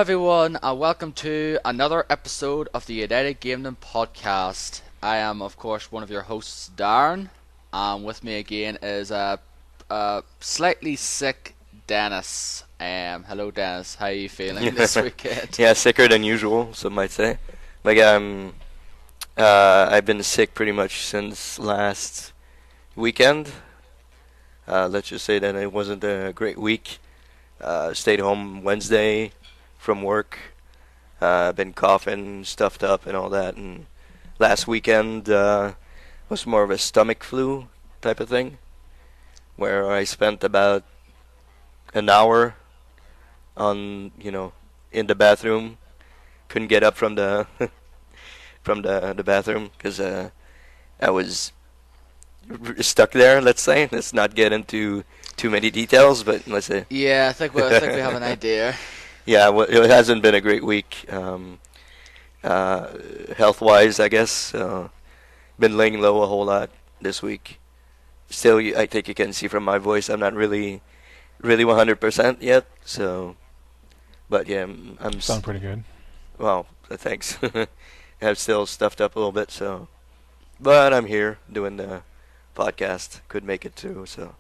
everyone, and welcome to another episode of the United Gamedom podcast. I am, of course, one of your hosts, Darren, and with me again is a slightly sick Dennis. Hello, Dennis. How are you feeling this weekend? Yeah, sicker than usual, some might say. Like I've been sick pretty much since last weekend. Let's just say that it wasn't a great week. Stayed home Wednesday from work. Been coughing, stuffed up, and all that. And last weekend was more of a stomach flu type of thing, where I spent about an hour on, in the bathroom. Couldn't get up from the from the bathroom because I was stuck there. Let's say. Let's not get into too many details, but let's say. Yeah, I think we have an idea. Yeah, well, it hasn't been a great week, health-wise, I guess. Been laying low a whole lot this week. Still, I think you can see from my voice, I'm not really 100% yet. So, but yeah, I'm Sound pretty good. well, thanks. I'm still stuffed up a little bit, so. But I'm here doing the podcast. Could make it too, so.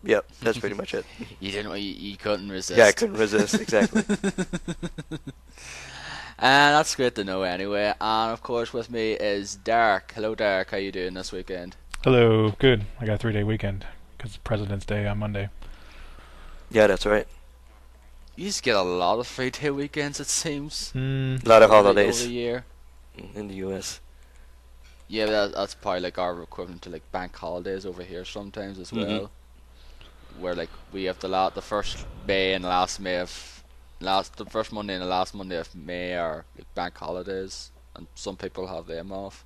Yep, that's pretty much it. You couldn't resist. Yeah, I couldn't resist, exactly. And that's great to know anyway. And of course with me is Derek. Hello Derek, how you doing this weekend? Hello, good. I got a 3-day weekend because President's Day on Monday. Yeah, that's right. You just get a lot of 3-day weekends, it seems. A lot of holidays over the year. in the U.S. Yeah, but that's probably like our equivalent to like bank holidays over here sometimes as well. Where like we have the first May and the first Monday and the last Monday of May are like bank holidays, and some people have them off.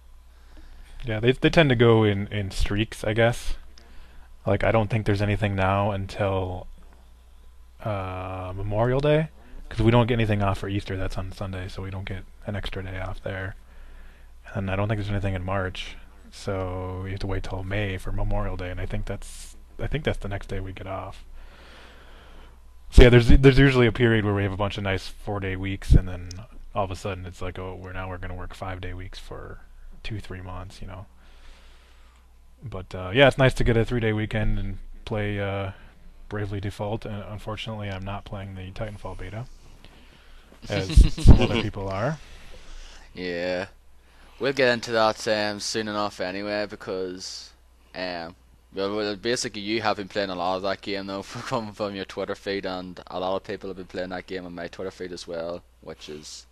Yeah, they tend to go in streaks, I guess. Like, I don't think there's anything now until Memorial Day, because we don't get anything off for Easter. That's on Sunday, so we don't get an extra day off there. And I don't think there's anything in March, so you have to wait till May for Memorial Day, and I think that's the next day we get off. So yeah, there's usually a period where we have a bunch of nice 4-day weeks, and then all of a sudden it's like, oh, we're going to work 5-day weeks for 2-3 months, But yeah, it's nice to get a 3-day weekend and play Bravely Default. And unfortunately, I'm not playing the Titanfall beta, as some other people are. Yeah, we'll get into that soon enough anyway, because well, basically you have been playing a lot of that game though from your Twitter feed, and a lot of people have been playing that game on my Twitter feed as well, which is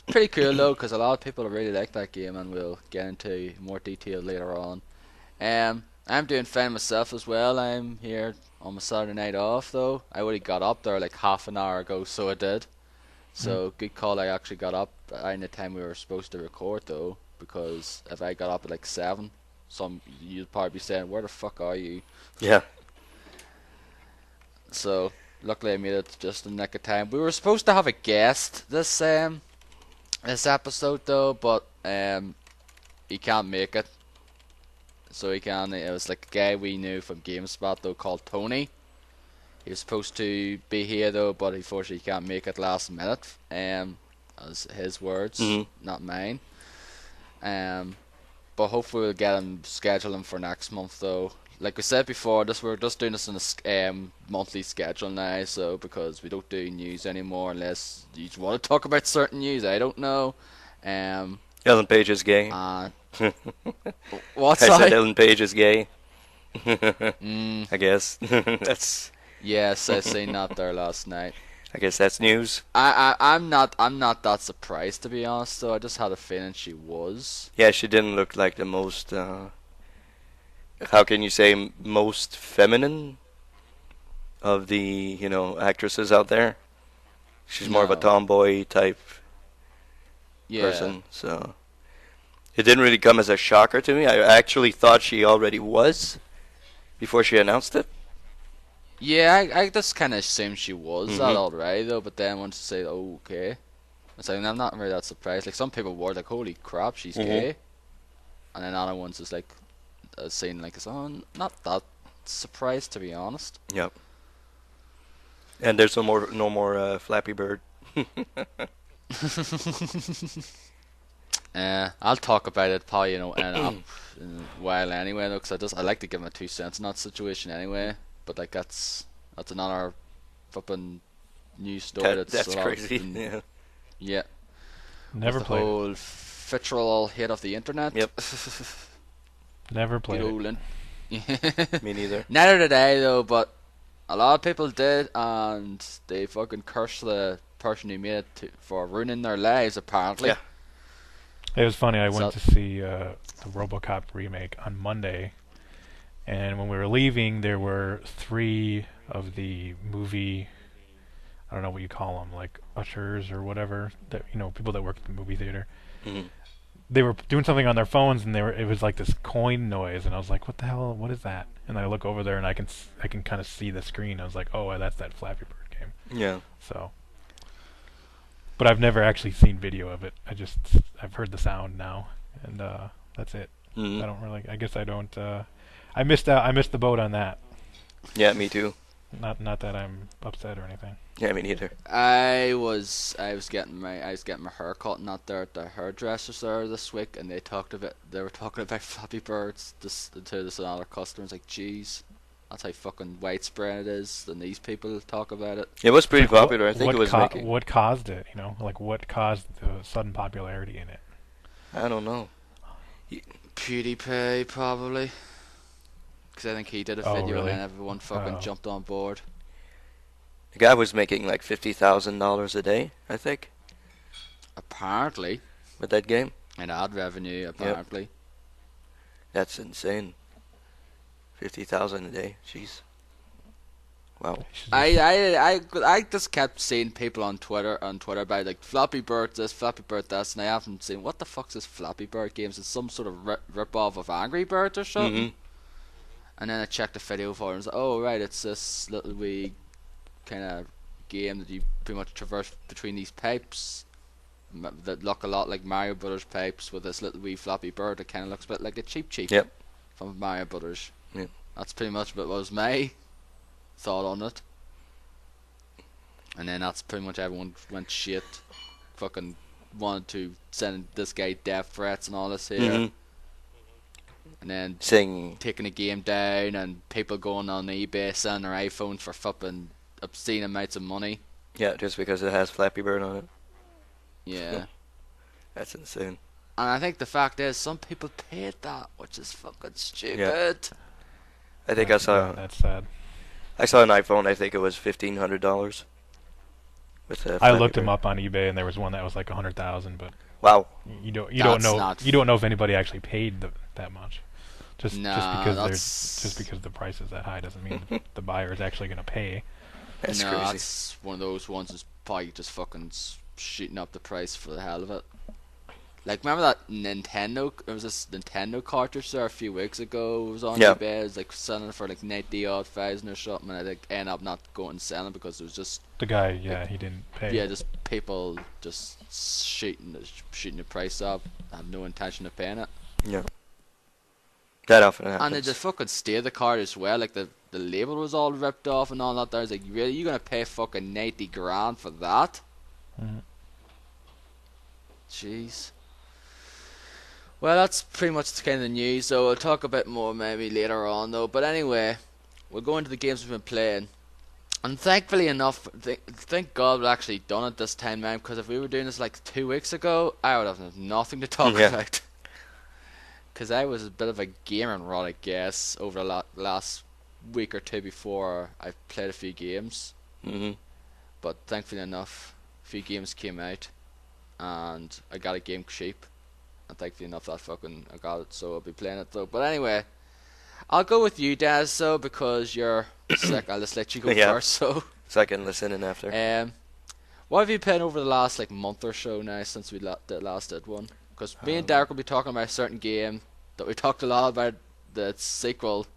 pretty cool though, because a lot of people really like that game, and we'll get into more detail later on. I'm doing fine myself as well. I'm here on my Saturday night off though. I already got up there like half an hour ago, so I did. So good call, I actually got up in the time we were supposed to record though, because if I got up at like 7, you'd probably be saying, where the fuck are you? Yeah. So luckily I made it just in the nick of time. We were supposed to have a guest this episode though, but he can't make it. So it was like a guy we knew from GameSpot though, called Tony. He was supposed to be here though, but unfortunately he can't make it last minute. As his words, not mine. But hopefully we'll get him, schedule him for next month though. Like we said before, we're just doing this on a monthly schedule now, so because we don't do news anymore unless you want to talk about certain news. I don't know. Ellen Page is gay. What's I that? said Ellen Page is gay. I guess that's. Yes, I seen that there last night. I guess that's news. I'm not that surprised, to be honest though. I just had a feeling she was. Yeah, she didn't look like the most. How can you say most feminine of the actresses out there? She's more of a tomboy type person, so it didn't really come as a shocker to me. I actually thought she already was before she announced it. Yeah, I just kind of assumed she was that already though, but then once you say, oh, okay, it's like, I'm not really that surprised. Like some people were like, holy crap, she's gay, and then other ones is like saying like, oh, not that surprised, to be honest. Yep. And there's no more Flappy Bird. I'll talk about it probably, in a while anyway, though, because I like to give my 2 cents in that situation anyway. But like that's another flipping news story That's crazy. Yeah. Yeah. Never with the played whole vitriol hit of the internet. Yep. Never played it. Me neither. Neither did I though, but a lot of people did, and they fucking cursed the person who made it for ruining their lives, apparently. Yeah. It was funny. I went to see the RoboCop remake on Monday, and when we were leaving, there were 3 of the movie. I don't know what you call them, like ushers or whatever. That people that work at the movie theater. Mm-hmm. They were doing something on their phones, and it was like this coin noise, and I was like, "What the hell? What is that?" And I look over there, and I can kind of see the screen. I was like, "Oh, that's that Flappy Bird game." Yeah. So. But I've never actually seen video of it. I've heard the sound now, and that's it. Mm-hmm. I don't really. I guess I don't. I missed out. I missed the boat on that. Yeah, me too. Not that I'm upset or anything. Yeah, me neither. I was getting my hair cut out there at the hairdressers there this week, and they were talking about Flappy Birds to this other customers, like, geez, that's how fucking widespread it is, and these people talk about it. It was pretty popular. I think it was making. What caused it? Like what caused the sudden popularity in it? I don't know. PewDiePie, probably. Because I think he did a video really? and everyone fucking jumped on board. The guy was making like $50,000 a day, I think. Apparently. With that game. And ad revenue, apparently. Yep. That's insane. 50,000 a day. Jeez. Wow. I just kept seeing people on Twitter about like Flappy Bird this, Flappy Bird that, and I haven't seen what the fuck's this Flappy Bird games. It's some sort of rip off of Angry Birds or something. Mm-hmm. And then I checked the video for it and was like, oh right, it's this little wee kind of game that you pretty much traverse between these pipes that look a lot like Mario Brothers pipes with this little wee Flappy Bird that kind of looks a bit like a Cheep Yep. from Mario Brothers. Yep. That's pretty much what was my thought on it. And then that's pretty much everyone went shit. Fucking wanted to send this guy death threats and all this here. Mm-hmm. And then Saying taking the game down, and people going on eBay selling their iPhones for fucking obscene amounts of money. yeah, just because it has Flappy Bird on it. Yeah. That's insane. And I think the fact is, some people paid that, which is fucking stupid. Yeah. I think I saw. That's sad. I saw an iPhone. I think it was $1,500. With I looked them up on eBay, and there was one that was like 100,000. But wow. You don't That's know not you don't know if anybody actually paid that much. Just that's because the price is that high doesn't mean the buyer is actually going to pay. That's no, crazy. that's one of those ones that's probably just fucking shooting up the price for the hell of it. Like, remember that Nintendo? There was this Nintendo cartridge there a few weeks ago. It was on eBay. It was like selling it for like 90-odd thousand or something, and I think ended up not going and selling because it was just The guy, he didn't pay. yeah, just people just shooting the price up. Have no intention of paying it. Yeah. That often happens. And they just fucking steer the card as well. Like the label was all ripped off and all that. There, I was like, really, you gonna pay fucking 90 grand for that? Mhm. Jeez. Well, that's pretty much the kind of the news. So we'll talk a bit more maybe later on, though. But anyway, we'll go into the games we've been playing. And thankfully enough, thank God we actually done it this time, man. Because if we were doing this like 2 weeks ago, I would have nothing to talk about. Because I was a bit of a gaming rot, I guess, over the last week or two before I played a few games. Mm-hmm. But thankfully enough, a few games came out, and I got a game cheap. And thankfully enough, I got it, so I'll be playing it though. But anyway, I'll go with you, Daz, so because you're sick, I'll just let you go first. So I can listen in after. What have you played over the last month or so now since we last did one? Because me and Derek will be talking about a certain game that we talked a lot about the sequel.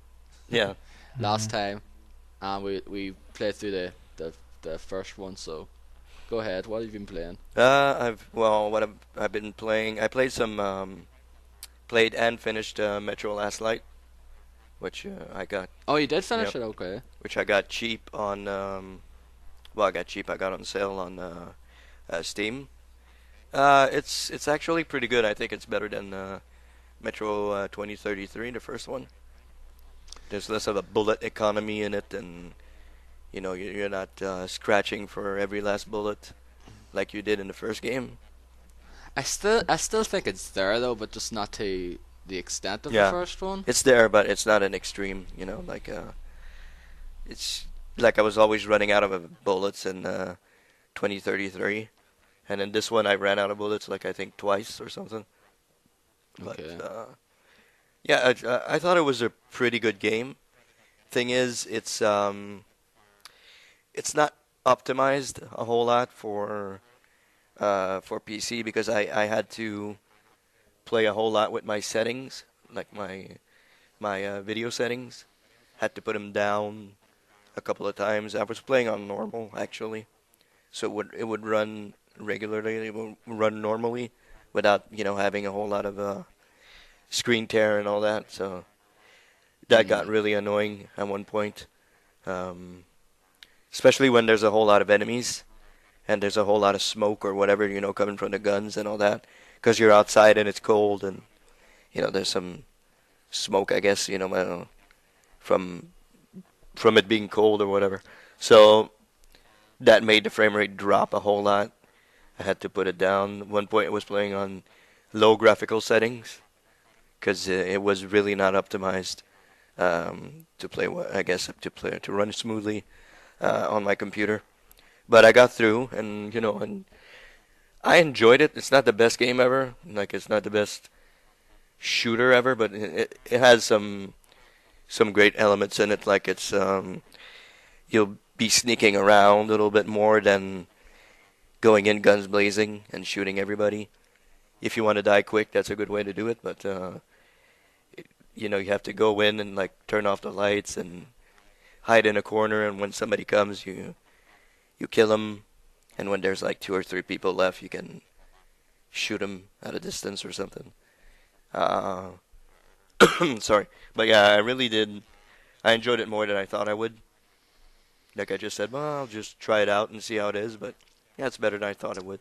Yeah. Last time, and we played through the first one. So go ahead. What have you been playing? What I've been playing. I played played and finished Metro Last Light, which I got. Oh, you did finish it. Okay. Which I got cheap on Well, I got cheap. I got on sale on Steam. It's actually pretty good. I think it's better than Metro 2033, the first one. There's less of a bullet economy in it, and you're not scratching for every last bullet like you did in the first game. I still think it's there though, but just not to the extent of the Yeah, first one. it's there, but it's not an extreme. Like it's like I was always running out of bullets in 2033, and in this one I ran out of bullets like I think twice or something. But Okay. yeah, I thought it was a pretty good game. Thing is, it's not optimized a whole lot for PC because I had to play a whole lot with my settings, like my video settings. Had to put them down a couple of times. I was playing on normal actually, so it would run regularly. It would run normally without having a whole lot of screen tear and all that. So that got Mm. really annoying at one point, um, especially when there's a whole lot of enemies and there's a whole lot of smoke or whatever coming from the guns and all that. Because you're outside and it's cold and there's some smoke, I guess, I don't know, from it being cold or whatever. So that made the frame rate drop a whole lot. I had to put it down. At one point, I was playing on low graphical settings because it was really not optimized to play. I guess to run smoothly on my computer. But I got through, and I enjoyed it. It's not the best game ever. Like it's not the best shooter ever, but it has some great elements in it. Like it's you'll be sneaking around a little bit more than going in guns blazing and shooting everybody. If you want to die quick, that's a good way to do it. But you have to go in and like turn off the lights and hide in a corner. And when somebody comes, you kill them. And when there's like 2 or 3 people left, you can shoot them at a distance or something. Uh, Sorry, but yeah, I really did. I enjoyed it more than I thought I would. Like I just said, well, I'll just try it out and see how it is. But yeah, it's better than I thought it would.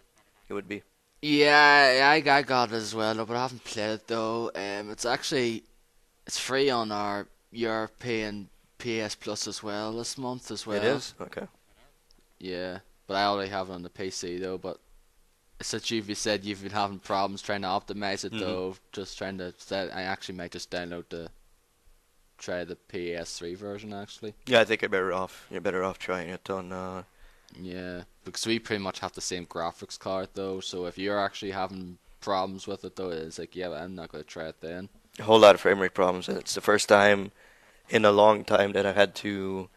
It would be. Yeah, I got it as well, though, but I haven't played it though. It's free on our European PS Plus as well this month as It well. is okay. Yeah, but I already have it on the PC though. But since you've said you've been having problems trying to optimize it Mhm. though, just trying to set, I actually might just download try the PS3 version actually. Yeah, I think you're better off trying it on. Yeah, because we pretty much have the same graphics card though. So if you're actually having problems with it though, it's like yeah, but I'm not gonna try it then. A whole lot of frame rate problems, and it's the first time in a long time that I had to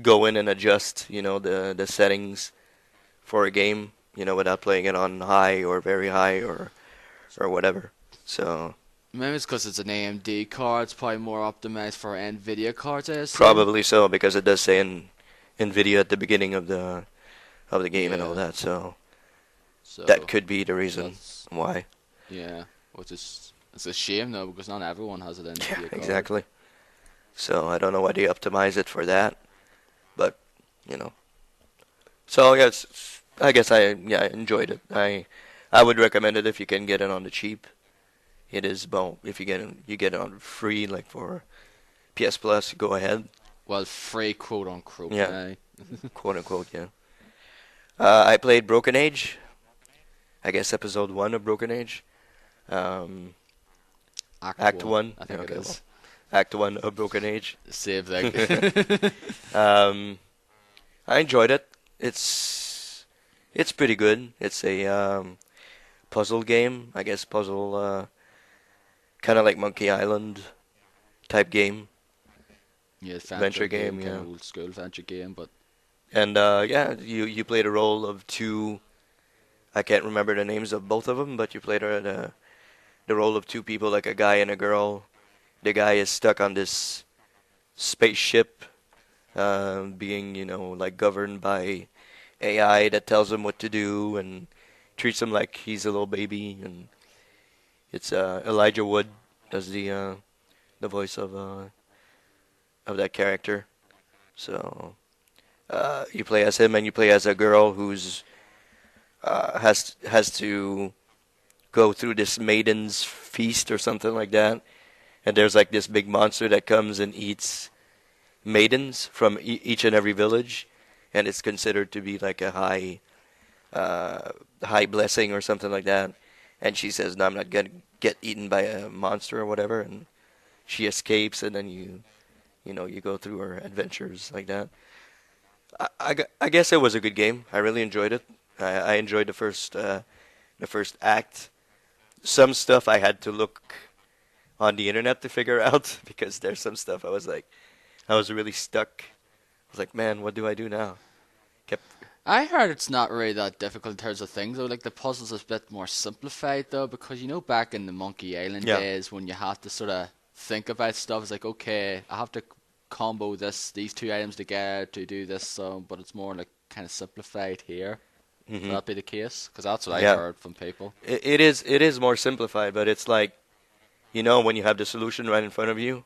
go in and adjust, the settings for a game, without playing it on high or very high or whatever. So Maybe it's because it's an AMD card. It's probably more optimized for NVIDIA cards, I assume. probably so because it does say in NVIDIA at the beginning of the game and all Yeah. that. So that So could be the reason that's why. yeah, which is it's a shame though because not everyone has an Yeah, NVIDIA card. exactly. So I don't know why they optimize it for that, but you know. So yes, I guess I enjoyed it. I would recommend it if you can get it on the cheap. It is well if you get it on free like for PS Plus, go ahead. Well, free quote unquote. Yeah, Eh? quote unquote, yeah. I played Broken Age. I guess episode 1 of Broken Age. Um, Act Act one, 1. I Yeah, think it okay, well, is. Act 1 of Broken Age. Save like. um, I enjoyed it. It's pretty good. It's a puzzle game, I guess puzzle kind of like Monkey Island type game, Yeah, adventure adventure game, game, kind yeah. of old school adventure game, but And yeah, you played a role of two. I can't remember the names of both of them, but you played the role of two people, like a guy and a girl. The guy is stuck on this spaceship, being like governed by AI that tells him what to do and treats him like he's a little baby. And it's Elijah Wood does the voice of that character. So You play as him, and you play as a girl who's has to go through this maiden's feast or something like that. And there's like this big monster that comes and eats maidens from each and every village, and it's considered to be like a high blessing or something like that. And she says, "No, I'm not gonna get eaten by a monster or whatever." And she escapes, and then you go through her adventures like that. I guess it was a good game. I really enjoyed it. I enjoyed the first act. Some stuff I had to look on the internet to figure out because there's some stuff I was really stuck. I was like, man, what do I do now? Kept I heard it's not really that difficult in terms of things though. Like the puzzles is a bit more simplified though, because back in the Monkey Island Yeah. days when you had to sort of think about stuff, it's like, okay, I have to combo these two items together to do this, but it's more like kind of simplified here. Would hmm that be the case? Because that's what I've Yeah. heard from people. It is more simplified, but it's like when you have the solution right in front of you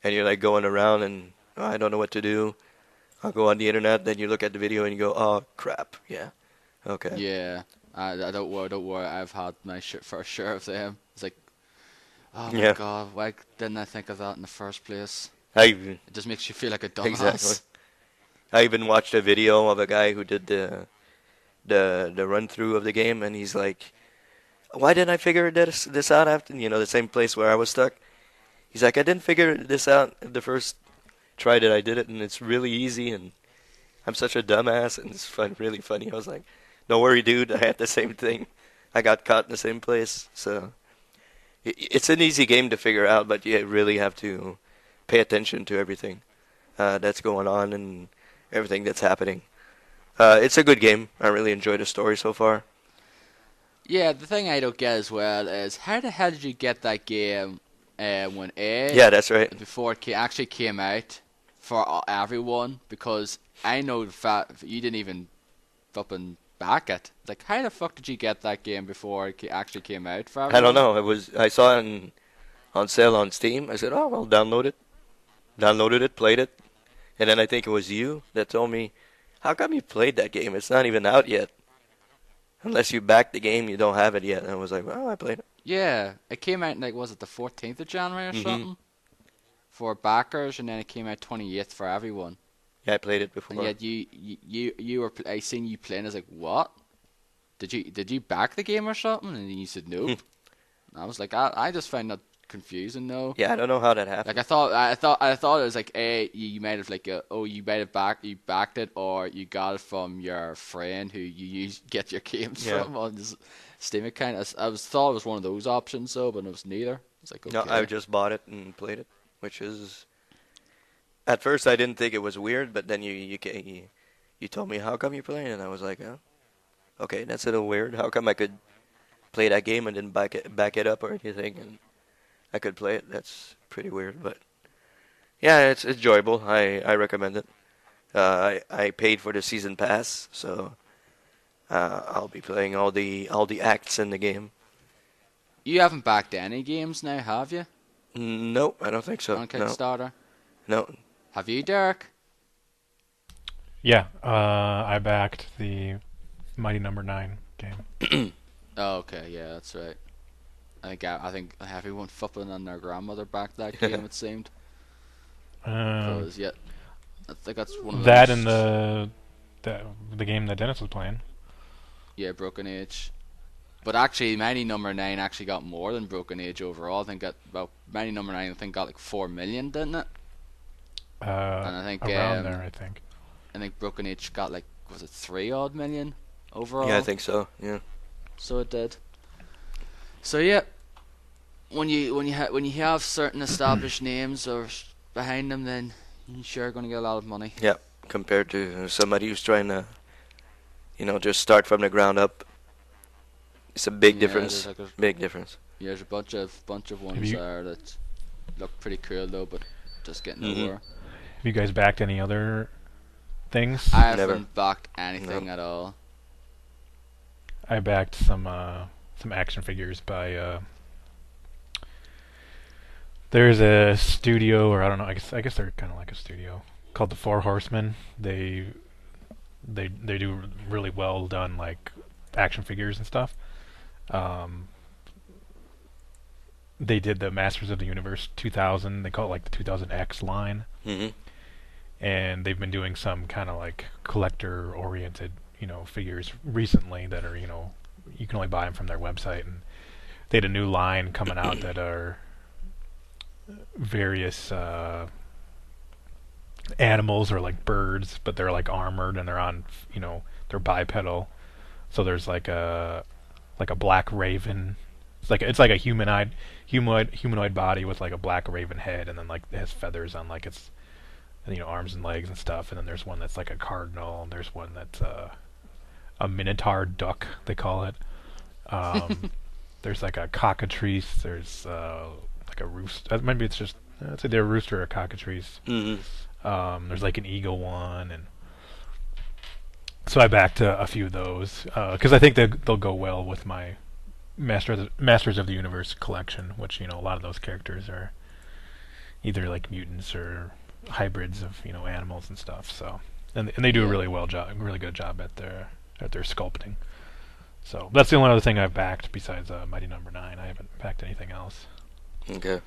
and you're like going around and "Oh, I don't know what to do. I'll go on the internet, then you look at the video and you go, oh crap, yeah, okay, Yeah, I don't worry, don't worry. I've had my fair share of them. It's like, oh my yeah. god, why didn't I think of that in the first place? I even It just makes you feel like a exactly. dumbass. I even watched a video of a guy who did the run through of the game, and he's like, "Why didn't I figure this out after the same place where I was stuck?" He's like, "I didn't figure this out the first try that I did it, and it's really easy, and I'm such a dumbass, and it's really funny." I was like, "Don't worry, dude. I had the same thing. I got caught in the same place." So it's an easy game to figure out, but you really have to pay attention to everything that's going on and everything that's happening. It's a good game. I really enjoyed the story so far. Yeah, the thing I don't get as well is how the hell did you get that game when Yeah, that's right. before it actually came out for everyone? Because I know the fact you didn't even fucking back it. Like, how the fuck did you get that game before it actually came out for I don't everyone? know. I saw it on sale on Steam. I said, "Oh well, download it." Downloaded it, played it, and then I think it was you that told me, "How come you played that game? It's not even out yet. Unless you backed the game, you don't have it yet." And I was like, "Oh, I played it." Yeah, it came out like, was it the 14th of January or hmm something for backers, and then it came out 28th for everyone. Yeah, I played it And before. yet you were I seen you playing. I was like, what? Did you back the game or something? And you said nope. And I was like, I just find that confusing though. Yeah, I don't know how that Like happened. I thought it was like, you might have like you might have backed it, or you got it from your friend who you get your games Yeah. from on this Steam account. Thought it was one of those options though, but it was neither. It's like, No, I okay. just bought it and played it, which is at first I didn't think it was weird, but then you told me how come you playing, and I was like, oh, okay, that's a little weird. How come I could play that game and didn't back it up or anything, and I could play it? That's pretty weird, but yeah, it's enjoyable. I recommend it. I paid for the season pass, so I'll be playing all the acts in the game. You haven't backed any games now, have you? Nope, I don't think so. On No, Kickstarter? no. Have you, Derek? Yeah, I backed the Mighty Number 9 game. Oh, okay, yeah, that's right. I think everyone flipping on their grandmother backed that game. It seemed. Um, Because yeah, I think that's one of that those. and the game that Dennis was playing. Yeah, Broken Age. But actually, Mighty Number 9 actually got more than Broken Age overall. I think Mighty Number 9 I think got like 4 million, didn't it? And I think Around there, I think. Broken Age got like, was it 3 odd million overall? Yeah, I think so. Yeah. So it did. So yeah, when you have certain established names or behind them, then you're sure gonna get a lot of money. Yeah, compared to somebody who's trying to, just start from the ground up. It's a big Yeah, difference. there's like Big difference. there's a bunch of ones you- there that look pretty cool though, but just get Mhm. nowhere. Have you guys backed any other things? I Never. haven't backed anything at all. I backed some action figures by there's a studio, or I don't know, I guess they're kind of like a studio called the Four Horsemen. They do really well done like action figures and stuff. Um, they did the Masters of the Universe 2000. They call it like the 2000X line, Mm-hmm. and they've been doing some kind of like collector-oriented, figures recently that are, you can only buy them from their website. And they had a new line coming out that are various animals or like birds, but they're like armored and they're on, they're bipedal. So there's like a black raven. It's like a humanoid body with like a black raven head, and then like it has feathers on like its arms and legs and stuff. And then there's one that's like a cardinal, and there's one that's a minotaur duck, they call it. There's like a cockatrice. There's like a rooster. Maybe it's just it's either a rooster or a cockatrice. Mm-hmm. There's like an eagle one, and so I backed a few of those because I think they'll go well with my Masters of the Universe collection, which a lot of those characters are either like mutants or hybrids of animals and stuff. So and they do a really good job at their sculpting. So that's the only other thing I've backed besides Mighty Number 9. I haven't backed anything else. Okay.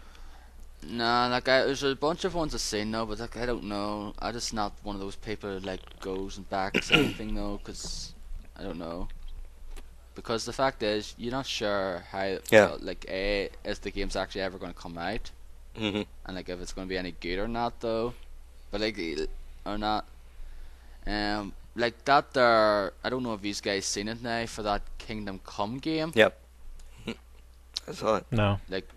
Nah, like there's a bunch of ones I've seen though, but like I don't know. I'm just not one of those people who like goes and backs anything though, because I don't know. Because the fact is, you're not sure how like is the game's actually ever going to come out, Mm-hmm. and like if it's going to be any good or not though, but like or not. Like that there, I don't know if you guys seen it now for that Kingdom Come game. Yep. I saw it. No. Like,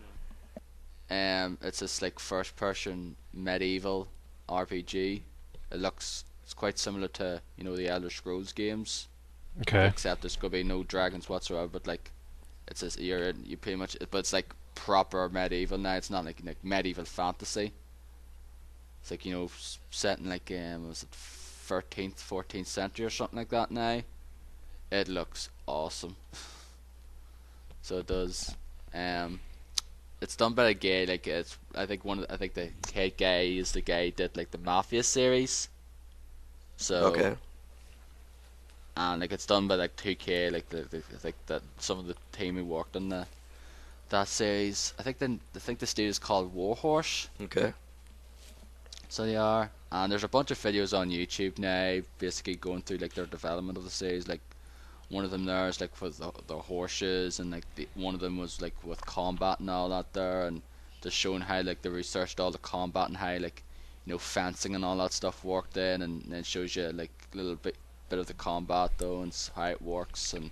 it's this like first-person medieval RPG. It's quite similar to the Elder Scrolls games, Okay. except there's gonna be no dragons whatsoever. But like, it's just you pretty much, but it's like proper medieval now. It's not like medieval fantasy. It's like set in like was it 13th, 14th century or something like that now. It looks awesome. So it does. It's done by a guy, like I think the head guy is the guy who did like the Mafia series. So Okay. and like it's done by like 2K, like I think that some of the team who worked on that series. I think the studio is called Warhorse. Okay. So they are, and there's a bunch of videos on YouTube now, basically going through like their development of the series. Like one of them there is like for the horses, and like one of them was like with combat and all that there, and just showing how like they researched all the combat and how like fencing and all that stuff worked in, and then shows you like a little bit of the combat though and how it works. And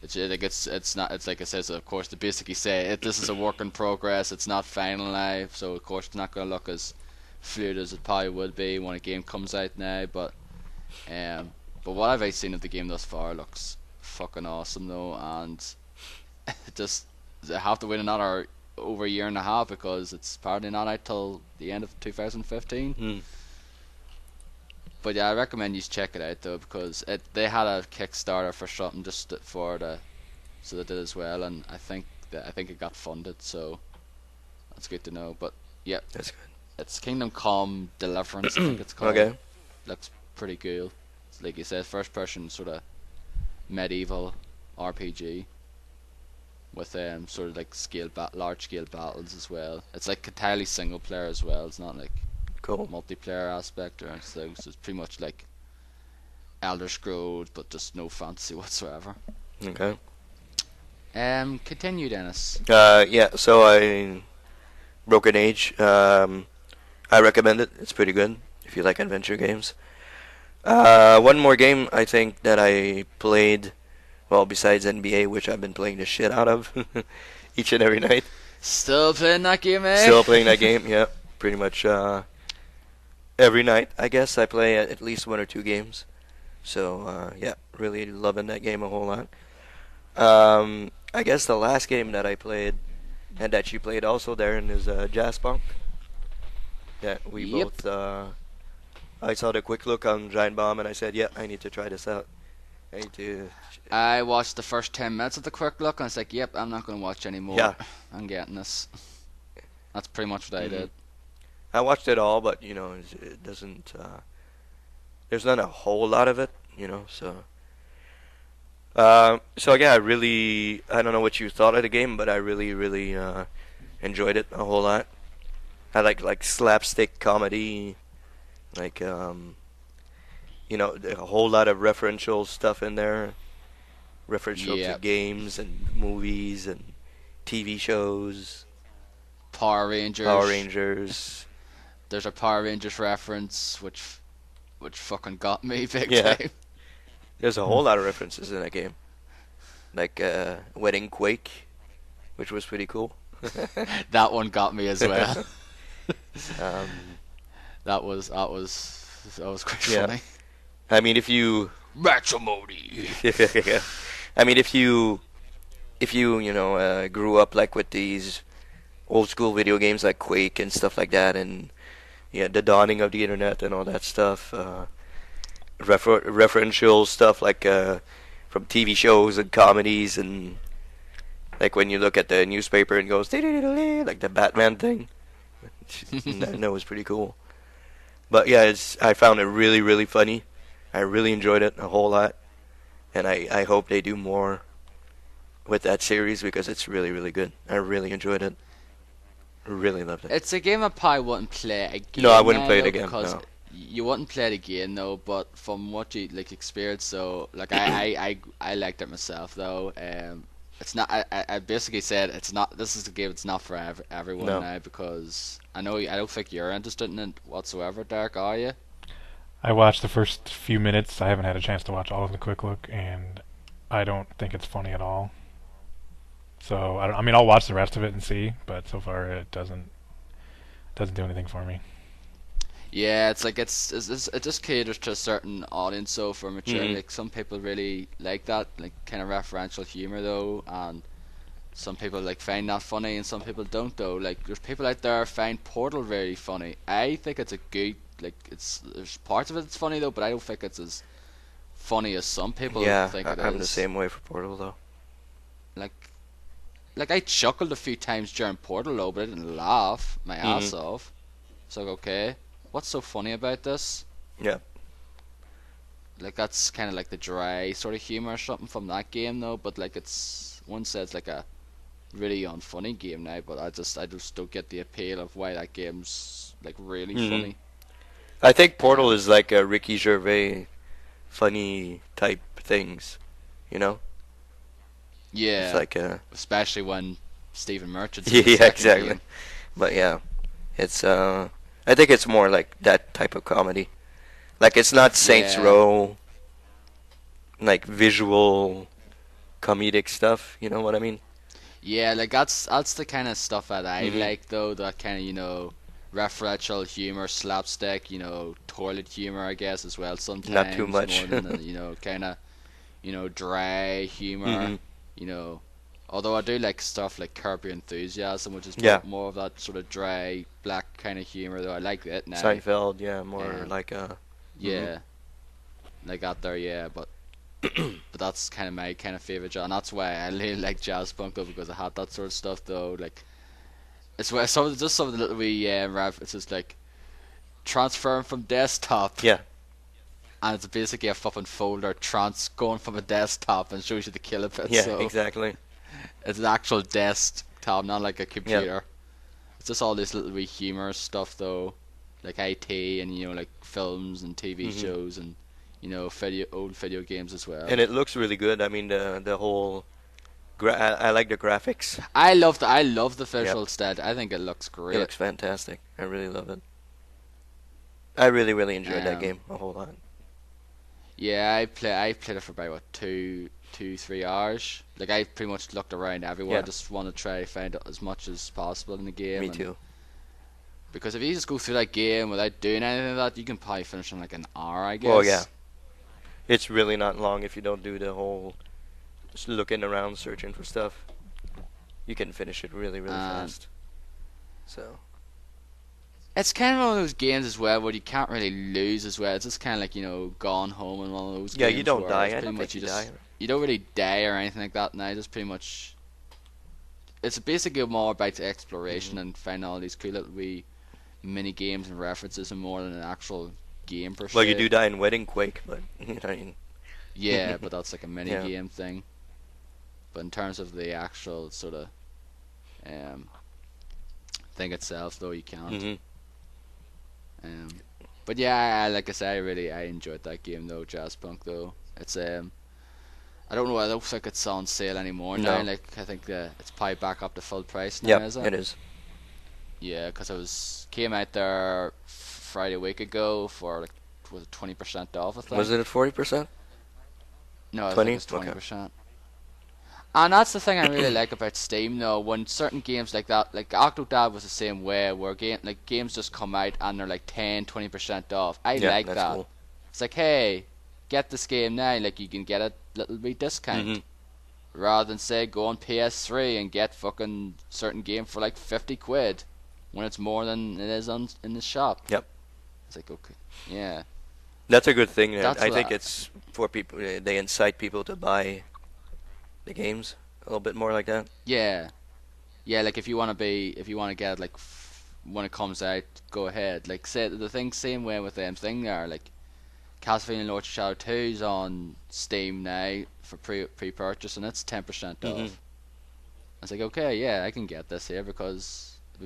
it's like it's not, it's like it says, of course they basically say this is a work in progress, it's not final now, so of course it's not going to look as fluid as it probably would be when a game comes out now, but what I've seen of the game thus far looks fucking awesome though, and just I have to wait another over a year and a half because it's apparently not out till the end of 2015. Mm. But yeah, I recommend you check it out though, because they had a Kickstarter for something just for so they did as well, and I think it got funded, so that's good to know. But yeah, That's good. it's Kingdom Come Deliverance, I think it's called. Okay. Looks pretty cool. It's like you said, first person sort of medieval RPG with sort of like large scale battles as well. It's like entirely single player as well. It's not like Cool. multiplayer aspect or anything. So it's pretty much like Elder Scrolls, but just no fantasy whatsoever. Okay. Continue, Dennis. Yeah. So Broken Age. I recommend it. It's pretty good if you like adventure games. One more game I think that I played, well, besides NBA, which I've been playing the shit out of each and every night. Still playing that game, eh? Still playing that game, yeah. Pretty much every night, I guess, I play at least one or two games. So, yeah, really loving that game a whole lot. I guess the last game that I played, and that you played also, Darren, is Jazzpunk. Yeah, we Yep. both, I saw the quick look on Giant Bomb, and I said, yeah, I need to try this out. I need to... I watched the first 10 minutes of the quick look and I was like, yep, I'm not going to watch anymore. Yeah. I'm getting this. That's pretty much what I did. I watched it all, but it doesn't. There's not a whole lot of it, So, so yeah, I don't know what you thought of the game, but I really, really enjoyed it a whole lot. I like slapstick comedy, like a whole lot of referential stuff in there, referential to Yep. games and movies and TV shows, Power Power Rangers. Rangers. There's a Power Rangers reference which fucking got me big Yeah. time. There's a whole lot of references in that game, like Wedding Quake, which was pretty cool. That one got me as well. um, that was quite Yeah. funny. I mean, if you, Matrimony. I mean, if you grew up like with these old school video games like Quake and stuff like that, and the dawning of the internet and all that stuff, referential stuff like from TV shows and comedies, and like when you look at the newspaper and it goes like the Batman thing. That was pretty cool. But yeah, I found it really, really funny. I really enjoyed it a whole lot, and I hope they do more with that series because it's really, really good. I really enjoyed it. Really loved it. It's a game I probably wouldn't play again. No, I wouldn't now, play it though, again, because no. you wouldn't play it again though. But from what you like experienced, so like I liked it myself though. It's not. I basically said it's not. This is the game. It's not for everyone No. now because I don't think you're interested in it whatsoever, Derek. Are you? I watched the first few minutes. I haven't had a chance to watch all of the quick look, and I don't think it's funny at all. So I mean, I'll watch the rest of it and see, but so far it doesn't do anything for me. Yeah, it's like it just caters to a certain audience. So for mature, Mhm. like some people really like that, like kind of referential humor though, and some people like find that funny, and some people don't though. Like there's people out there find Portal very funny. I think it's a good like there's parts of it that's funny though, but I don't think it's as funny as some people Yeah, think it I'm the is. same way for Portal though. Like like I chuckled a few times during Portal though, but I didn't laugh my ass Mhm. off. It's like okay, what's so funny about this? Yeah. Like that's kind of like the dry sort of humor or something from that game though, but like one says like a really unfunny game now, but I just don't get the appeal of why that game's like really Mhm. funny. I think Portal Um, is like a Ricky Gervais funny type things, you know? It's yeah, like especially when Stephen Merchant's in the yeah, second exactly. game. But yeah, it's I think it's more like that type of comedy. Like it's not Saints Yeah, Row, like visual comedic stuff. You know what I mean? yeah, like that's the kind of stuff that I Mhm. like though. That kind of referential humor, slapstick, toilet humor, I guess as well. Not too Sometimes much. more than the kind of dry humor. Mhm. You know, although I do like stuff like Curb Your Enthusiasm, which is Yeah. more of that sort of dry, black kind of humor. Though I like it now. Seinfeld, yeah, more Um, like Mhm. yeah, like that there, yeah. But that's kind of my kind of favorite genre. And that's why I really like Jazzpunk though, because I had that sort of stuff though. Like it's where some of the little wee references like transferring from desktop, Yeah. and it's basically a fucking folder going from a desktop and shows you the kilobits. Yeah, So exactly. it's an actual desktop, not like a Yeah. computer. It's just all this little wee humor stuff though, like IT and like films and TV Mhm. shows and old video games as well. And it looks really good. I mean, the whole I like the graphics. I love the Yep. visual style. I think it looks It great. looks fantastic. I really love it. I really, really enjoyed that Um, game a whole lot. yeah, I played it for about what 3 hours. Like I pretty much looked around everywhere. Yeah. Just want to try to find out as much as possible in the game. Me and too. Because if you just go through that game without doing anything like that, you can probably finish in like an hour, I guess. Well, yeah. It's really not long if you don't do the whole just looking around searching for stuff. You can finish it really, really fast. So, It's kind of one of those games as well where you can't really lose as well. It's just kind of like Gone Home and one of those yeah, games. you don't where die. it's I pretty don't much think you die. you don't really die or anything like that. Now, just pretty much. It's basically more about the exploration Mhm. and finding all these cool little wee mini games and references and more than an actual game per se. Well, you do that in Wedding Quake, but Yeah, but that's like a mini Yeah. game thing. But in terms of the actual sort of thing itself, though, you can't. But yeah, like I said, I enjoyed that game though, Jazzpunk though. It's I don't know. It looks like it's on sale anymore now. No. Like I think it's probably back up to full price now. Yep, Is it? it is. Yeah, because came out there Friday a week ago for like was it 20% off? I think. Was it at 40%? No, I 20? think it's 20%. And that's the thing I really like about Steam though. When certain games like that, like Octodad was the same way, where games just come out and they're like 10-20% off. I Yeah, like that's that. cool. It's like, hey, get this game now. Like you can get a little bit discount. Mhm. Rather than say go on PS3 and get fucking certain game for like 50 quid when it's more than it is in the shop. Yep. It's like, okay, yeah. That's a good thing. That's I what think it's for people. They incite people to buy the games a little bit more like that. Yeah, like if you want to get like when it comes out, go ahead. Like say the same way with them thing there. Like Castlevania Lords of Shadow 2's on Steam now for pre-purchase, and it's 10% off. Mhm. I was like, okay, yeah, I can get this here because I'd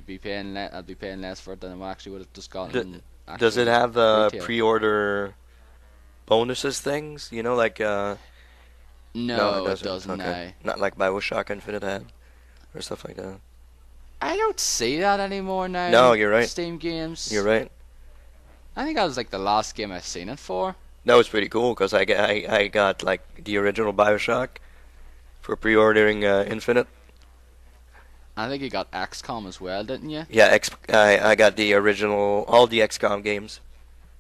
be paying less for it than I actually would have just gotten. Does it have retail. pre-order bonuses things? You know, like No, it it doesn't. Okay. Not like BioShock Infinite had or stuff like that. I don't see that anymore now. No, in you're right. Steam games. You're right. I think that was like the last game I've seen it for. That was pretty cool because I got like the original BioShock for pre-ordering Infinite. I think you got XCOM as well, didn't you? Yeah, I got the original, all the XCOM games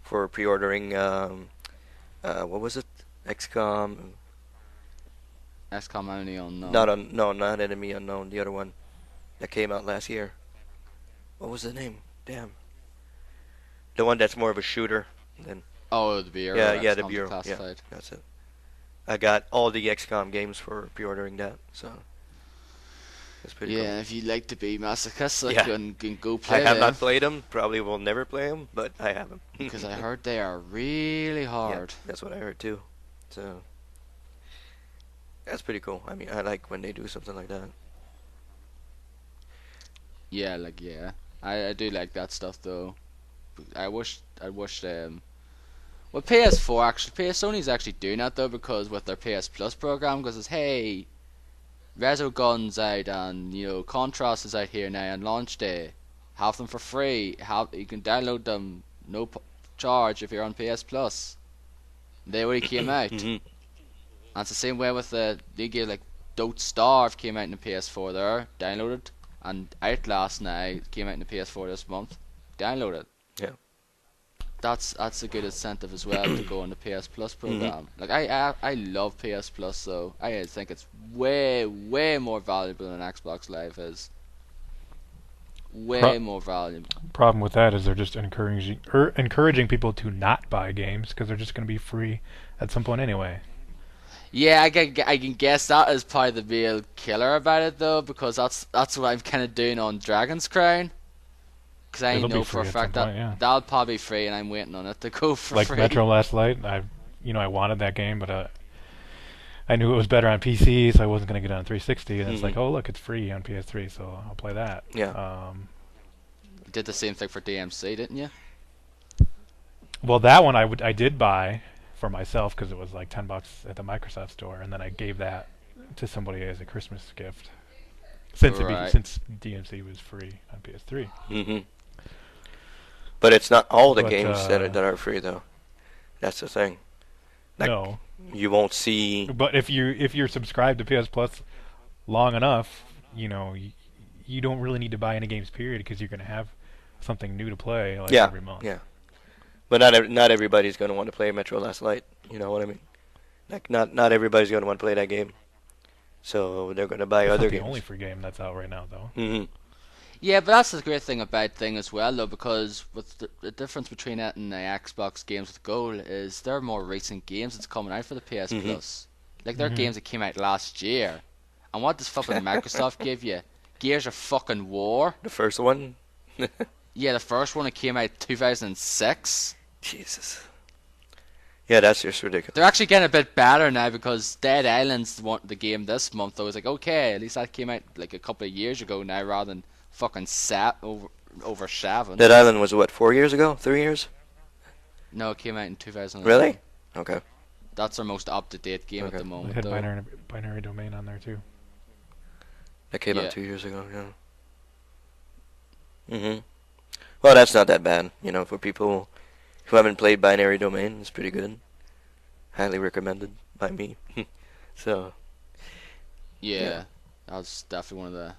for pre-ordering. What was it? XCOM. XCOM Enemy Unknown. Not Enemy Unknown. The other one that came out last year. What was the name? Damn. The one that's more of a shooter. Than Oh, the Bureau. yeah, the XCOM Bureau. Classified. Yeah, that's it. I got all the XCOM games for pre-ordering that, so that's pretty cool. Yeah, if you like to be masochistic Yeah. and can go play I have them, not played them. Probably will never play them, but I have them. because I heard they are really hard. Yeah, that's what I heard too. So that's pretty cool. I mean, I like when they do something like that. Yeah, I do like that stuff though. I wish well, PS4 actually, Sony's actually doing that though, because with their PS Plus program, because it's hey, Resogun's out and Contrast is out here now on launch day. Have them for free. You can download them charge if you're on PS Plus. They already came out. Mhm. And it's the same way with they gave like Don't Starve came out in the PS4 there, downloaded, and Outlast now came out in the PS4 this month, downloaded. Yeah. That's a good incentive as well to go on the PS Plus program. Like I love PS Plus, so I think it's way more valuable than Xbox Live is. Way more valuable. Problem with that is they're just encouraging people to not buy games because they're just going to be free at some point anyway. Yeah, I can guess that is probably the real killer about it though, because that's what I'm kind of doing on Dragon's Crown. Because I It'll know be for a free at fact some that point, yeah. that'll probably be free, and I'm waiting on it to go for Like free. Metro Last Light, I wanted that game, but I knew it was better on PC, so I wasn't going to get it on 360. And it's like, oh look, it's free on PS3, so I'll play that. Yeah. You did the same thing for DMC, didn't you? Well, that one I did buy for myself because it was like $10 at the Microsoft store, and then I gave that to somebody as a Christmas gift. Since Right. since DMC was free on PS3. Mhm. But it's not all the But, games that are free though. That's the thing. Like, No, you won't see. but if you're subscribed to PS Plus long enough, you don't really need to buy any games period because you're going to have something new to play every month. Yeah. But not everybody's going to want to play Metro Last Light. You know what I mean? Like not everybody's going to want to play that game. So they're going to buy It's other not the games. only free game that's out right now, though. Mhm. Yeah, but that's the great thing about thing as well, though, because with the difference between it and the Xbox games with Gold is there are more recent games that's coming out for the PS Plus. Like there are games that came out last year, and what does fucking Microsoft give you? Gears of fucking War. The first one. Yeah, the first one, it came out 2006. Jesus. Yeah, that's just ridiculous. They're actually getting a bit better now because Dead Island's the game this month. I was like, okay, at least that came out like a couple of years ago now rather than fucking over 7. Dead Island was what, 4 years ago? 3 years? No, it came out in 2000. Really? Okay. That's our most up-to-date game at the They moment, had though. binary domain on there too. That came Yeah. out 2 years ago, yeah. Well, that's not that bad, for people who haven't played Binary Domain. It's pretty good. Highly recommended by me. So, Yeah, that was definitely one of the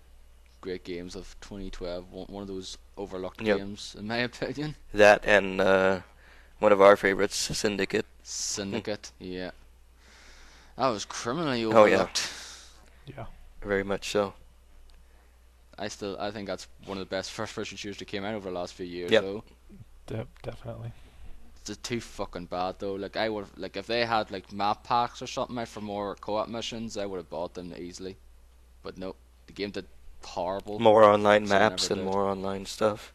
great games of 2012. One of those overlooked Yep. games, in my opinion. that and one of our favorites, Syndicate. Syndicate, yeah. That was criminally Oh, yeah. overlooked. Yeah. Very much so. I think that's one of the best first-person shooters that came out over the last few years, Yep. though. Definitely. It's too fucking bad, though. Like, I would, like, if they had like map packs or something out for more co-op missions, I would have bought them easily. But no, the game did horrible. More online So I maps never and did. more online stuff.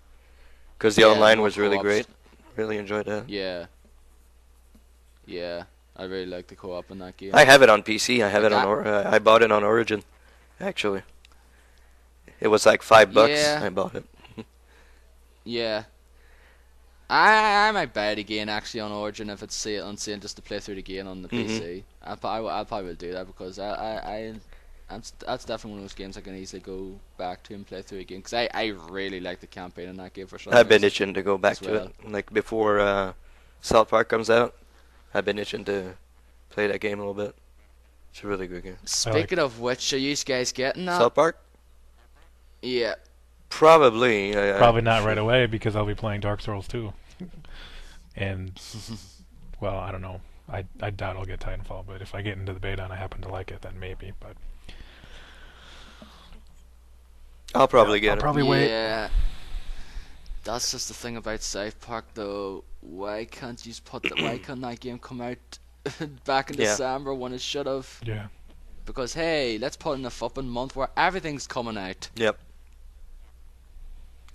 Because the Yeah, online more was really co-ops. great. Really enjoyed that. Yeah. Yeah, I really like the co-op in that game. I have it on PC. I have Like it on. I bought it on Origin, actually. It was like $5. Yeah. I bought it. Yeah. I might buy it again actually on Origin if it's on sale just to play through the game on the PC. I'll probably will do that because that's definitely one of those games I can easily go back to and play through again because I really like the campaign in that game for some I've been reason. itching to go back as to well. it. Like before South Park comes out, I've been itching to play that game a little bit. It's a really good game. Speaking of which, are you guys getting that? South Park? Yeah. Probably. Probably not right away because I'll be playing Dark Souls 2. And, well, I don't know. I doubt I'll get Titanfall, but if I get into the beta and I happen to like it, then maybe. But I'll probably I'll get it. probably wait. Yeah. That's just the thing about South Park, though. Why can't you just why can't that game come out back in Yeah. December when it should have? Yeah. Because hey, let's put in a fucking month where everything's coming out. Yep.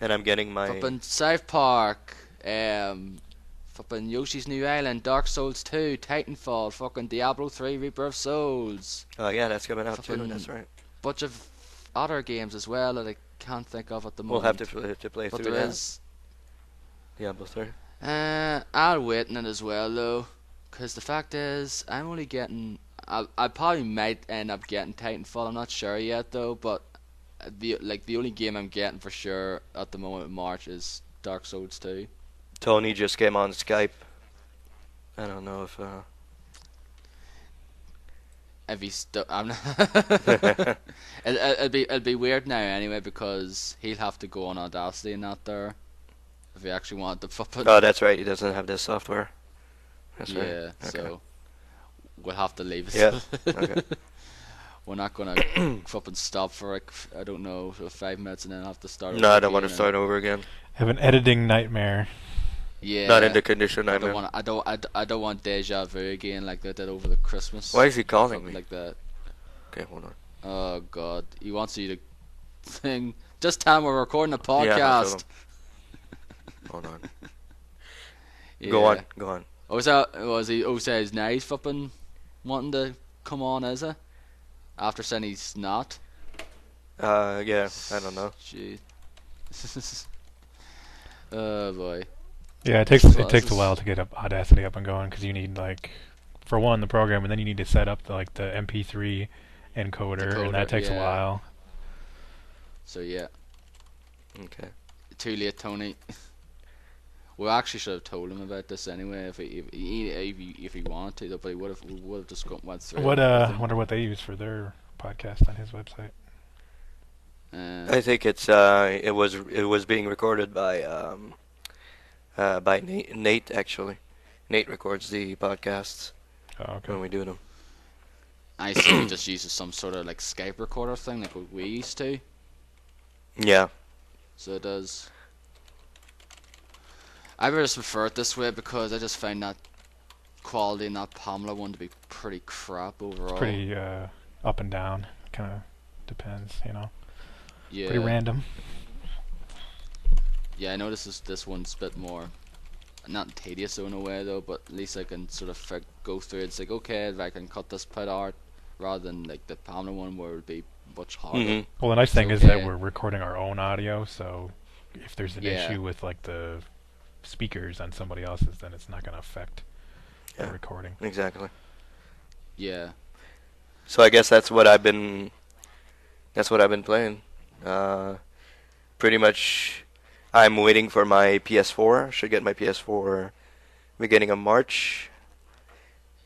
And I'm getting my. Fucking South Park, fucking Yoshi's New Island, Dark Souls 2, Titanfall, fucking Diablo 3, Reaper of Souls, Oh yeah, that's coming out too. fucking- That's right. bunch of other games as well that I can't think of at the We'll moment. have to play But through there that. is. Diablo 3. I'll wait on it as well though, because the fact is I'm only getting. I probably might end up getting Titanfall. I'm not sure yet though, but the only game I'm getting for sure at the moment in March is Dark Souls 2. Tony just came on Skype. I don't know if. If he's I'm not it'll be weird now anyway because he'll have to go on Audacity and not there if he actually wanted to fucking Oh, that's right. He doesn't have this software. That's yeah. right. Okay. So we'll have to leave it. Yeah. Okay. We're not gonna fucking stop for like I don't know 5 minutes and then have to start. No, over I don't want to again start over again. I have an editing nightmare. Yeah. Not in the condition I I'm don't in. want. I don't want deja vu again like they did over the Christmas. Why is he calling fucking me? like that? Okay, hold on. Oh God, he wants you to thing. Just tell him we're recording a Yeah, I'll tell podcast. Hold on. Yeah. Go on. Oh, was he? Oh, says now he's fucking wanting to come on, is it? After saying he's not. Yeah, I don't know. Gee. Oh boy. Yeah, it takes a while to get Audacity up and going because you need for one the program, and then you need to set up the MP3 encoder, and that takes a yeah. while. So yeah, Okay. too late, Tony. We actually should have told him about this anyway if he wanted to, though, but we would have just went through. What it with him. wonder what they use for their podcast on his website. I think it was being recorded by Nate actually. Nate records the podcasts Oh, okay. when we do them. I see he just uses some sort of Skype recorder thing like what we used to. Yeah. So it does. I would just prefer it this way because I just find that quality in that Pamela one to be pretty crap overall. Pretty up and down. Kind of depends, yeah. Pretty random. Yeah, I know this one's a bit more not tedious in a way though, but at least I can sort of go through it. It's like, okay, if I can cut this part out rather than like the Pamela one where it would be much harder. Mhm. Well, the nice It's thing is that okay. we're recording our own audio, so if there's an Yeah, issue with like the speakers on somebody else's, then it's not going to affect the Yeah. recording. Exactly. yeah. So I guess that's what I've been. That's what I've been playing. Uh, Pretty much. I'm waiting for my PS4. Should get my PS4 beginning of March.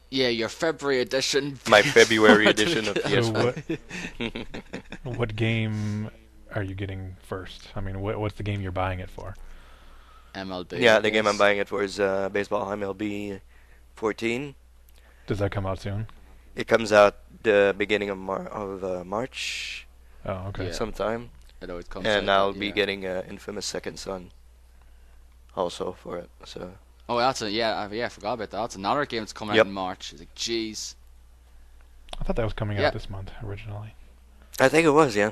Yeah, your February edition. My February PS4 edition of So PS4. what game are you getting first? I mean, what's the game you're buying it for? MLB. Yeah, I the game I'm guess. buying it for is baseball MLB 14. Does that come out soon? It comes out the beginning of March Oh, okay. Yeah. sometime, It always comes and out. I'll be Yeah. getting Infamous Second Son also for it. So Oh, I forgot about that. That's another game that's coming Yep. out in March. It's like, jeez. I thought that was coming Yeah. out this month originally. I think it was, yeah.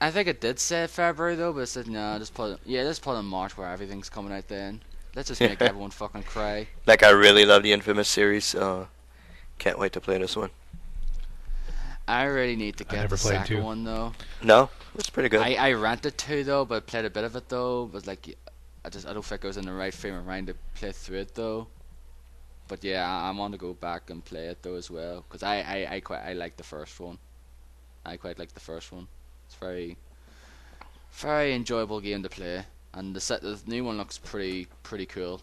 I think it did say February though, but it said no. Just put it in March where everything's coming out then. Let's just make everyone fucking cry. Like, I really love the Infamous series, so can't wait to play this one. I really need to I get never the played second two. one though. No, it's pretty good. I rented two though, but played a bit of it though. But like, I don't think I was in the right frame of mind to play through it though. But yeah, I'm on to go back and play it though as well, because I like the first one. I quite like the first one. It's very enjoyable game to play, and the new one looks pretty cool.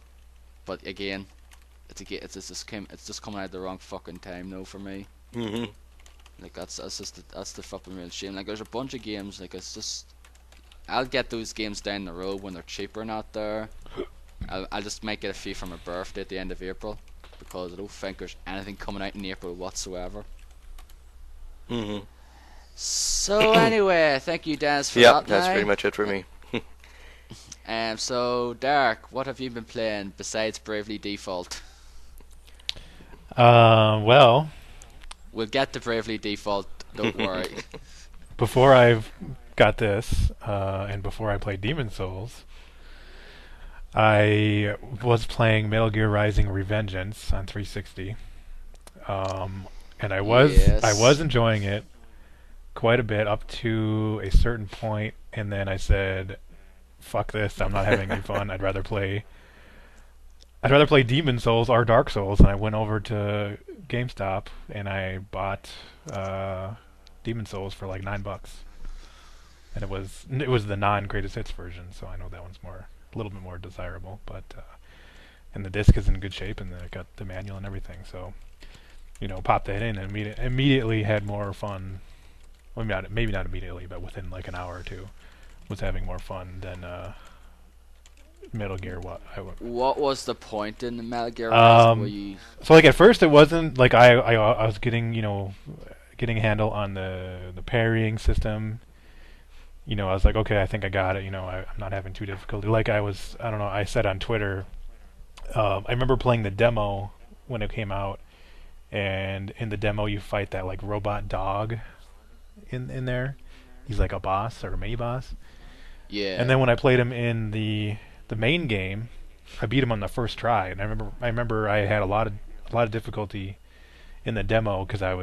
But again, it's just coming out at the wrong fucking time though for me. hmm Like that's the fucking real shame. Like there's a bunch of games like it's just I'll get those games down the road when they're cheaper and out there. I'll just might get a few for my birthday at the end of April, because I don't think there's anything coming out in April whatsoever. hmm So anyway, thank you, Dennis, for Yep, that. that's now. pretty much it for me. So Derek, what have you been playing besides Bravely Default? Well, We'll get to Bravely Default. Don't worry. before I've got this, and before I played Demon Souls, I was playing Metal Gear Rising: Revengeance on 360, and I Yes. was enjoying it quite a bit up to a certain point, and then I said, "Fuck this! I'm not having any fun. I'd rather play Demon Souls or Dark Souls." And I went over to GameStop and I bought Demon Souls for like $9, and it was the non-greatest hits version, so I know that one's a little bit more desirable. But and the disc is in good shape, and then I got the manual and everything, so popped that in and immediately had more fun. Well, maybe not immediately, but within like an hour or two, was having more fun than Metal Gear. What was the point in the Metal Gear Rising? Where you So like at first it wasn't like I was getting getting a handle on the parrying system. I was like, okay, I think I got it. I'm not having too difficulty. Like I don't know. I said on Twitter. I remember playing the demo when it came out, and in the demo you fight that like robot dog in there. He's like a boss or a mini boss. yeah. And then when I played him in the main game, I beat him on the first try. And I remember I had a lot of difficulty in the demo because I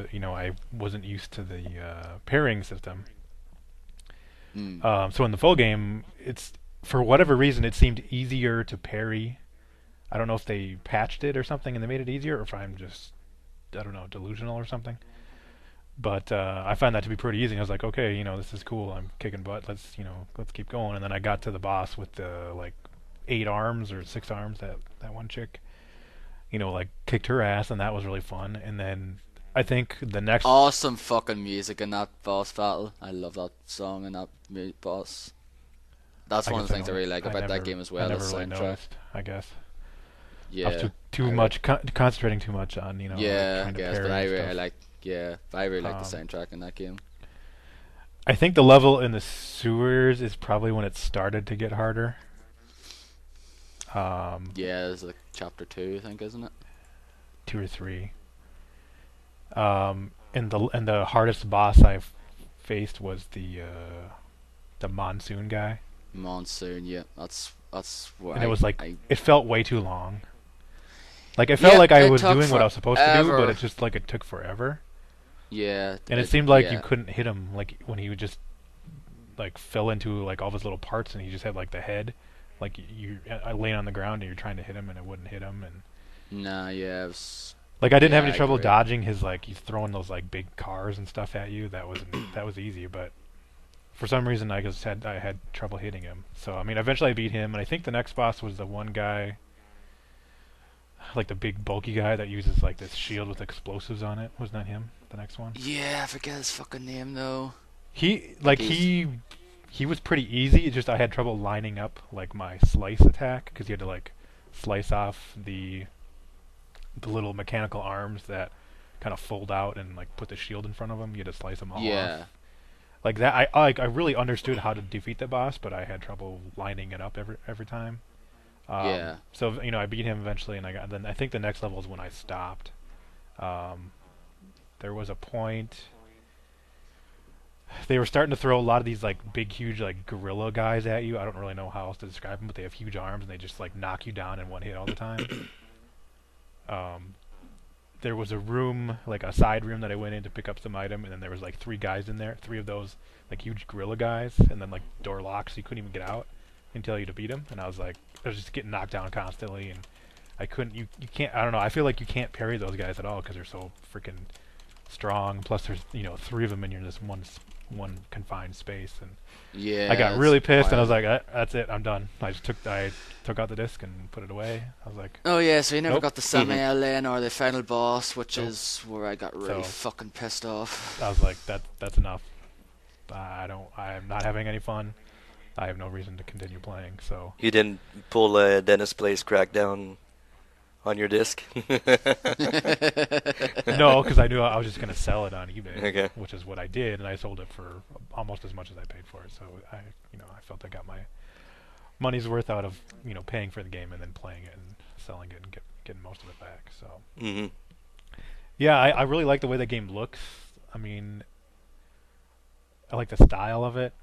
wasn't used to the parrying system. So in the full game, it's for whatever reason it seemed easier to parry. I don't know if they patched it or something and they made it easier, or if I'm just I don't know, delusional or something. But I found that to be pretty easy. I was like, okay, this is cool. I'm kicking butt. Let's keep going. And then I got to the boss with the like 8 arms or 6 arms. That one chick, like kicked her ass, and that was really fun. And then I think the next Awesome fucking music in that boss battle. I love that song and that boss. That's I one of guess the things I really like about that never- game as I well. The never really soundtrack. noticed. I guess Yeah. I was too much concentrating too much on like, Yeah, I trying to guess, parry but I and really stuff. like the soundtrack in that game. I think the level in the sewers is probably when it started to get harder. Yeah, it's like chapter 2, I think, isn't it? 2 or 3. And the hardest boss I've faced was the monsoon guy. Monsoon. Yeah, that's where And it was like I it felt way too long. Like I felt like I it was took doing what I was supposed to do, but forever. it just like it took forever. Yeah, And it seemed like you yeah. couldn't hit him like when he would just like fell into like all his little parts and he just had like the head. Like I laying on the ground and you're trying to hit him and it wouldn't hit him and Nah, yeah, it was, like I didn't have yeah, any I trouble agree. dodging his like he's throwing those like big cars and stuff at you. That was easy, but for some reason I had trouble hitting him. So I mean eventually I beat him and I think the next boss was the one guy like the big bulky guy that uses like this shield with explosives on it. Wasn't that him? The next one? Yeah, I forget his fucking name though. He Like like he's he was pretty easy. It's just I had trouble lining up like my slice attack because you had to like slice off the little mechanical arms that kind of fold out and like put the shield in front of them. You had to slice them all off. yeah, Like that, I really understood how to defeat the boss, but I had trouble lining it up every time. yeah, So you know, I beat him eventually, and I think the next level is when I stopped. Um, there was a point they were starting to throw a lot of these like big, huge like gorilla guys at you. I don't really know how else to describe them, but they have huge arms and they just like knock you down in one hit all the time. Um, there was a room, like a side room that I went in to pick up some item, and then there was like three guys in there, three of those like huge gorilla guys, and then like door locks, so you couldn't even get out until you to beat them. And I was like, I was just getting knocked down constantly, and I couldn't. You can't. I don't know. I feel like you can't parry those guys at all because they're so freaking strong. Plus, there's three of them in this one confined space, and yeah. I got It's really pissed, and I was wild. like, That's it. I'm done." I took out the disc and put it away. I was like, Oh yeah, so you never "Nope." got the Samael lane or the final boss, which Nope. is where I got really So fucking pissed off. I was like, That's enough. I'm not having any fun. I have no reason to continue playing. So You didn't pull a Dennis Place crackdown on your disc? no, because I knew I was just gonna sell it on eBay, Okay. which is what I did, and I sold it for almost as much as I paid for it. So I felt I got my money's worth out of paying for the game and then playing it and selling it and getting most of it back. So Hmm. yeah, I really like the way the game looks. I mean, I like the style of it.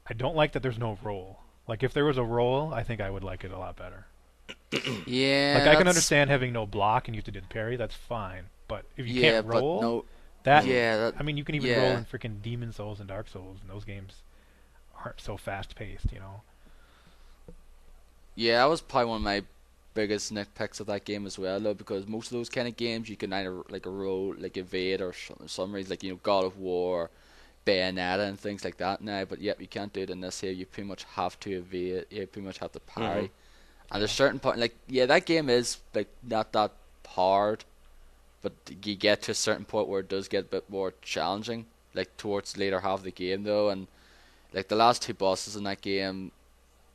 I don't like that there's no roll. Like if there was a roll, I think I would like it a lot better. Yeah, Like I can that's understand having no block and you have to do the parry, that's fine. But if you yeah, can't but roll, no, that yeah, that I mean you can even roll yeah, in freaking Demon Souls and Dark Souls, and those games aren't so fast paced. yeah. That was probably one of my biggest nitpicks of that game as well, though, because most of those kind of games you can either like a roll, like evade, or some reason like God of War, Bayonetta, and things like that now. But yep, you can't do it in this here. You pretty much have to evade. You pretty much have to Hmm. parry. And there's certain point, like yeah, that game is like not that hard, but you get to a certain point where it does get a bit more challenging, like towards the later half of the game though, and like the last two bosses in that game,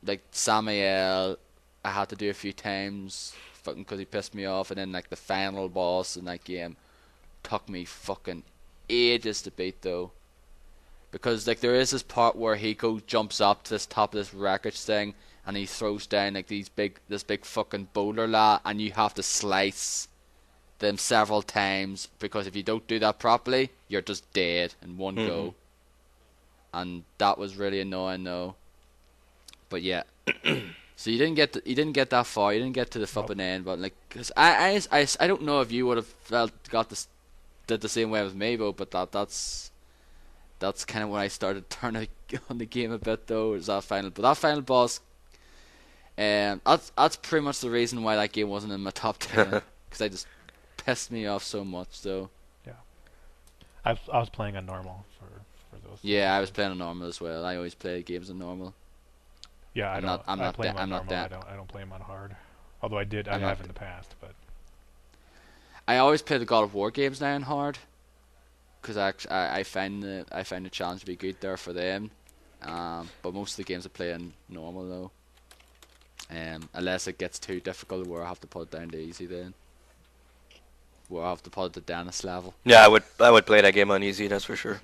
like Samael, I had to do a few times, fucking because he pissed me off, and then like the final boss in that game took me fucking ages to beat though, because like there is this part where he jumps up to this top of this wreckage thing and he throws down like this big fucking boulder and you have to slice them several times, because if you don't do that properly you're just dead in one Hmm. go, and that was really annoying though. But yeah, so you didn't get that far, you didn't get to the Nope. fucking end, but like cause I don't know if you would have did the same way with me, but that's kind of when I started turning on the game a bit though, is that final boss. That's pretty much the reason why that game wasn't in my top 10, because I just pissed me off so much. So Yeah. I was playing on normal for those yeah, I was games. playing on normal as well. I always play games on normal. Yeah, I play them on I'm not normal. that. I don't play them on hard. Although I I'm not. have in the past, but I always play the God of War games now on hard, because I find the challenge to be good there for them. But most of the games I play in normal though. Unless it gets too difficult, where I have to put it down to easy then. Where I have to put it to Dennis level. Yeah, I would play that game on easy, that's for sure.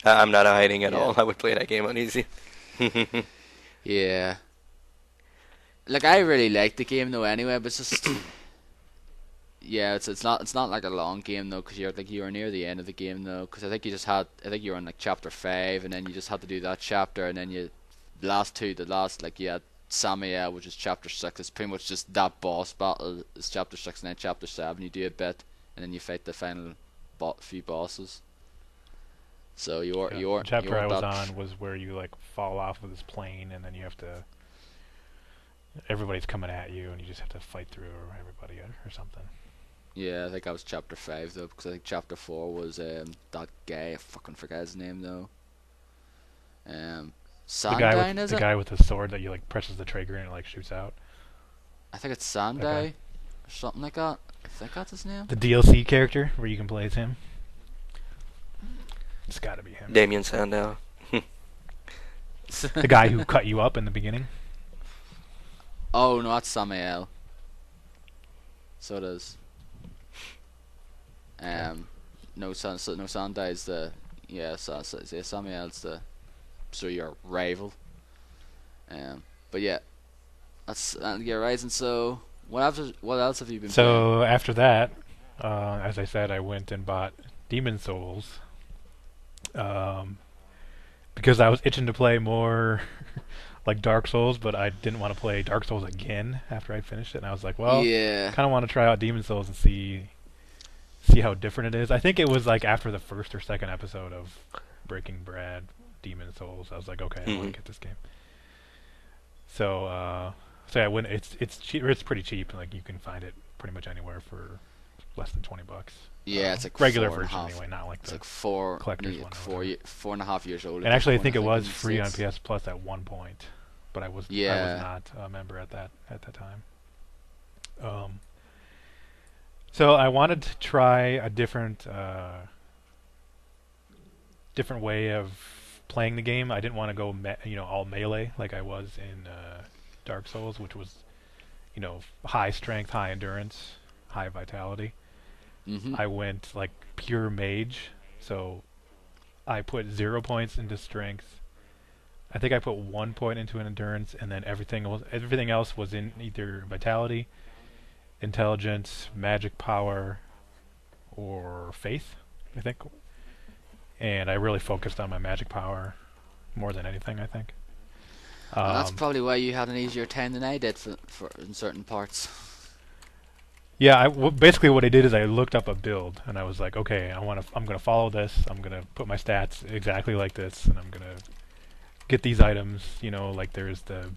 I'm not hiding at Yeah. all. I would play that game on easy. Yeah. Like I really like the game though anyway, but it's just yeah, it's not like a long game though, because you're near the end of the game though, because I think you were on like chapter 5, and then you just had to do that chapter, and then the last like you had Samael, which is chapter 6. It's pretty much just that boss battle. It's chapter 6 and then chapter 7. You do a bit, and then you fight the final few bosses. So The chapter I was on was where you like fall off of this plane, and then you have to. Everybody's coming at you, and you just have to fight through everybody or something. Yeah, I think I was chapter 5 though, because I think chapter 4 was that guy. I fucking forgot his name though. Sandine, is it? The guy with the sword that you like presses the trigger and it like shoots out. I think it's Sandai, or something like that. I think that's his name. The DLC character where you can play as him. It's got to be him. Damien Sandow. The guy who cut you up in the beginning. Oh no, that's Samael. So it is. No Sandai is the Samael's the your rival. But yeah, that's Rising. So what else have you been playing? So after that, as I said, I went and bought Demon Souls. Because I was itching to play more like Dark Souls, but I didn't want to play Dark Souls again after I'd finished it. And I was like, well, yeah, kind of want to try out Demon Souls and see how different it is. I think it was like after the first or second episode of Breaking Bad Demon Souls, I was like, okay, I want to get this game. So yeah, when it's cheap, it's pretty cheap. Like you can find it pretty much anywhere for less than $20. Yeah, it's like regular version anyway, not like it's the like collector's one. 4.5 years old. And actually, I think it was free on PS Plus at one point, but I was Yeah. not a member at that time. So I wanted to try a different way of playing the game. I didn't want to go all melee like I was in Dark Souls, which was high strength, high endurance, high vitality. I went like pure mage, so I put 0 points into strength. I think I put 1 point into an endurance, and then everything else was in either vitality, intelligence, magic power, or faith, I think. And I really focused on my magic power more than anything, I think. That's probably why you had an easier time than I did for in certain parts. Yeah, basically what I did is I looked up a build, and I was like, okay, I'm gonna follow this. I'm gonna put my stats exactly like this, and I'm gonna get these items. Like there's the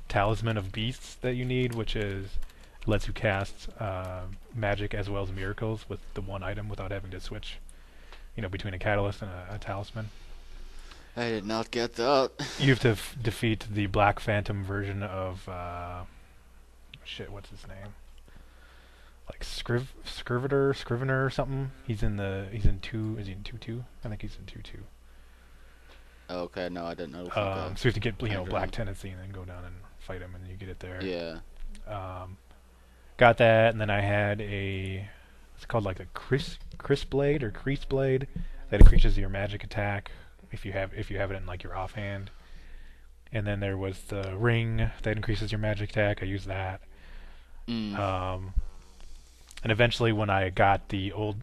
Talisman of Beasts that you need, which lets you cast magic as well as miracles with the one item without having to switch, between a catalyst and a talisman. I did not get that. You have to defeat the Black Phantom version of what's his name? Like Scrivener or something. He's in 2. Is he in 2-2? I think he's in 2-2. Okay, no, I didn't know. So you have to get Black Tendency and then go down and fight him, and you get it there. Yeah. Got that, and then I had it's called like a Cris Blade or Crease Blade that increases your magic attack if you have it in like your offhand. And then there was the ring that increases your magic attack. I used that. And eventually, when I got the old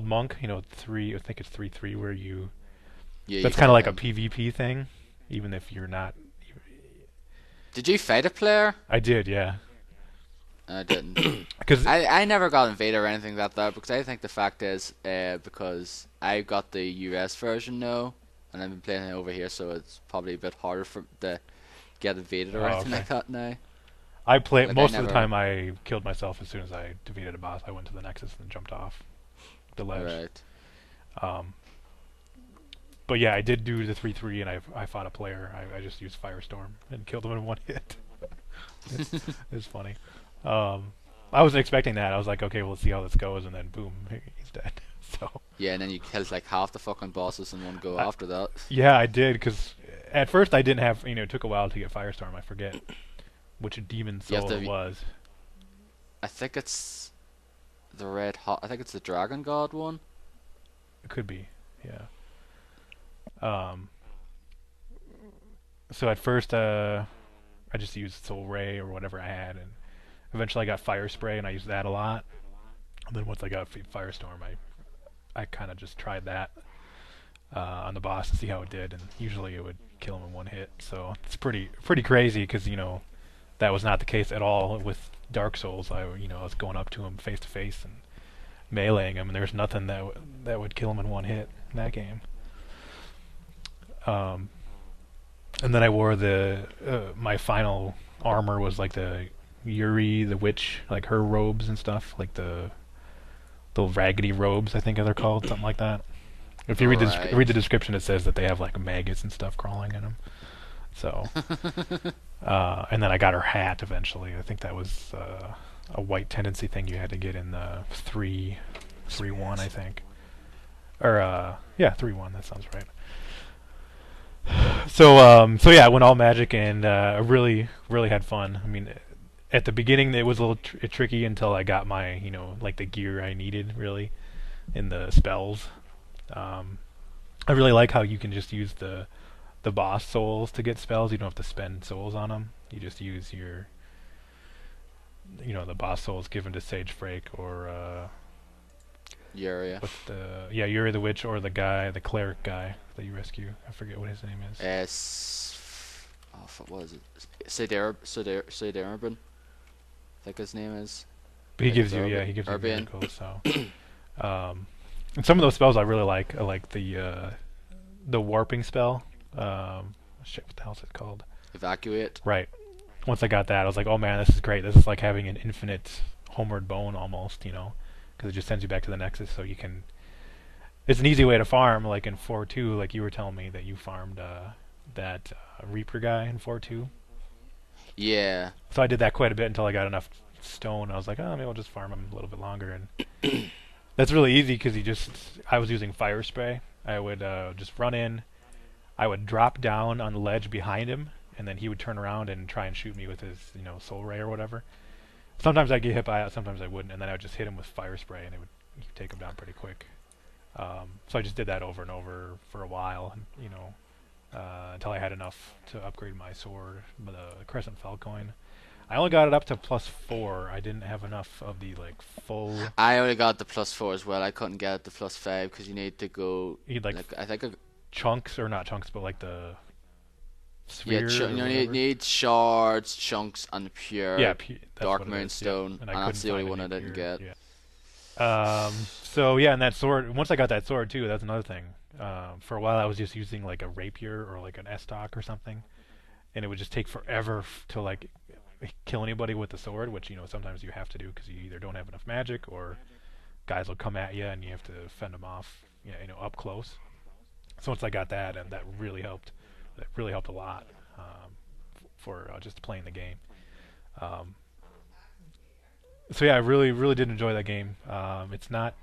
monk, 3, I think it's 3/3, where you. Yeah. That's kind of like a PvP thing, even if you're not. Did you fight a player? I did, yeah. I didn't. Because I never got invaded or anything like that, because I think the fact is, because I got the US version now, and I've been playing it over here, so it's probably a bit harder to get invaded or anything like that now. I played most of the time. I killed myself as soon as I defeated a boss. I went to the Nexus and jumped off the ledge. Right. But yeah, I did do the 3/3, and I fought a player. I just used Firestorm and killed him in one hit. It's funny. I wasn't expecting that. I was like, okay, we'll see how this goes, and then boom, he's dead. So. Yeah, and then you killed like half the fucking bosses in one go after that. Yeah, I did, because at first I didn't have. It took a while to get Firestorm. I forget which demon soul it was. I think it's the Red Hot. I think it's the Dragon God one. It could be, yeah. So at first, I just used Soul Ray or whatever I had, and eventually I got Fire Spray, and I used that a lot. And then once I got Firestorm, I kind of just tried that. on the boss to see how it did, and usually it would kill him in one hit. So it's pretty crazy because that was not the case at all with Dark Souls. I was going up to him face to face and meleeing him, and there's nothing that would kill him in one hit in that game. And then I wore my final armor was like the Yuri the witch, like her robes and stuff, like the raggedy robes, I think they're called, something like that. If you read the description, it says that they have like maggots and stuff crawling in them. So, and then I got her hat eventually. I think that was a white tendency thing you had to get in the 3.1, I think, or 3.1. That sounds right. So yeah, I went all magic and I really had fun. I mean, at the beginning it was a little tricky until I got my like the gear I needed really in the spells. I really like how you can just use the boss souls to get spells. You don't have to spend souls on them. You just use your the boss souls given to Sage Frake or Yuri. Yuri the witch, or the cleric guy that you rescue. I forget what his name is. What was it? Siderban. I think his name is. But he gives you miracles. So, and some of those spells I really like. I like the warping spell. Shit, what the hell is it called? Evacuate. Right. Once I got that, I was like, oh man, this is great. This is like having an infinite homeward bone almost, because it just sends you back to the Nexus, so you can. It's an easy way to farm, like in 4.2, like you were telling me that you farmed that Reaper guy in 4.2. Yeah. So I did that quite a bit until I got enough stone. I was like, oh, maybe I'll just farm him a little bit longer, and that's really easy because I was using fire spray. I would just run in, I would drop down on the ledge behind him, and then he would turn around and try and shoot me with his soul ray or whatever. Sometimes I'd get hit by it, sometimes I wouldn't, and then I would just hit him with fire spray, and you could take him down pretty quick. So I just did that over and over for a while, until I had enough to upgrade my sword, the Crescent Falcoin. I only got it up to +4. I didn't have enough of the full. I only got the +4 as well. I couldn't get it to +5 because you need to go. You need I think chunks, or not chunks, but like the sphere. Yeah, you need shards, chunks, and pure Dark Moonstone, and that's the only one I didn't get. Yeah. So yeah, and that sword. Once I got that sword too, that's another thing. For a while, I was just using like a rapier or like an estoc or something, and it would just take forever to kill anybody with the sword, which sometimes you have to do because you either don't have enough magic or guys will come at you and you have to fend them off, up close. So once I got that, and that really helped. That really helped a lot for just playing the game. So yeah, I really did enjoy that game. It's not,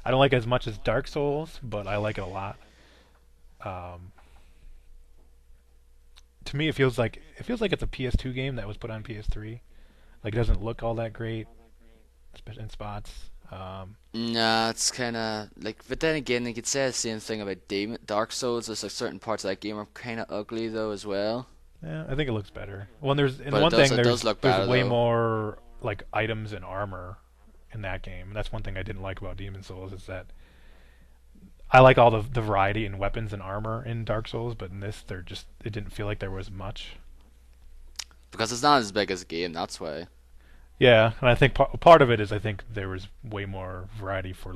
I don't like it as much as Dark Souls, but I like it a lot. To me, it feels like it's a PS2 game that was put on PS3. Like, it doesn't look all that great in spots. Nah, it's kind of but then again, you could say the same thing about Dark Souls. There's certain parts of that game are kind of ugly though as well. Yeah, I think it looks better. Well, there's there's way more items and armor in that game. And that's one thing I didn't like about Demon Souls, is that I like all the variety in weapons and armor in Dark Souls, but in this, it didn't feel like there was much. Because it's not as big as a game, that's why. Yeah, and I think part of it is I think there was way more variety for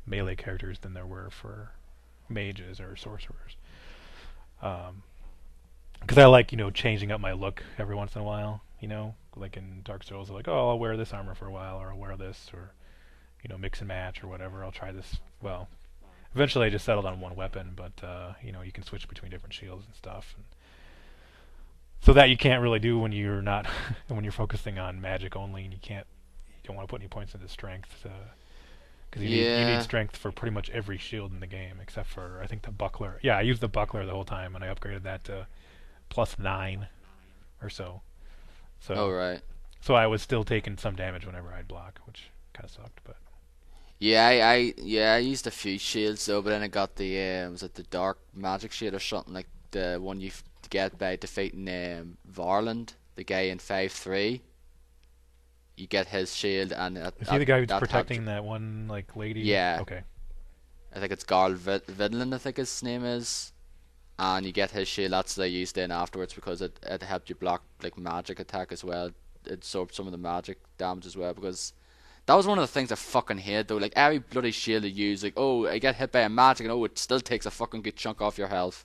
melee characters than there were for mages or sorcerers. Because I like changing up my look every once in a while. Like in Dark Souls, like, oh, I'll wear this armor for a while, or I'll wear this, or mix and match or whatever. I'll try this. Well, eventually I just settled on one weapon, but you can switch between different shields and stuff. So that you can't really do when you're not when you're focusing on magic only, and you don't want to put any points into strength, because you need strength for pretty much every shield in the game except for I think the buckler. Yeah, I used the buckler the whole time, and I upgraded that to +9 or so. So oh right. So I was still taking some damage whenever I'd block, which kind of sucked, but. Yeah, I used a few shields though, but then I got the was it the dark magic shield or something, like the one you get by defeating Varland, the guy in 5.3. You get his shield, and is he the guy who's protecting that one lady? Yeah. Okay. I think it's Garl Vidlin, I think his name is. And you get his shield, that's what they used in afterwards because it helped you block like magic attack as well. It absorbed some of the magic damage as well because that was one of the things I fucking hate though. Like every bloody shield you use, like, oh, I get hit by a magic and oh, it still takes a fucking good chunk off your health.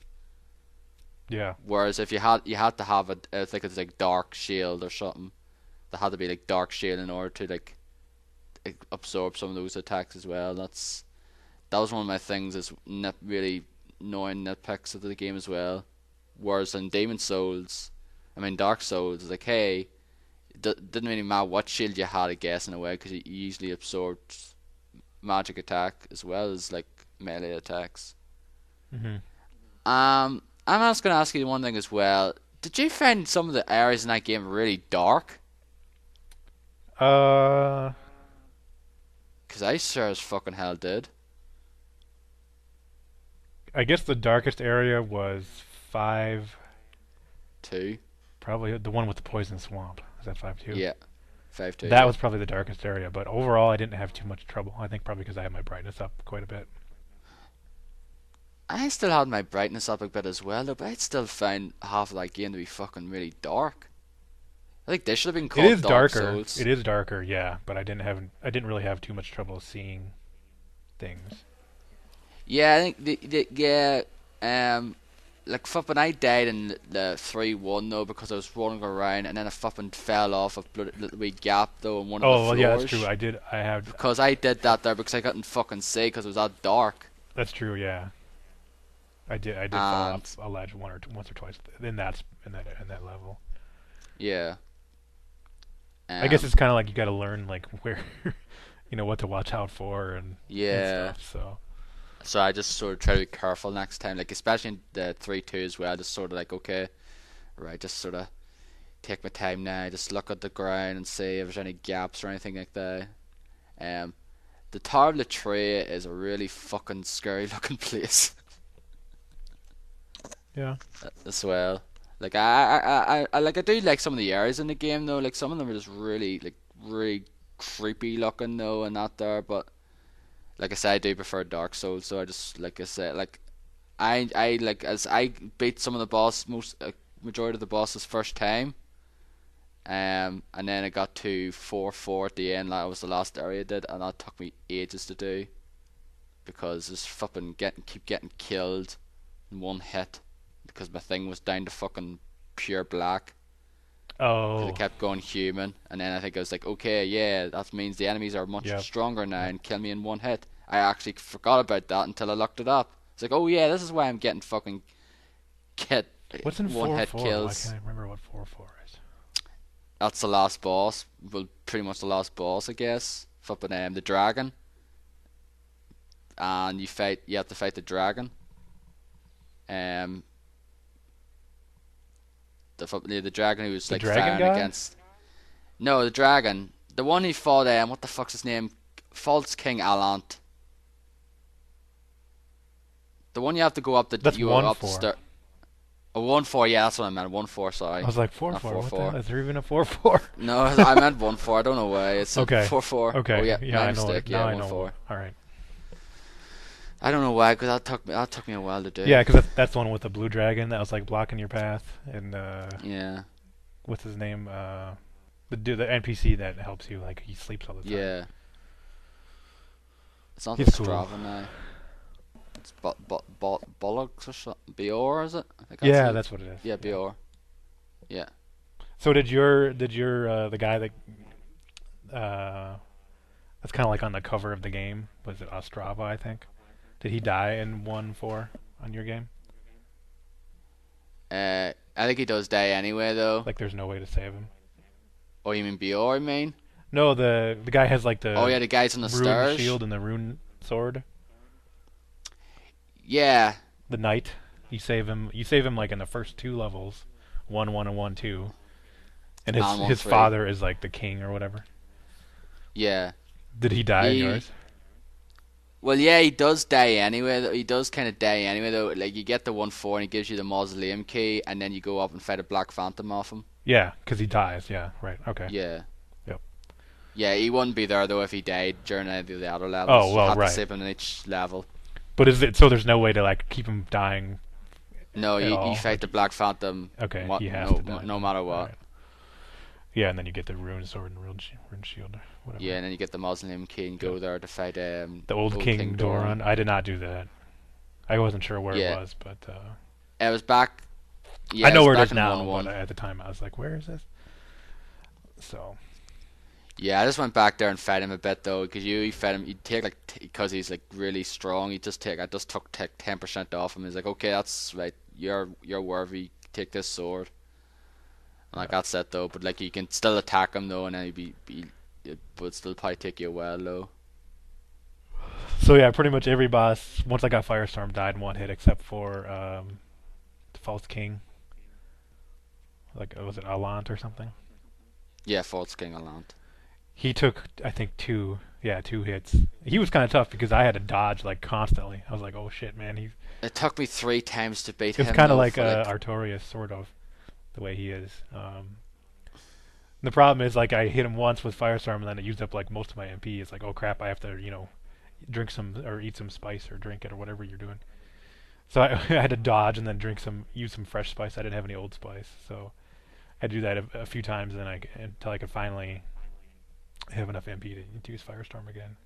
Yeah. Whereas if you had to have I think it's like dark shield or something. There had to be like dark shield in order to like absorb some of those attacks as well. That was one of my things is really annoying nitpicks of the game as well. Whereas in Dark Souls, it's like, hey, it didn't really matter what shield you had, I guess, in a way, because it usually absorbed magic attack as well as like melee attacks. I'm just going to ask you one thing as well. Did you find some of the areas in that game really dark? Because I sure as fucking hell did. I guess the darkest area was 5-2. Probably the one with the poison swamp. Is that 5-2? Yeah, 5-2. That was probably the darkest area, but overall I didn't have too much trouble. I think probably because I had my brightness up quite a bit. I still had my brightness up a bit as well, though, but I still found half of that game to be fucking really dark. I think this should have been called It is Dark darker. Souls. It is darker, yeah, but I didn't really have too much trouble seeing things. Yeah, I think like fucking I died in the 3-1 though because I was rolling around and then I fucking fell off a little wee gap though in one of the floors. Oh, yeah, that's true. Because I did that there because I couldn't fucking see because it was that dark. That's true, yeah. I did fall off a ledge once or twice in that level. Yeah. I guess it's kind of like you got to learn like where, what to watch out for and stuff. So I just sort of try to be careful next time, like especially in the 3-2 as well. Just sort of like, okay, right, just sort of take my time now, just look at the ground and see if there's any gaps or anything like that. The Tower of the Tree is a really fucking scary looking place. Yeah. As well. Like I do like some of the areas in the game though. Like some of them are just really creepy looking though, and that there. But like I said, I do prefer Dark Souls. So I just I beat some of the majority of the bosses first time. And then I got to 4-4 at the end. That was the last area I did, and that took me ages to do because just fucking keep getting killed in one hit. Because my thing was down to fucking pure black. Oh. It kept going human, and then I think I was like, okay, yeah, that means the enemies are much stronger now and kill me in one hit. I actually forgot about that until I looked it up. It's like, oh yeah, this is why I'm getting fucking What's in one hit 4-4? kills. I can't remember what 4-4 is. That's the last boss. Well, pretty much the last boss, I guess. Fucking the dragon, and you have to fight the dragon. The dragon who was like fighting against. No, the dragon, the one who fought. What the fuck's his name? False King Alant. The one you have to go up the. That's 1-4. A 1-4, yeah, that's what I meant. 1-4, sorry. I was like 4-4. What the hell? Is there even a 4-4? No, I meant 1-4. I don't know why. It's okay. 4-4. Okay. Oh, yeah, I know mistake. it. Now Yeah, I know 1-4. All right. I don't know why, because that took me a while to do. Yeah, because that's the one with the blue dragon that was like blocking your path, and yeah. What's his name? The NPC that helps you, like he sleeps all the time. Yeah. It's not He's the cool. Strava now. It's Bollocks or something. Bior, is it? Yeah, that's what it is. Yeah, Bior. Yeah. So did your the guy that that's kind of like on the cover of the game, was it Ostrava, I think? Did he die in 1-4 on your game? I think he does die anyway, though. Like there's no way to save him. Oh, you mean Bior? I mean. No, the guy has like the. Oh yeah, the guy's on the rune stairs. Shield and the rune sword. Yeah. The knight. You save him like in the first 2 levels, 1-1 and 1-2, and his father is like the king or whatever. Yeah. Did he die in yours? Well, yeah, he does die anyway. He does kind of die anyway, though. Like, you get the 1-4 and he gives you the mausoleum key, and then you go up and fight a black phantom off him. Yeah, because he dies. Yeah, right. Okay. Yeah. Yep. Yeah, he wouldn't be there, though, if he died during any of the other levels. Oh, well, you have right. to save him in each level. But is it so? There's no way to like keep him dying No, at you all. fight the Black Phantom. Okay, What? he has No, to die. no matter what. Alright. Yeah, and then you get the rune sword and rune shield or whatever. Yeah, and then you get the Muslim King. Go there to fight The old King Doran. I did not do that. I wasn't sure where Yeah. it was, but It was back. Yeah, I know where it back is in now. 1-1. But at the time, I was like, "Where is this?" So Yeah, I just went back there and fed him a bit though, because you fed him. You take like because he's like really strong. You just take. I just took 10% off him. He's like, okay, that's right. You're worthy. Take this sword. And like that's it though. But like you can still attack him though, and then it would still probably take you a while though. yeah, pretty much every boss once I got Firestorm died in one hit, except for the False King. Like was it Alant or something? Yeah, False King Alant. He took I think two hits. He was kind of tough because I had to dodge like constantly. I was like, oh shit, man. It took me 3 times to beat It's him. kind of though, like for, like Artorias, sort of, the way he is. The problem is, like, I hit him once with Firestorm, and then it used up like most of my MP. It's like, oh crap, I have to, drink some or eat some spice or drink it or whatever you're doing. So I had to dodge and then use some fresh spice. I didn't have any old spice, so I had to do that a few times, and until I could finally have enough MP to use Firestorm again.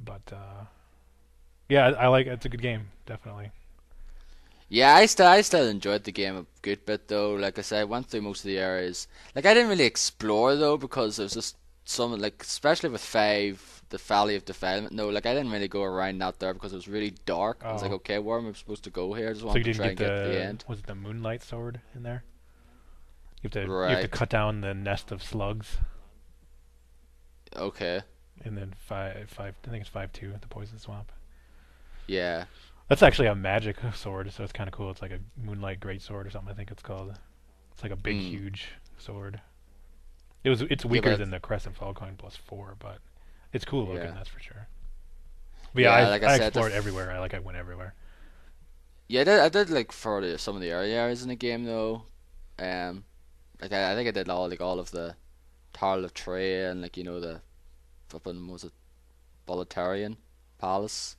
But yeah, I like it's a good game, definitely. Yeah, I still enjoyed the game a good bit though. Like I said, I went through most of the areas. Like I didn't really explore though because there was just some like especially with 5, the Valley of Defilement. No, like I didn't really go around out there because it was really dark. I was like, okay, where am I supposed to go here? I just So wanted you to didn't try and get get to the end. was it the Moonlight Sword in there? You have to Right. cut down the nest of slugs, Okay. and then five. I think it's 5-2 at the Poison Swamp. Yeah. That's actually a magic sword, so it's kind of cool. It's like a Moonlight Great Sword or something. I think it's called. It's like a big, huge sword. It's weaker than the Crescent Falcon +4, but it's cool looking. Yeah. That's for sure. But yeah, like I I said, explored everywhere. I went everywhere. Yeah, I did like for some of the early areas in the game though. Like I think I did all of the Tarl of Trey and like the flipping was it Bolitarian Palace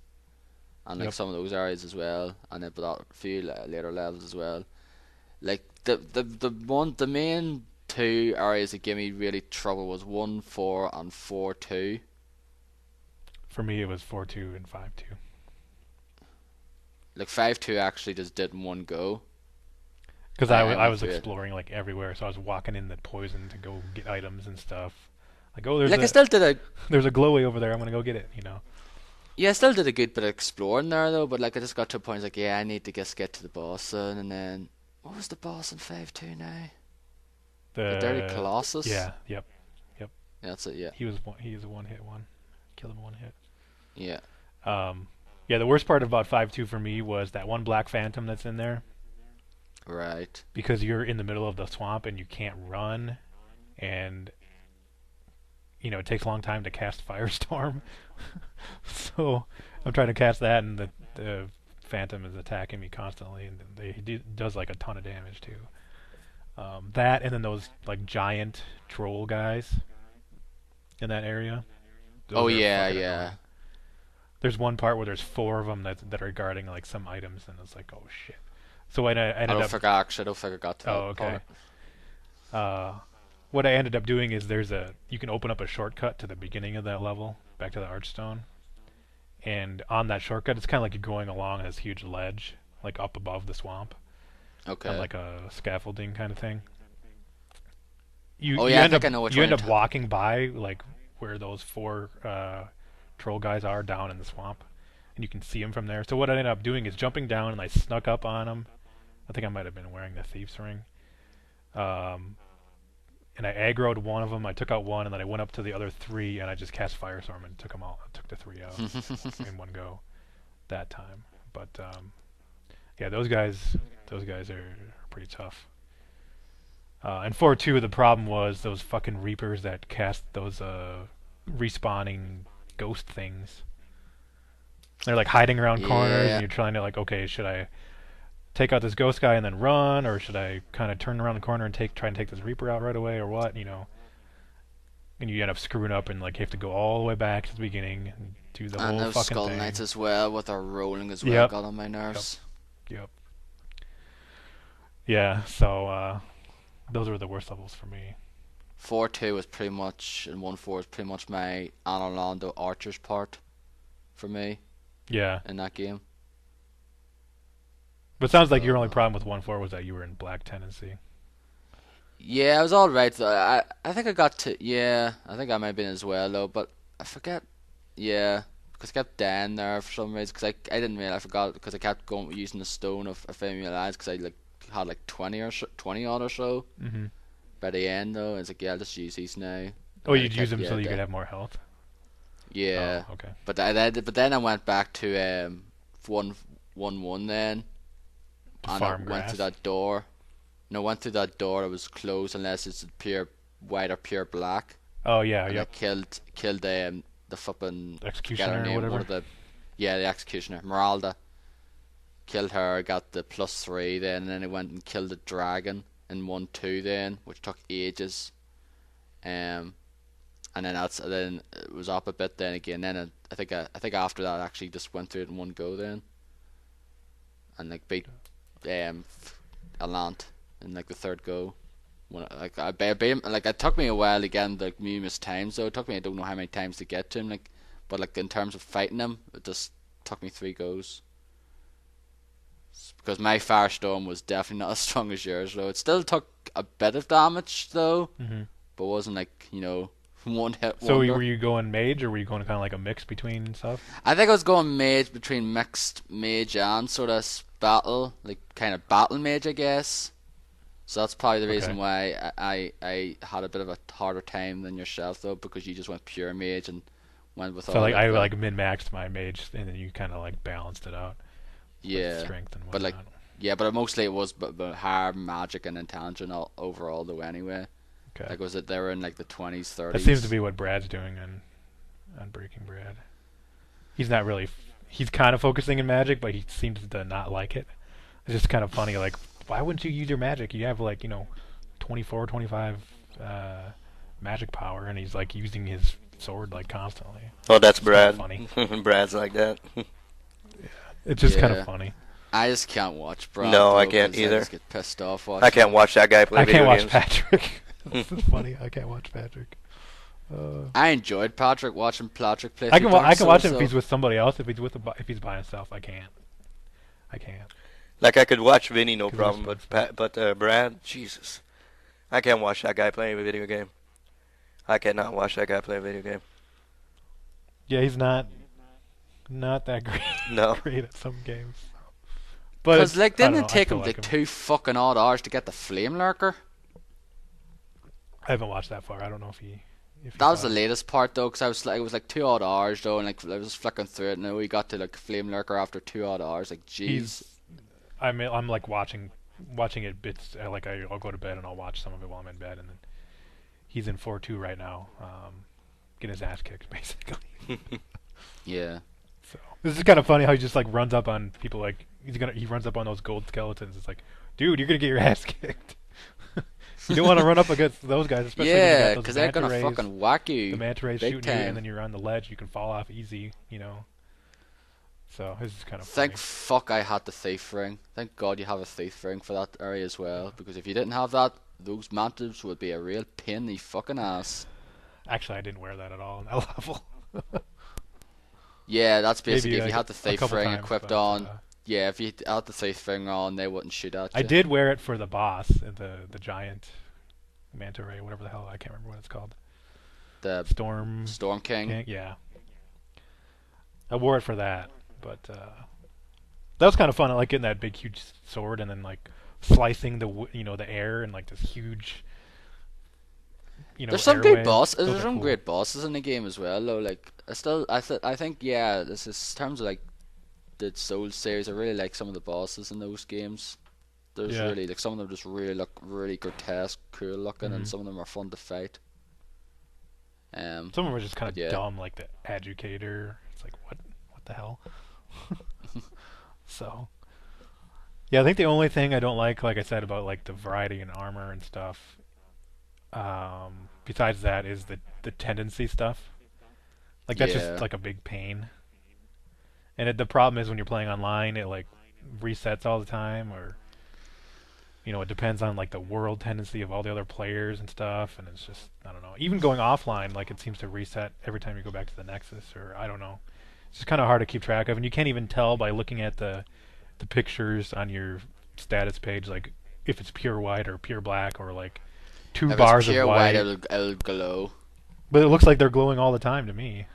and like Yep. some of those areas as well, and then but a few later levels as well. Like the main 2 areas that gave me really trouble was 1-4 and 4-2. For me, it was 4-2 and 5-2. Like 5-2 actually just did in one go. Because I I went was through it. exploring like everywhere, so I was walking in the poison to go get items and stuff. Like, oh, Like I still did a there's a glowy over there. I'm gonna go get it. Yeah, I still did a good bit of exploring there though, but like I just got to a point like, yeah, I need to just get to the boss soon, and then what was the boss in 5-2 now? The Dirty Colossus? Yeah. Yep. That's it, yeah. He is a one-hit one. Killed him one hit. Yeah. Yeah. The worst part about 5-2 for me was that one Black Phantom that's in there, Right. because you're in the middle of the swamp and you can't run, and it takes a long time to cast Firestorm. So I'm trying to cast that, and the Phantom is attacking me constantly, and he does like a ton of damage too. That and then those like giant troll guys in that area. Oh Those are yeah, fucking yeah. annoying. There's one part where there's 4 of them that are guarding like some items, and it's like, oh shit. So I ended I don't up. think I got to that Oh, okay. part. What I ended up doing is you can open up a shortcut to the beginning of that level, back to the Archstone, and on that shortcut, it's kind of like you're going along this huge ledge, like up above the swamp, Okay. on like a scaffolding kind of thing. Oh, yeah, I think I know which you one end you're up walking by like where those 4 troll guys are down in the swamp, and you can see them from there. So what I ended up doing is jumping down, and I snuck up on them. I think I might have been wearing the Thief's Ring. And I aggroed one of them. I took out one, and then I went up to the other 3, and I just cast Firestorm and took them all. Took the 3 out in one go that time. But yeah, those guys are pretty tough. And 4-2, the problem was those fucking Reapers that cast those respawning ghost things. They're like hiding around corners, Yeah. and you're trying to like, okay, should I take out this ghost guy and then run, or should I kind of turn around the corner and try and take this Reaper out right away, or what? and you end up screwing up and like you have to go all the way back to the beginning and do the And whole those fucking Skull thing. Knights as well, with their rolling as well, Yep. got on my nerves. Yep. Yeah. So those were the worst levels for me. 4-2 was pretty much, and 1-4 was pretty much my Orlando Archers part for me Yeah. in that game. But it sounds like your only problem with 1-4 was that you were in black tendency. Yeah, I was alright though. I think I got to, yeah, I think I might have been as well though, but I forget, yeah, because I kept down there for some reason, because I didn't really, I forgot, because I kept going using the stone of aficionados, because I like had like 20 odd or so Mm-hmm. by the end though. It's like, yeah, I'll just use these now. Oh, And I you'd use kept, them so you yeah, could have more health. yeah. Oh, okay. But but then I went back to 1-1 then, To and I farm went grass. through that door. No, went through that door. It was closed unless it's pure white or pure black. Oh yeah. And Yep. I killed the flipping Executioner or name, whatever. one of the, yeah, the executioner, Meralda. Killed her, got the +3 then, and then I went and killed the dragon in 1-2 then, which took ages. And then then it was up a bit then again. Then I think after that I actually just went through it in one go then, and like beat Alant in like the third go. When like it took me a while to get him, like numerous times though. It took me, I don't know how many times to get to him, like, but like in terms of fighting him, it just took me 3 goes. Because my Firestorm was definitely not as strong as yours though. It still took a bit of damage though, Mm-hmm. but wasn't like, one hit So wonder. were you going mage, or were you going kind of like a mix between stuff? I think I was going mage, between mixed mage and sort of battle, like kind of battle mage, I guess. So that's probably the reason Okay. why I had a bit of a harder time than yourself though, because you just went pure mage and went with So all like I the, like min-maxed my mage, and then you kind of like balanced it out with yeah, strength and but whatnot. like, yeah, but mostly it was but hard magic and intelligent overall though anyway. Okay. Like, was it they were in like the 20s, 30s? That seems to be what Brad's doing on Breaking Brad. He's not really. He's kind of focusing in magic, but he seems to not like it. It's just kind of funny. Like, why wouldn't you use your magic? You have like 24, 25 magic power, and he's like using his sword like constantly. Oh, that's It's kinda Brad. funny. Brad's like that. It's just kind Yeah. of funny. I just can't watch Brad. No, I though, can't 'cause either. I just get pissed off watching. I can't watch that guy play I video can't watch games. Patrick. This is funny. I can't watch Patrick. I enjoyed watching Patrick play. I can through Dark I can watch him Souls, if he's though. with somebody else. If he's by himself, I can't. I can't. Like, I could watch Vinny, no 'Cause problem, he's but Brad, Jesus, I can't watch that guy playing a video game. I cannot watch that guy play a video game. Yeah, he's not that great. No. Great at some games. But Because like, I didn't don't it know, I take still him like like him. 2 fucking odd hours to get the Flame Lurker? I haven't watched that far. I don't know if he. That was got the it. latest part though, because I was like, it was like 2 odd hours though, and like I was just flicking through it, and then we got to like Flame Lurker after 2 odd hours. Like, jeez. He's. I'm like watching it bits. Like I'll go to bed and I'll watch some of it while I'm in bed, and then he's in 4-2 right now, getting his ass kicked basically. Yeah. So this is kind of funny how he just like runs up on people, like he runs up on those gold skeletons. It's like, dude, you're gonna get your ass kicked. You don't want to run up against those guys, especially when you Yeah, got those because they're gonna manta rays. fucking whack you. The manta rays big shooting you, time. and then you're on the ledge. You can fall off easy, So this is kind of Thank funny. fuck I had the thief ring. Thank God you have a thief ring for that area as well, because if you didn't have that, those mantas would be a real pain in the fucking ass. Actually, I didn't wear that at all on that level. Yeah, that's basically, Maybe if you like had the a thief couple ring times, equipped but, on, yeah, if you had the thief ring on, they wouldn't shoot at you. I did wear it for the boss, the giant manta ray, whatever the hell, I can't remember what it's called. The Storm King. yeah. I wore it for that, but that was kind of fun. I like getting that big, huge sword and then like slicing the air and like this huge. There's some good airway. bosses. Those There's are some cool. great bosses in the game as well, though. Like, I think, yeah, this is in terms of like the Souls series. I really like some of the bosses in those games. There's Yeah. really, like, some of them just really look really grotesque, cool looking, and Mhm. some of them are fun to fight. Some of them were just kind of But yeah. dumb, like the educator. It's like, what the hell? So, yeah, I think the only thing I don't like I said, about like the variety in armor and stuff, besides that is the tendency stuff. Like that's just Yeah. like a big pain. And the problem is when you're playing online, it like resets all the time, or it depends on like the world tendency of all the other players and stuff, and it's just I don't know. Even going offline, like it seems to reset every time you go back to the Nexus, or I don't know. It's just kind of hard to keep track of, and you can't even tell by looking at the pictures on your status page, like if it's pure white or pure black, or like two If it's bars of pure white, white. it'll glow. But it looks like they're glowing all the time to me.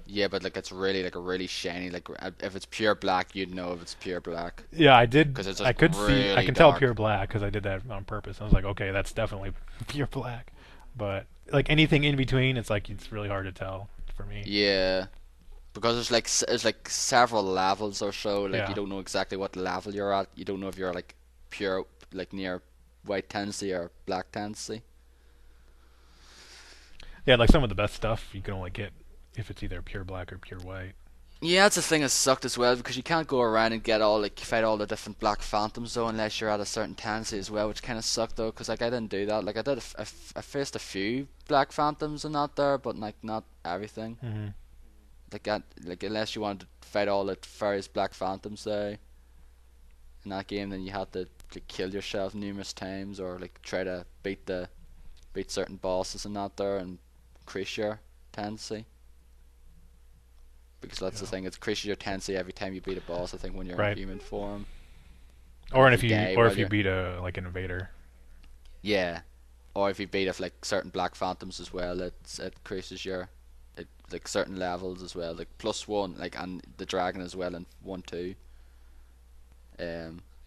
Yeah, but like it's really like a really shiny. Like if it's pure black, you'd know if it's pure black Yeah, I did. because it's I just could see. I really can tell dark. pure black because I did that on purpose. I was like, okay, that's definitely pure black. But like anything in between, it's like it's really hard to tell for me. Yeah, because there's like several levels or so. Like you Yeah, don't know exactly what level you're at. You don't know if you're like pure like near white tendency or black tendency. yeah. Like some of the best stuff you can only get if it's either pure black or pure white. Yeah, that's the thing that sucked as well because you can't go around and get all like fight all the different black phantoms though unless you're at a certain tendency as well, which kind of sucked though because like I didn't do that. Like I did, I faced a few black phantoms and that there, but like not everything. Hmm. Like unless you wanted to fight all the various black phantoms there in that game, then you had to like kill yourself numerous times or like try to beat certain bosses and that there and increase your tendency. Because that's the Yeah. thing, it increases your tendency every time you beat a boss. I think when you're in Right. human form, and Or if if you you die or while if you you're beat a like an invader. yeah, or if you beat like certain black phantoms as well, it increases your like certain levels as well, like +1, like and the dragon as well in 1-2.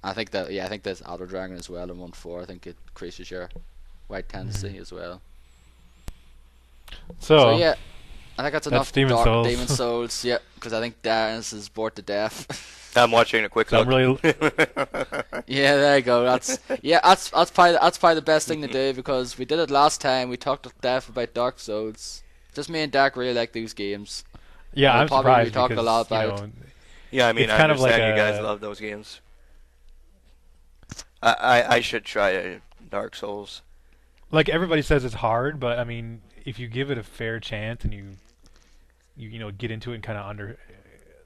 I think there's Outer Dragon as well in 1-4. I think it increases your white Hmm. tendency as well. So So yeah, I think that's that's enough Demon Dark Souls. Demon Souls. Yeah, because I think Darren's is bored to death. I'm watching a quick So I'm look. really Yeah, there you go. That's probably the best thing to do because we did it last time. We talked to death about Dark Souls. Just me and Dak really like these games, yeah. and we'll I'm probably be surprised talking a lot because about. Yeah, I mean, it's I kind of like understand you guys a love those games. I should try Dark Souls. like everybody says it's hard, but I mean if you give it a fair chance and you get into it and kind of under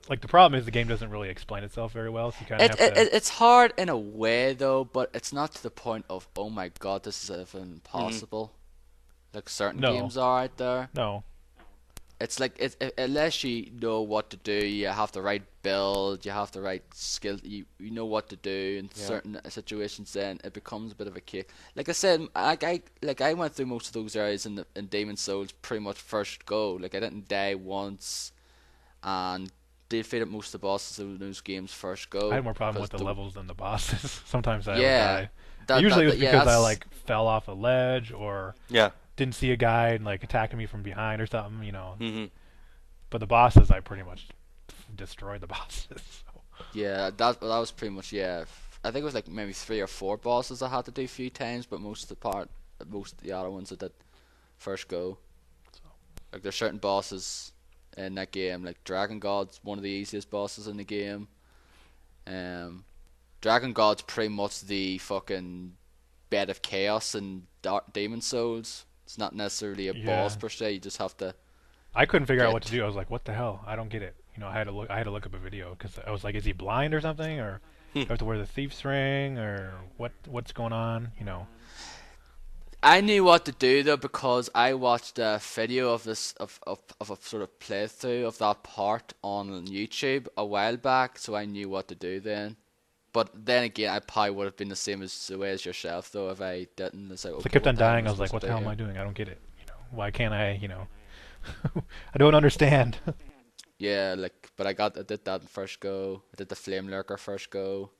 like the problem is the game doesn't really explain itself very well, so you kind of have to. It's hard in a way though, but it's not to the point of oh my god, this is even Hmm. impossible. Like certain No, games are out there. no, It's like unless you know what to do, you have the right build, you have the right skill, you know what to do in Yeah. certain situations. Then it becomes a bit of a kick. Like I said, I went through most of those areas in Demon Souls pretty much first go. Like I didn't die once, and defeated most of the bosses in those games first I go had more problem because with the the levels than the bosses. Sometimes I would yeah die. Usually it was yeah because I that's like fell off a ledge or Yeah. didn't see a guy and like attacking me from behind or something. Hmm. But the bosses, I pretty much destroyed the bosses. So. yeah that was pretty much yeah. I think it was like maybe 3 or 4 bosses I had to do a few times, but most of the other ones I did first go. Like there's certain bosses in that game, like Dragon God's one of the easiest bosses in the game. Um, Dragon God's pretty much the fucking bed of chaos in Demon Souls. It's not necessarily a boss Yeah, per se. You just have to I couldn't figure out what to get. do. I was like, what the hell? I don't get it. I had to look. I had to look up a video because I was like, is he blind or something, or do I have to wear the thief's ring, or what's going on? I knew what to do though because I watched a video of this of a sort of playthrough of that part on YouTube a while back, so I knew what to do then. But then again, I probably would have been the same as the way as yourself though if I didn't. It's like So I okay, kept what on the hell am dying. I I was like, supposed what to the do hell am here? I doing? I don't get it. Why can't I? I don't understand. Yeah, like, but I did that in first go. I did the flame lurker first go.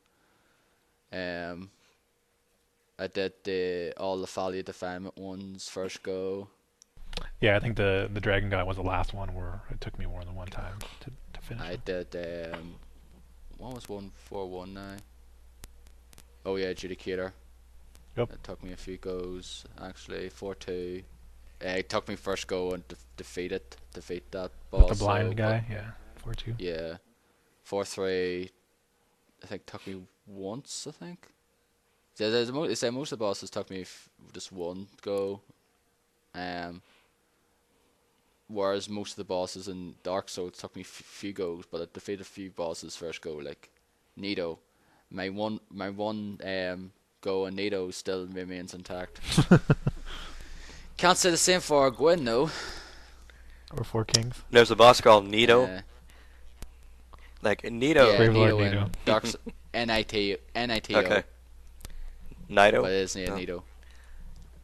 Um, I did all the Folly of Defilement ones first go. Yeah, I think the dragon guy was the last one where it took me more than one time to finish I him. did what was 141 now? Oh yeah, Adjudicator. Yep. It took me a few goes actually. 4-2. It took me first go and defeat that With the boss. blind So, but guy, yeah, 4-2. yeah, 4-3. I think took me once. I think. Yeah, they say most of the bosses took me just one go. Um, whereas most of the bosses in Dark Souls took me few goes, but I defeated a few bosses first go, like Nito. My one go in Nito still remains intact. Can't say the same for Gwyn, though. Or Four Kings. There's a boss called Nito. Like Nito. Yeah, Gravelord Nito Nito. and Dark N-I-T-O. Okay. Nito? But it is No. Nito.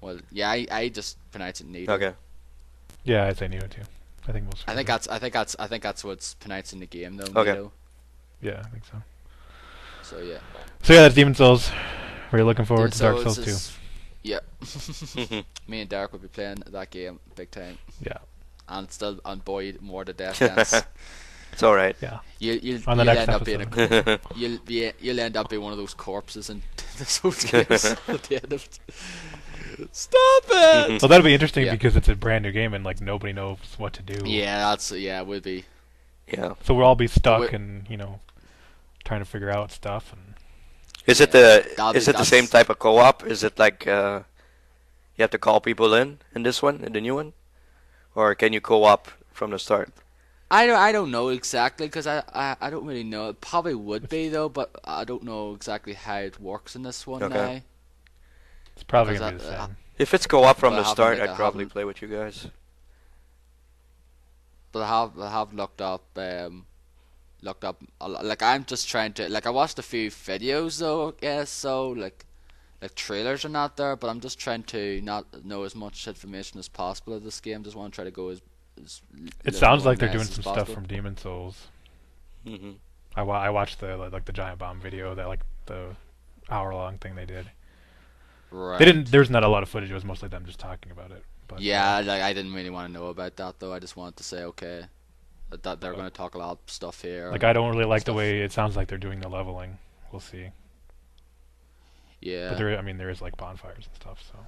Well, yeah, I just pronounce it Nito. Okay. Yeah, I'd say Nito too. I think most. I think that's what's pronounced in the game, though. Okay. Nito. Yeah, I think so. So yeah. So yeah, that's Demon Souls. We're looking forward to Dark Souls 2. Yeah. Me and Derek will be playing that game big time. Yeah. And still on boy more to death dance. It's alright. Yeah. You'll On the next end up being episode. you'll end up being one of those corpses in the Souls games at the end of it. Stop it! Well, that'll be interesting Yeah. because it's a brand new game and like nobody knows what to do. Yeah, it would be. Yeah. So we'll all be stuck Wait. and trying to figure out stuff. And Is it the same type of co-op? Is it like you have to call people in this one, in the new one, or can you co-op from the start? I don't know exactly because I don't really know. It probably would be though, but I don't know exactly how it works in this one Okay. now. it's probably Because gonna be the same. If it's co-op from But I the haven't, start, like, I'd I probably haven't- play with you guys. But I have looked up like I'm just trying to like I watched a few videos though, I guess, so like trailers are not there, but I'm just trying to not know as much information as possible of this game. Just want to try to go as It little sounds like or they're less doing as some possible. stuff from Demon Souls. Hmm. I watched the Giant Bomb video, that like the hour-long thing they did. Right. They didn't. There's not a lot of footage. It was mostly them just talking about it. But, Yeah, like I didn't really want to know about that though. I just wanted to say okay, that they're going to talk a lot of stuff here. Like I don't really like the stuff. way it sounds like they're doing the leveling. We'll see. Yeah. But there is like bonfires and stuff. So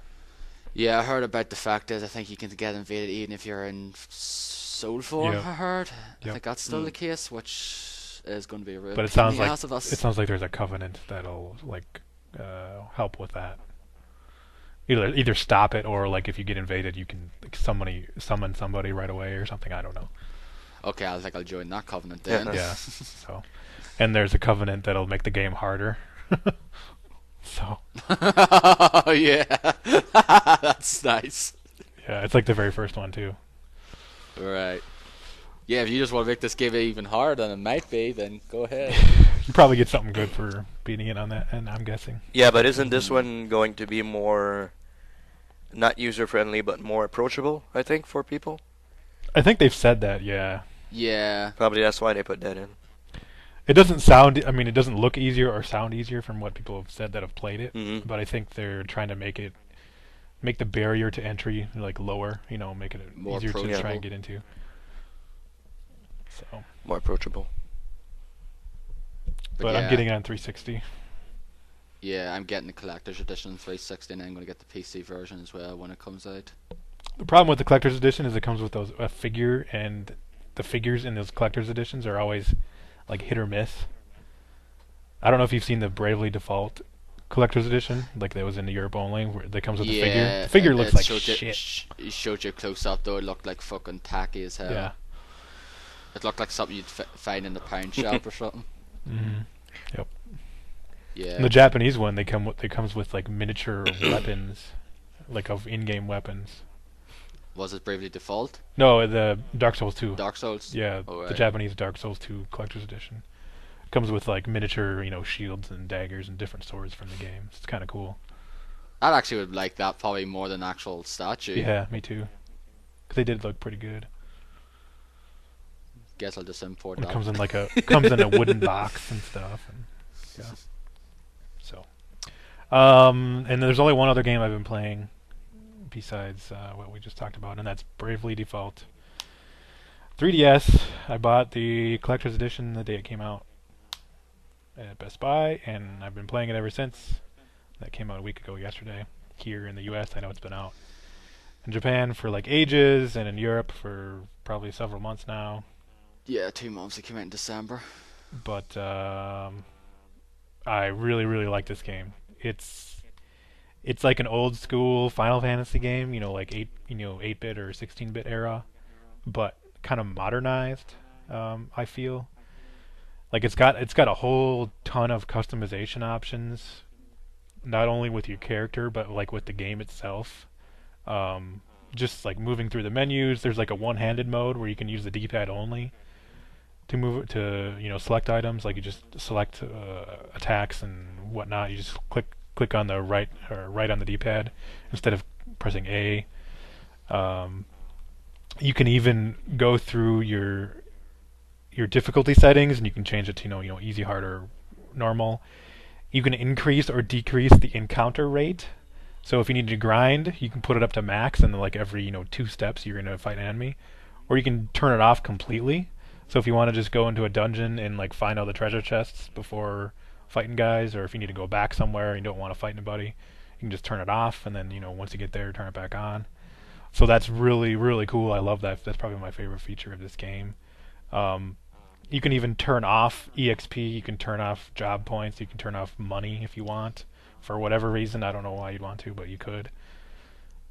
Yeah, I heard about the fact that I think you can get invaded even if you're in soul form. Yep. I heard. I Yep. think that's still the case, which is going to be a real. But it pain in sounds the like ass of us. it sounds like there's a covenant that'll like help with that. Either stop it or like if you get invaded, you can summon somebody right away or something. I don't know. Okay, I think I'll join that covenant then. Yeah. So, and there's a covenant that'll make the game harder. So Yeah, that's nice. yeah, it's like the very first one too. Right. Yeah, if you just want to make this game even harder than it might be, then go ahead. You probably get something good for beating it on that, and I'm guessing. Yeah, but isn't this one going to be more, not user-friendly, but more approachable, I think, for people? I think they've said that. Yeah. Yeah. Probably that's why they put that in. It doesn't sound. I mean, it doesn't look easier or sound easier from what people have said that have played it. Mhm. But I think they're trying to make the barrier to entry like lower. Make it More easier to try approachable. and get into. So, More approachable. but yeah. I'm getting it on 360. Yeah, I'm getting the collector's edition 360, and I'm going to get the PC version as well when it comes out. The problem with the collector's edition is it comes with a figure, and the figures in those collector's editions are always like hit or miss. I don't know if you've seen the Bravely Default collector's edition, like that was in Europe only, where that comes with the figure. The figure looks like shit. It showed you close up though. It looked like fucking tacky as hell. Yeah. It looked like something you'd find in the pound shop or something. Mm-hmm. Yep. Yeah. And the Japanese one, they comes with like miniature weapons, like of in-game weapons. Was it Bravely Default? No, the Dark Souls 2. Dark Souls? Yeah, Oh, the right. Japanese Dark Souls 2 collector's edition. Comes with like miniature, shields and daggers and different swords from the game. It's kind of cool. I actually would like that probably more than actual statue. Yeah, me too. 'Cause they did look pretty good. Guess I'll just import It that. comes in comes in a wooden box and stuff. And, yeah. So, and there's only one other game I've been playing besides what we just talked about, and that's Bravely Default. 3DS. I bought the collector's edition the day it came out at Best Buy, and I've been playing it ever since. That came out a week ago yesterday. Here in the U.S., I know it's been out in Japan for like ages, and in Europe for probably several months now. Yeah, 2 months. It came out in December. But I really, really like this game. It's It's like an old school Final Fantasy game, like 8-bit or 16-bit era, but kind of modernized. I feel like it's got a whole ton of customization options, not only with your character but like with the game itself. Um, just like moving through the menus, there's like a one-handed mode where you can use the D-pad only to move to select items. Like you just select attacks and whatnot. You just click on the right on the D-pad instead of pressing A. Um, you can even go through your difficulty settings and you can change it to easy, hard, or normal. You can increase or decrease the encounter rate. So if you need to grind, you can put it up to max, and like every 2 steps you're gonna fight an enemy, or you can turn it off completely. So if you want to just go into a dungeon and like find all the treasure chests before fighting guys, or if you need to go back somewhere and you don't want to fight anybody, you can just turn it off, and then once you get there, turn it back on. So that's really really cool. I love that. That's probably my favorite feature of this game. Um, you can even turn off EXP. You can turn off job points. You can turn off money if you want, for whatever reason. I don't know why you'd want to, but you could.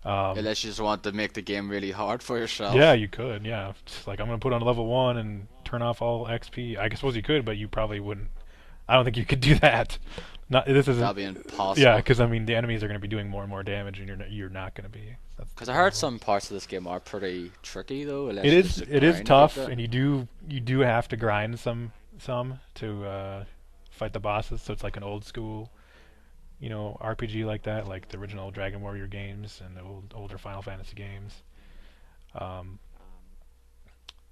Unless you just want to make the game really hard for yourself. Yeah, you could. Yeah, just like I'm gonna put on level 1 and turn off all XP. I suppose you could, but you probably wouldn't. I don't think you could do that. Not this isn't. That'd be impossible. Yeah, because I mean the enemies are gonna be doing more and more damage, and you're not gonna be. Because I heard some parts of this game are pretty tricky though. It is tough, and you do have to grind some to fight the bosses. So it's like an old school RPG like that, like the original Dragon Warrior games and the older Final Fantasy games.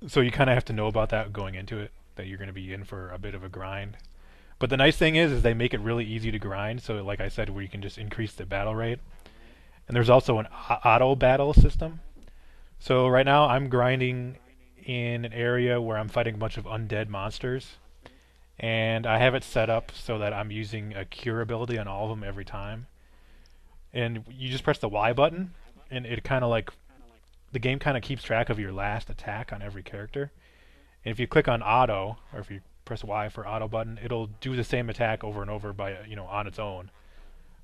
So you kind of have to know about that going into it, that you're going to be in for a bit of a grind. But the nice thing is they make it really easy to grind. So like I said, where you can just increase the battle rate. And there's also an auto battle system. So right now I'm grinding in an area where I'm fighting a bunch of undead monsters. And I have it set up so that I'm using a cure ability on all of them every time. And you just press the Y button, and it kind of like the game kind of keeps track of your last attack on every character. And if you click on auto, or if you press Y for auto button, it'll do the same attack over and over by on its own.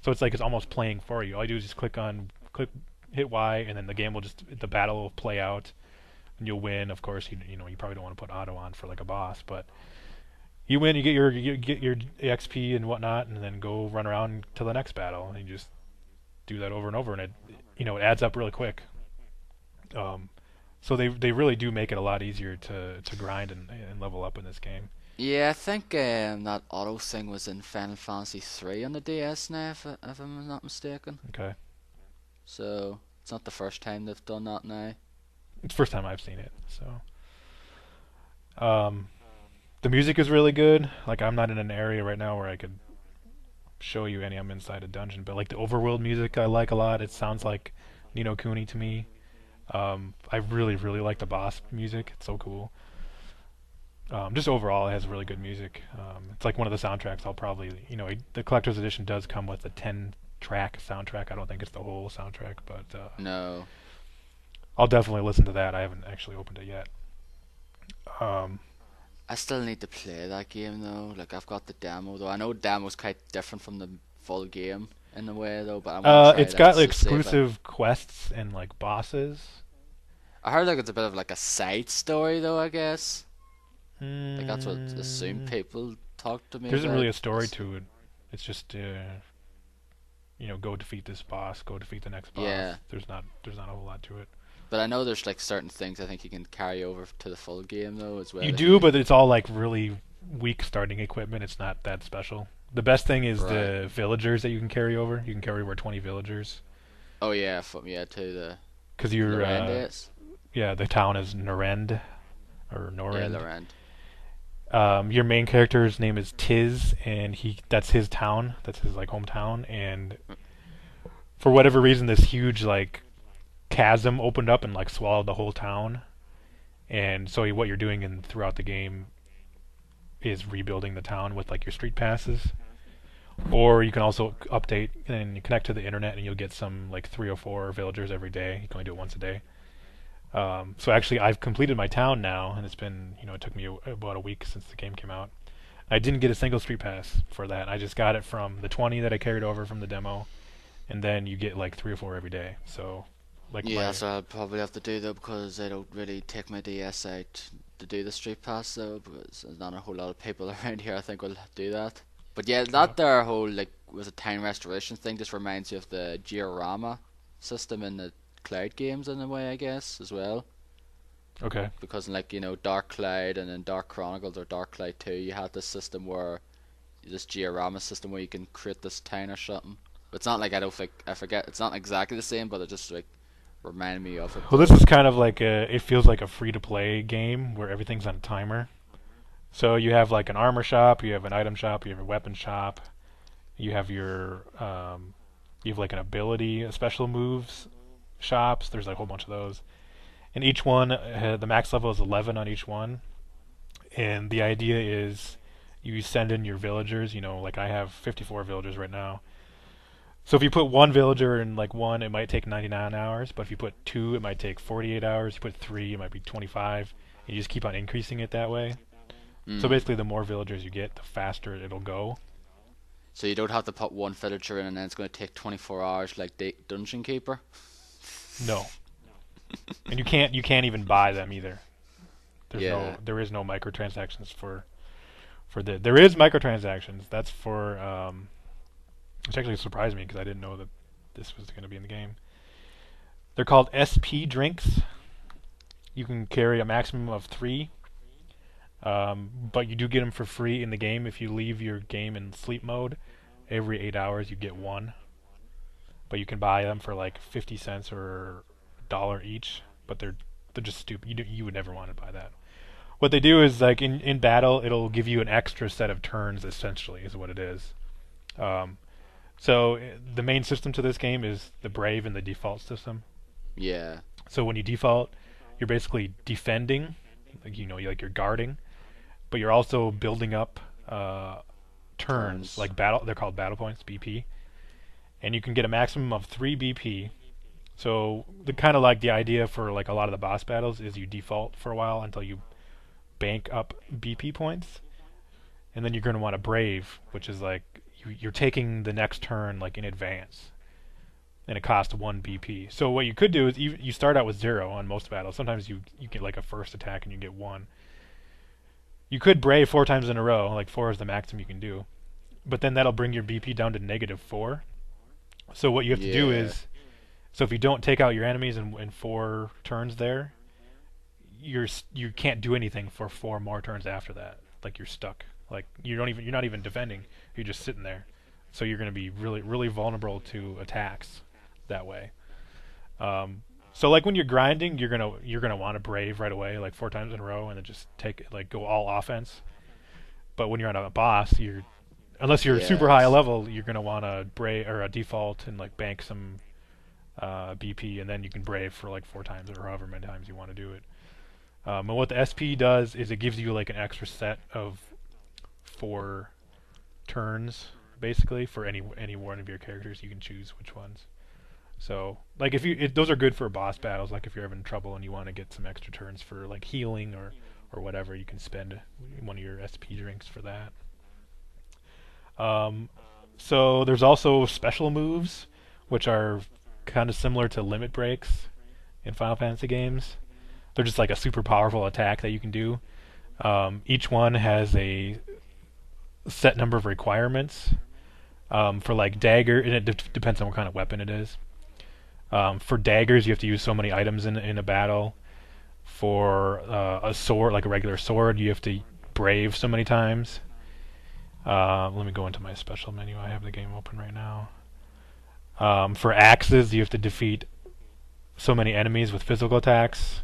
So it's like it's almost playing for you. All you do is just hit Y, and then the battle will play out, and you'll win. Of course, you probably don't want to put auto on for like a boss, but you win. You get your XP and whatnot, and then go run around to the next battle, and you just do that over and over, and it adds up really quick. So they really do make it a lot easier to grind and level up in this game. Yeah, I think that auto thing was in Final Fantasy 3 on the DS now, if I'm not mistaken. Okay. So it's not the first time they've done that now. It's the first time I've seen it. So, the music is really good. Like I'm not in an area right now where I could show you any. I'm inside a dungeon, but like the overworld music I like a lot. It sounds like Ni no Kuni to me. I really really like the boss music. It's so cool. Just overall, it has really good music. It's like one of the soundtracks I'll probably, the collector's edition does come with a 10-track soundtrack. I don't think it's the whole soundtrack, but No. I'll definitely listen to that. I haven't actually opened it yet. I still need to play that game though. Like I've got the demo though. I know the demo's quite different from the full game in a way though, but I want to try it's that got to save it. exclusive quests and like bosses. I heard like it's a bit of like a side story though, I guess. Like that's what assumed people talk to me There isn't about. really a story to it. It's just go defeat this boss, go defeat the next boss. Yeah. There's not a whole lot to it. But I know there's like certain things I think you can carry over to the full game though as well. You do, but it's all like really weak starting equipment. It's not that special. The best thing is the villagers that you can carry over. You can carry over 20 villagers. Oh yeah, to the Because you're the town is Norend or Norend. Yeah, Lorend. Your main character's name is Tiz, and that's his town. That's his like hometown, and for whatever reason, this huge like chasm opened up and like swallowed the whole town. And so what you're doing throughout the game is rebuilding the town with like your street passes, or you can also update and connect to the internet, and you'll get some like 3 or 4 villagers every day. You can only do it once a day. So actually, I've completed my town now, and it's been, it took me about a week since the game came out. I didn't get a single street pass for that. I just got it from the 20 that I carried over from the demo, and then you get like 3 or 4 every day. So, like Yeah, that's what I'll probably have to do though, because I don't really take my DS out to do the street pass though, because there's not a whole lot of people around here I think will do that. But yeah, uh, that their whole like was a time restoration thing just reminds you of the diorama system in the Cloud games in a way, I guess, as well. okay. Because in, like, Dark Cloud and then Dark Chronicles or Dark Cloud 2, you had this system where this diorama system where you can create this town or something. It's not like, I don't think, I forget, it's not exactly the same, but it just like reminded me of it Well, this though. is kind of like it feels like a free-to-play game where everything's on a timer. So you have like an armor shop, you have an item shop, you have a weapon shop, you have you have like an ability, a special moves shops. There's like a whole bunch of those, and each one the max level is 11 on each one. And the idea is you send in your villagers. Like I have 54 villagers right now. So if you put one villager in like one, it might take 99 hours. But if you put two, it might take 48 hours. You put three, it might be 25. And you just keep on increasing it that way. So Mm. basically, the more villagers you get, the faster it'll go. So you don't have to put one villager in and then it's going to take 24 hours like Dungeon Keeper. No, and you can't even buy them either. Yeah. There is no microtransactions there is microtransactions. That's for which actually surprised me because I didn't know that this was going to be in the game. They're called SP drinks. You can carry a maximum of 3, but you do get them for free in the game if you leave your game in sleep mode. Every 8 hours you get one, but you can buy them for like 50 cents or $1 each. But they're just stupid. You would never want to buy that. What they do is like in battle, it'll give you an extra set of turns. Essentially, is what it is. Um, so the main system to this game is the Brave and the default system. Yeah. So when you default, you're basically defending, like you're guarding, but you're also building up turns, Turns. like battle. They're called battle points, BP, and you can get a maximum of 3 BP. So the kind of like the idea for like a lot of the boss battles is you default for a while until you bank up BP points, and then you're going to want a Brave, which is like you're taking the next turn like in advance, and it costs 1 BP. So what you could do is you start out with 0 on most battles. Sometimes you get like a first attack and you get 1. You could Brave 4 times in a row, like 4 is the maximum you can do, but then that'll bring your BP down to -4. So what you have to do Yeah. is, so if you don't take out your enemies in 4 turns there, you can't do anything for 4 more turns after that. Like you're stuck. Like you're not even defending. You're just sitting there. So you're going to be really really vulnerable to attacks that way. So like when you're grinding, you're gonna want to Brave right away, like 4 times in a row, and then just take it, like go all offense. But when you're on a boss, unless you're super high Yes. level, you're gonna want to Brave or a default and like bank some BP, and then you can Brave for like 4 times or however many times you want to do it. And what the SP does is it gives you like an extra set of 4 turns, basically, for any one of your characters. You can choose which ones. So, like, those are good for boss battles. Like, if you're having trouble and you want to get some extra turns for like healing or whatever, you can spend one of your SP drinks for that. Um, so there's also special moves, which are kind of similar to limit breaks in Final Fantasy games. They're just like a super powerful attack that you can do. Each one has a set number of requirements. For like dagger, and it depends on what kind of weapon it is. For daggers, you have to use so many items in a battle. For a sword, like a regular sword, you have to Brave so many times. Let me go into my special menu. I have the game open right now. For axes, you have to defeat so many enemies with physical attacks.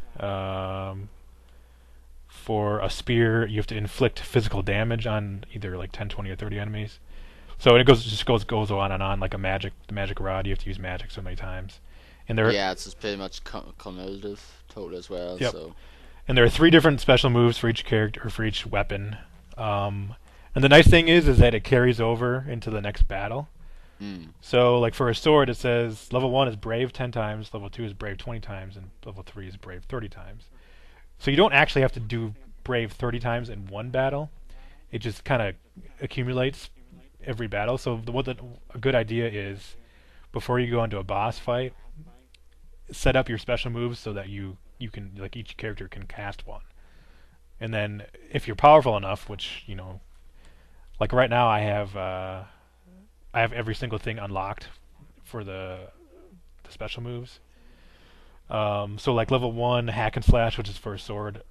For a spear, you have to inflict physical damage on either like 10, 20, or 30 enemies. So it goes on and on, like the magic rod. You have to use magic so many times, and Yeah, it's just pretty much cumulative total as well. yep, So and there are 3 different special moves for each character or for each weapon. And the nice thing is that it carries over into the next battle. mm. So like for a sword, it says level 1 is Brave 10 times, level 2 is Brave 20 times, and level 3 is Brave 30 times. So you don't actually have to do Brave 30 times in one battle. It just kind of accumulates every battle. So a good idea is before you go into a boss fight, set up your special moves so that you can, like, each character can cast one. And then if you're powerful enough, which, like right now I have every single thing unlocked for the special moves. So like level 1 hack and slash, which is for a sword,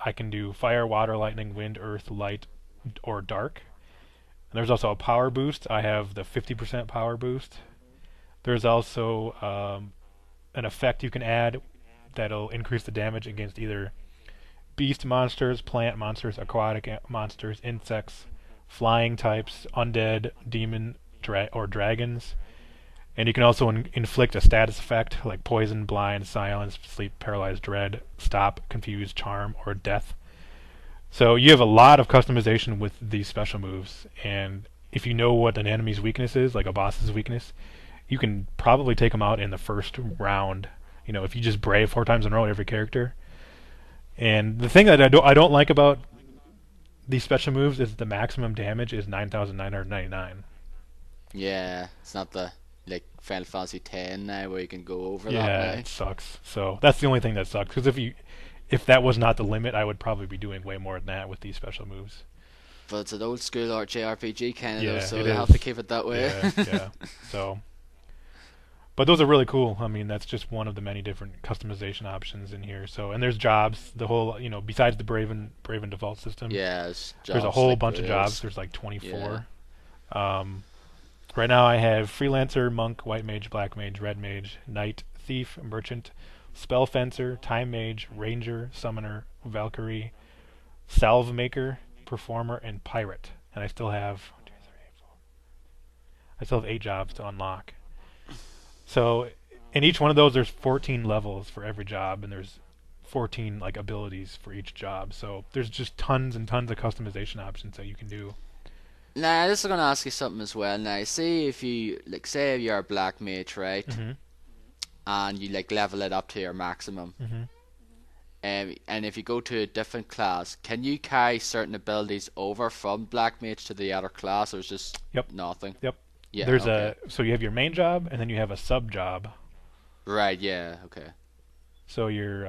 I can do fire, water, lightning, wind, earth, light, or dark. And there's also a power boost. I have the 50% power boost. There's also an effect you can add that'll increase the damage against either beast monsters, plant monsters, aquatic monsters, insects, flying types, undead, demon, or dragons. And you can also inflict a status effect like poison, blind, silence, sleep, paralyze, dread, stop, confuse, charm, or death. So you have a lot of customization with these special moves, and if you know what an enemy's weakness is, like a boss's weakness, you can probably take them out in the first round. If you just brave 4 times in a row every character. And the thing that I don't like about these special moves is the maximum damage is 9,999. Yeah, it's not the like Final Fantasy X now where you can go over that. Yeah, Now. it sucks. So that's the only thing that sucks. Because if that was not the limit, I would probably be doing way more than that with these special moves. But it's an old school JRPG kind of, Yeah, so it they is. have to keep it that way. Yeah. So, but those are really cool. I mean, that's just one of the many different customization options in here. So, and there's jobs. The whole, besides the Braven default system, Yeah, there's a whole bunch of jobs. There's like 24. Right now I have Freelancer, Monk, White Mage, Black Mage, Red Mage, Knight, Thief, Merchant, Spell Fencer, Time Mage, Ranger, Summoner, Valkyrie, Salve Maker, Performer, and Pirate. And I still have 8 jobs to unlock. So in each one of those there's 14 levels for every job, and there's 14 like abilities for each job. So there's just tons and tons of customization options that you can do. Now, this is going to ask you something as well. Now, say if you're a black mage, right? Mm-hmm. And you level it up to your maximum. Mm-hmm. And if you go to a different class, can you carry certain abilities over from black mage to the other class, or is just nothing? Yep. Yeah. There's okay. so you have your main job, and then you have a sub job. Right. Yeah. Okay. So you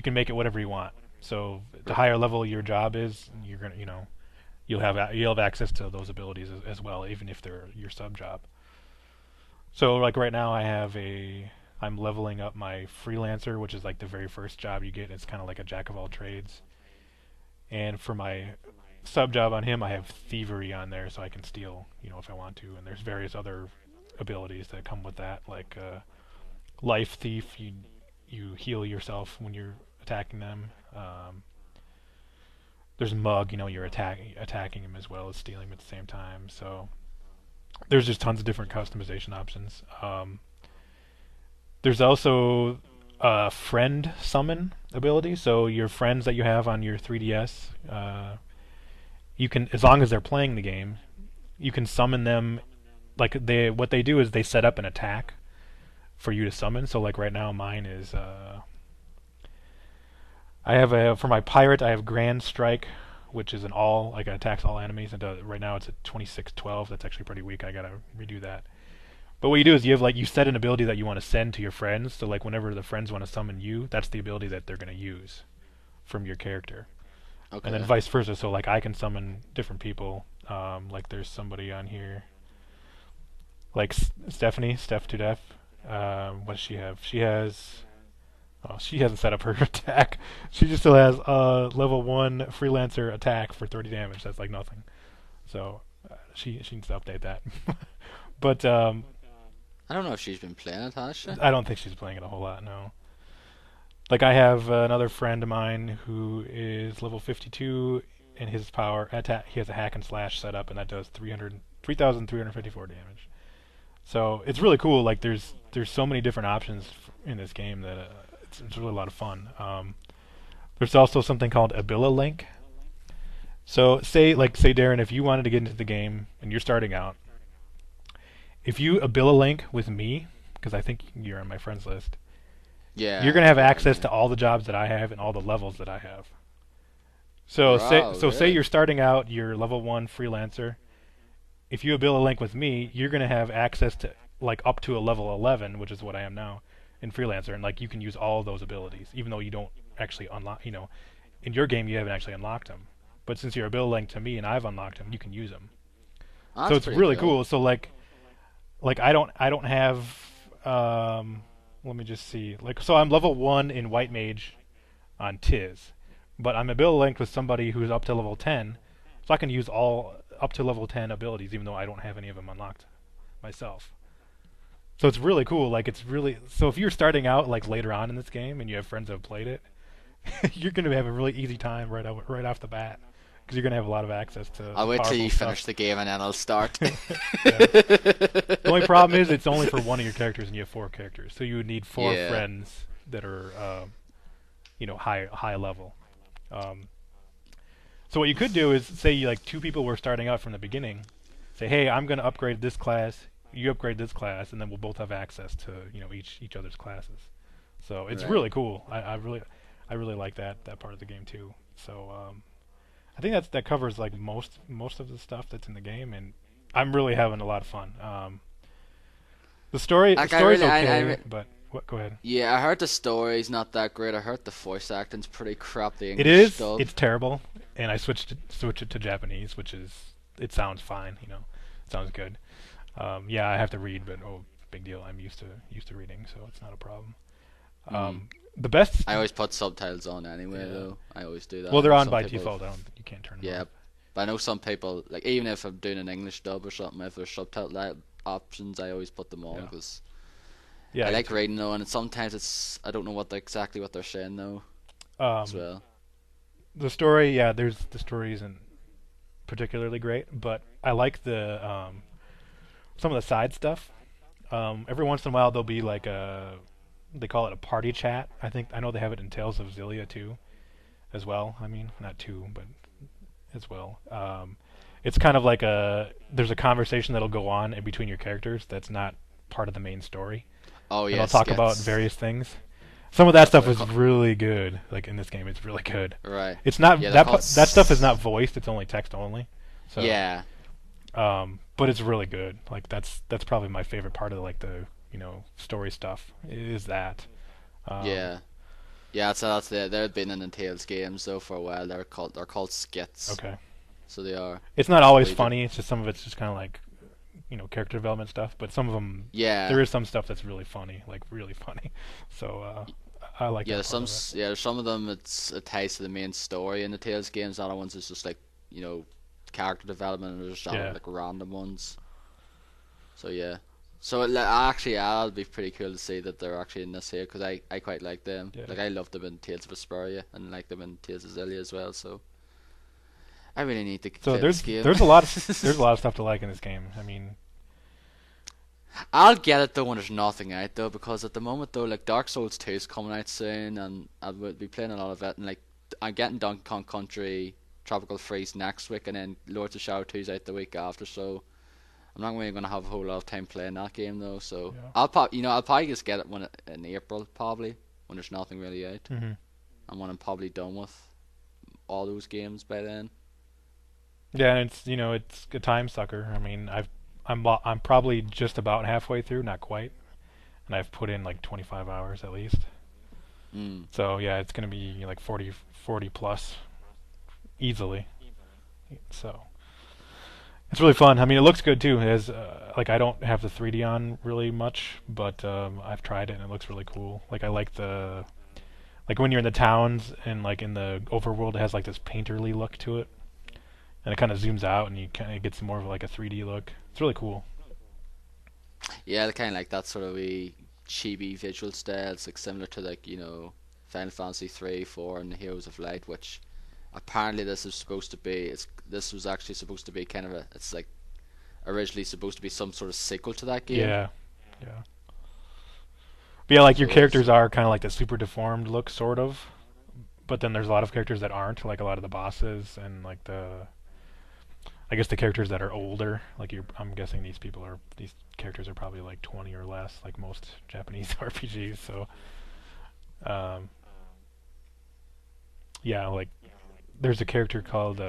can make it whatever you want. So the higher level your job is, you're gonna you'll have access to those abilities as well, even if they're your sub job. So like right now I'm leveling up my Freelancer, which is like the very first job you get. It's kind of like a jack of all trades. And for my sub job on him, I have Thievery on there, so I can steal, if I want to. And there's various other abilities that come with that, like Life Thief. You heal yourself when you're attacking them. There's Mug, you're attacking him as well as stealing him at the same time. So there's just tons of different customization options. There's also a friend summon ability. So your friends that you have on your 3DS, you can, as long as they're playing the game, you can summon them. Like what they do is they set up an attack for you to summon. So like right now mine is I have for my pirate I have Grand Strike, which is an all, like it attacks all enemies, and right now it's at 2612. That's actually pretty weak. I gotta redo that. But what you do is you set an ability that you want to send to your friends. So like whenever the friends want to summon you, that's the ability that they're gonna use from your character. Okay. And then vice versa. So like I can summon different people. Like there's somebody on here, like Stephanie, Steph to Death. What does she have? She hasn't set up her attack. She just still has level 1 Freelancer attack for 30 damage. That's like nothing. So she needs to update that. But I don't know if she's been playing it, has she? I don't think she's playing it a whole lot, no. Like I have another friend of mine who is level 52, and his power attack, he has a hack and slash set up, and that does 3,354 damage. So it's really cool. Like there's so many different options in this game that it's really a lot of fun. There's also something called Abila Link. So say Darren, if you wanted to get into the game and you're starting out, if you Abila Link with me, because I think you're on my friends list, yeah, you're gonna have access to all the jobs that I have and all the levels that I have. So say you're starting out, you're level 1 Freelancer. If you Abila Link with me, you're gonna have access to like up to a level 11, which is what I am now in Freelancer, and like you can use all those abilities, even though you don't actually unlock. In your game you haven't actually unlocked them, but since you're abiling to me and I've unlocked them, you can use them. So That's it's pretty really cool. cool. So like I don't have let me just see. Like so I'm level 1 in White Mage on Tiz, but I'm ability linked with somebody who's up to level 10, so I can use all up to level 10 abilities even though I don't have any of them unlocked myself. So it's really cool. Like it's really so if you're starting out like later on in this game and you have friends that have played it, you're going to have a really easy time right off the bat because you're going to have a lot of access to I'll wait till powerful you stuff. finish the game and then I'll start. Yeah. The only problem is it's only for one of your characters and you have 4 characters, so you would need 4 Yeah. friends that are high level. Um, so what you could do is say like 2 people were starting out from the beginning. Say, hey, I'm going to upgrade this class. You upgrade this class, and then we'll both have access to each other's classes. So it's Right. really cool. I really like that part of the game too. So I think that covers like most of the stuff that's in the game, and I'm really having a lot of fun. The Like, story's okay, but what? Go ahead. yeah, I heard the story's not that great. I heard the voice acting's pretty crap. The It English is. dub. It's terrible, and I switch it to Japanese, which is it sounds fine. It sounds good. Yeah, I have to read, but big deal. I'm used to reading, so it's not a problem. Mm. The best. I always put subtitles on anyway, Yeah. though. I always do that. Well, they're I know on some by people- default. You can't turn them Yeah, on. but I know some people, like, even if I'm doing an English dub or something, if there's subtitle options, I always put them on Yeah. because Yeah, I like reading though, and sometimes I don't know exactly what they're saying though as well. the story. Yeah, the story isn't particularly great, but I like the some of the side stuff. Every once in a while, there'll be like they call it a party chat. I know they have it in Tales of Xillia too, as well. I mean, not two, but as well. It's kind of like there's a conversation that'll go on in between your characters that's not part of the main story. Oh And yeah, I'll talk about various things. Some of that stuff what is I call- really good. Like in this game, it's really good. right. It's not Yeah, that called that stuff is not voiced. It's only text only. So Yeah, but it's really good. Like that's probably my favorite part of like the story stuff is that. yeah, yeah. So they've been in the Tales games though for a while. They're called skits. Okay. So they are. It's not always Really good. funny. It's just some of it's just kind of like character development stuff. But some of them Yeah. there is some stuff that's really funny, like really funny. So I like Yeah, that there's part of it. there's some of them it ties to the main story in the Tales games. Other ones is just like character development, and there's Yeah. like random ones. So yeah, so actually that'll be pretty cool to see that they're actually in this here because I quite like them. Yeah. Like I love them in Tales of Vesperia and like them in Tales of Xillia as well. So I really need to So play this game. there's a lot of stuff to like in this game. I mean, I'll get it though when there's nothing out though, because at the moment though, like Dark Souls 2 is coming out soon, and I will be playing a lot of it, and like I'm getting Donkey Kong Country Tropical Freeze next week, and then Lords of Shadow 2's out the week after, so I'm not really gonna have a whole lot of time playing that game though. So Yeah. I'll probably just get it in April probably when there's nothing really out, mhm. and when I'm probably done with all those games by then. Yeah, and it's a time sucker. I mean, I'm probably just about halfway through, not quite, and I've put in like 25 hours at least. Mm. So yeah, it's gonna be like 40 plus easily. So it's really fun. I mean, it looks good too. It has like I don't have the 3D on really much, but I've tried it and it looks really cool. Like I like like when you're in the towns and like in the overworld, it has like this painterly look to it, and it kind of zooms out and you kind of get more of like a 3D look. It's really cool. Yeah, I kind of like that sort of a chibi visual style. It's like similar to like Final Fantasy 3, 4, and the Heroes of Light, which apparently this is supposed to be. This was actually supposed to be kind of it's like originally supposed to be some sort of sequel to that game. Yeah, yeah. But yeah, like your So characters are kind of like the super deformed look, sort of. But then there's a lot of characters that aren't, like a lot of the bosses and like I guess the characters that are older. Like I'm guessing these characters are probably like 20 or less, like most Japanese RPGs. So, yeah, like there's a character called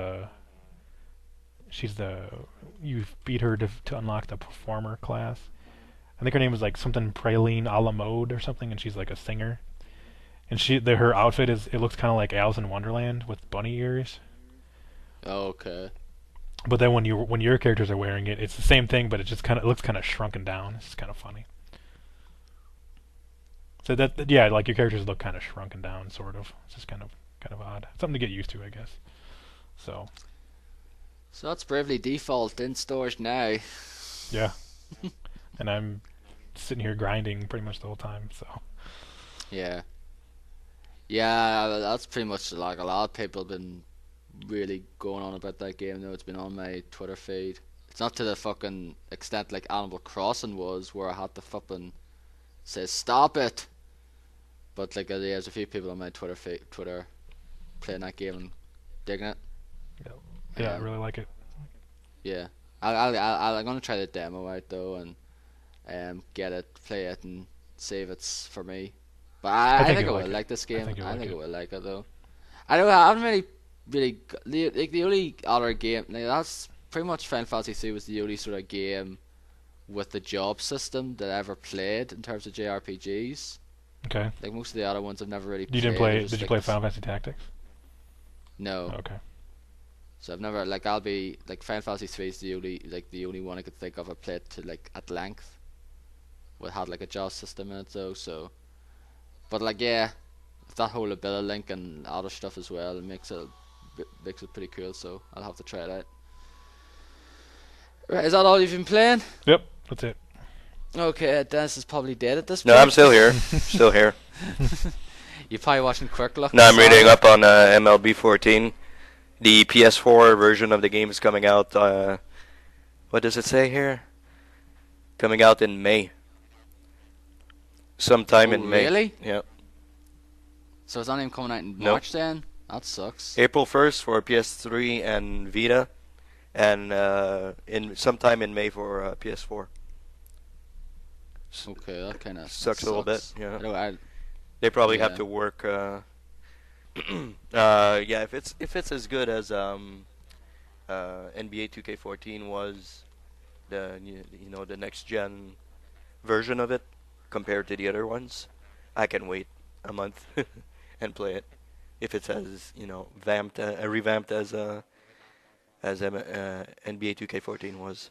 you beat her to unlock the performer class. I think her name is like something Praline a la mode or something, and she's like a singer. And her outfit it looks kind of like Alice in Wonderland with bunny ears. Okay. But then when your characters are wearing it, it's the same thing, but it looks kind of shrunken down. It's just kind of funny. So yeah, like your characters look kind of shrunken down, sort of. It's just kind of odd. Something to get used to, I guess. So that's Bravely Default in stores now. yeah, and I'm sitting here grinding pretty much the whole time. So yeah, that's pretty much like a lot of people have been really going on about that game. Though it's been on my Twitter feed. It's not to the fucking extent like Animal Crossing was, where I had to fucking say stop it. But like there's a few people on my Twitter playing that game and digging it. yeah, I really like it. Yeah, I'm gonna try the demo out though and get it, play it, and save it's for me. But I think I will like this game. I think I will like it though. I haven't really the only other game like that's pretty much Final Fantasy 3 was the only sort of game with the job system that I ever played in terms of JRPGs. Okay. Like most of the other ones I've never really played. You didn't play? Did you play Final Fantasy Tactics? No. Oh, okay. So I've never I'll be like Final Fantasy 3 is the only one I could think of I played to like at length. What had like a job system in it though, so but like yeah, that whole ability link and other stuff as well, it makes it pretty cool, so I'll have to try it out. Right, is that all you've been playing? Yep, that's it. Okay, Dennis is probably dead at this point. No, I'm still here. Still here. You're probably watching Quick Look. No, I'm reading up on MLB 14. The PS4 version of the game is coming out. What does it say here? Coming out in May. Sometime in May. Really? Yeah. So it's not even coming out in Nope. March then? That sucks. April 1st for PS3 and Vita, and in sometime in May for PS4. Okay, that kind of Sucks a little bit. Yeah. They probably have to work. Yeah, if it's as good as NBA 2K14 was, the next gen version of it compared to the other ones, I can wait a month and play it. If it's as revamped as NBA 2K14 was.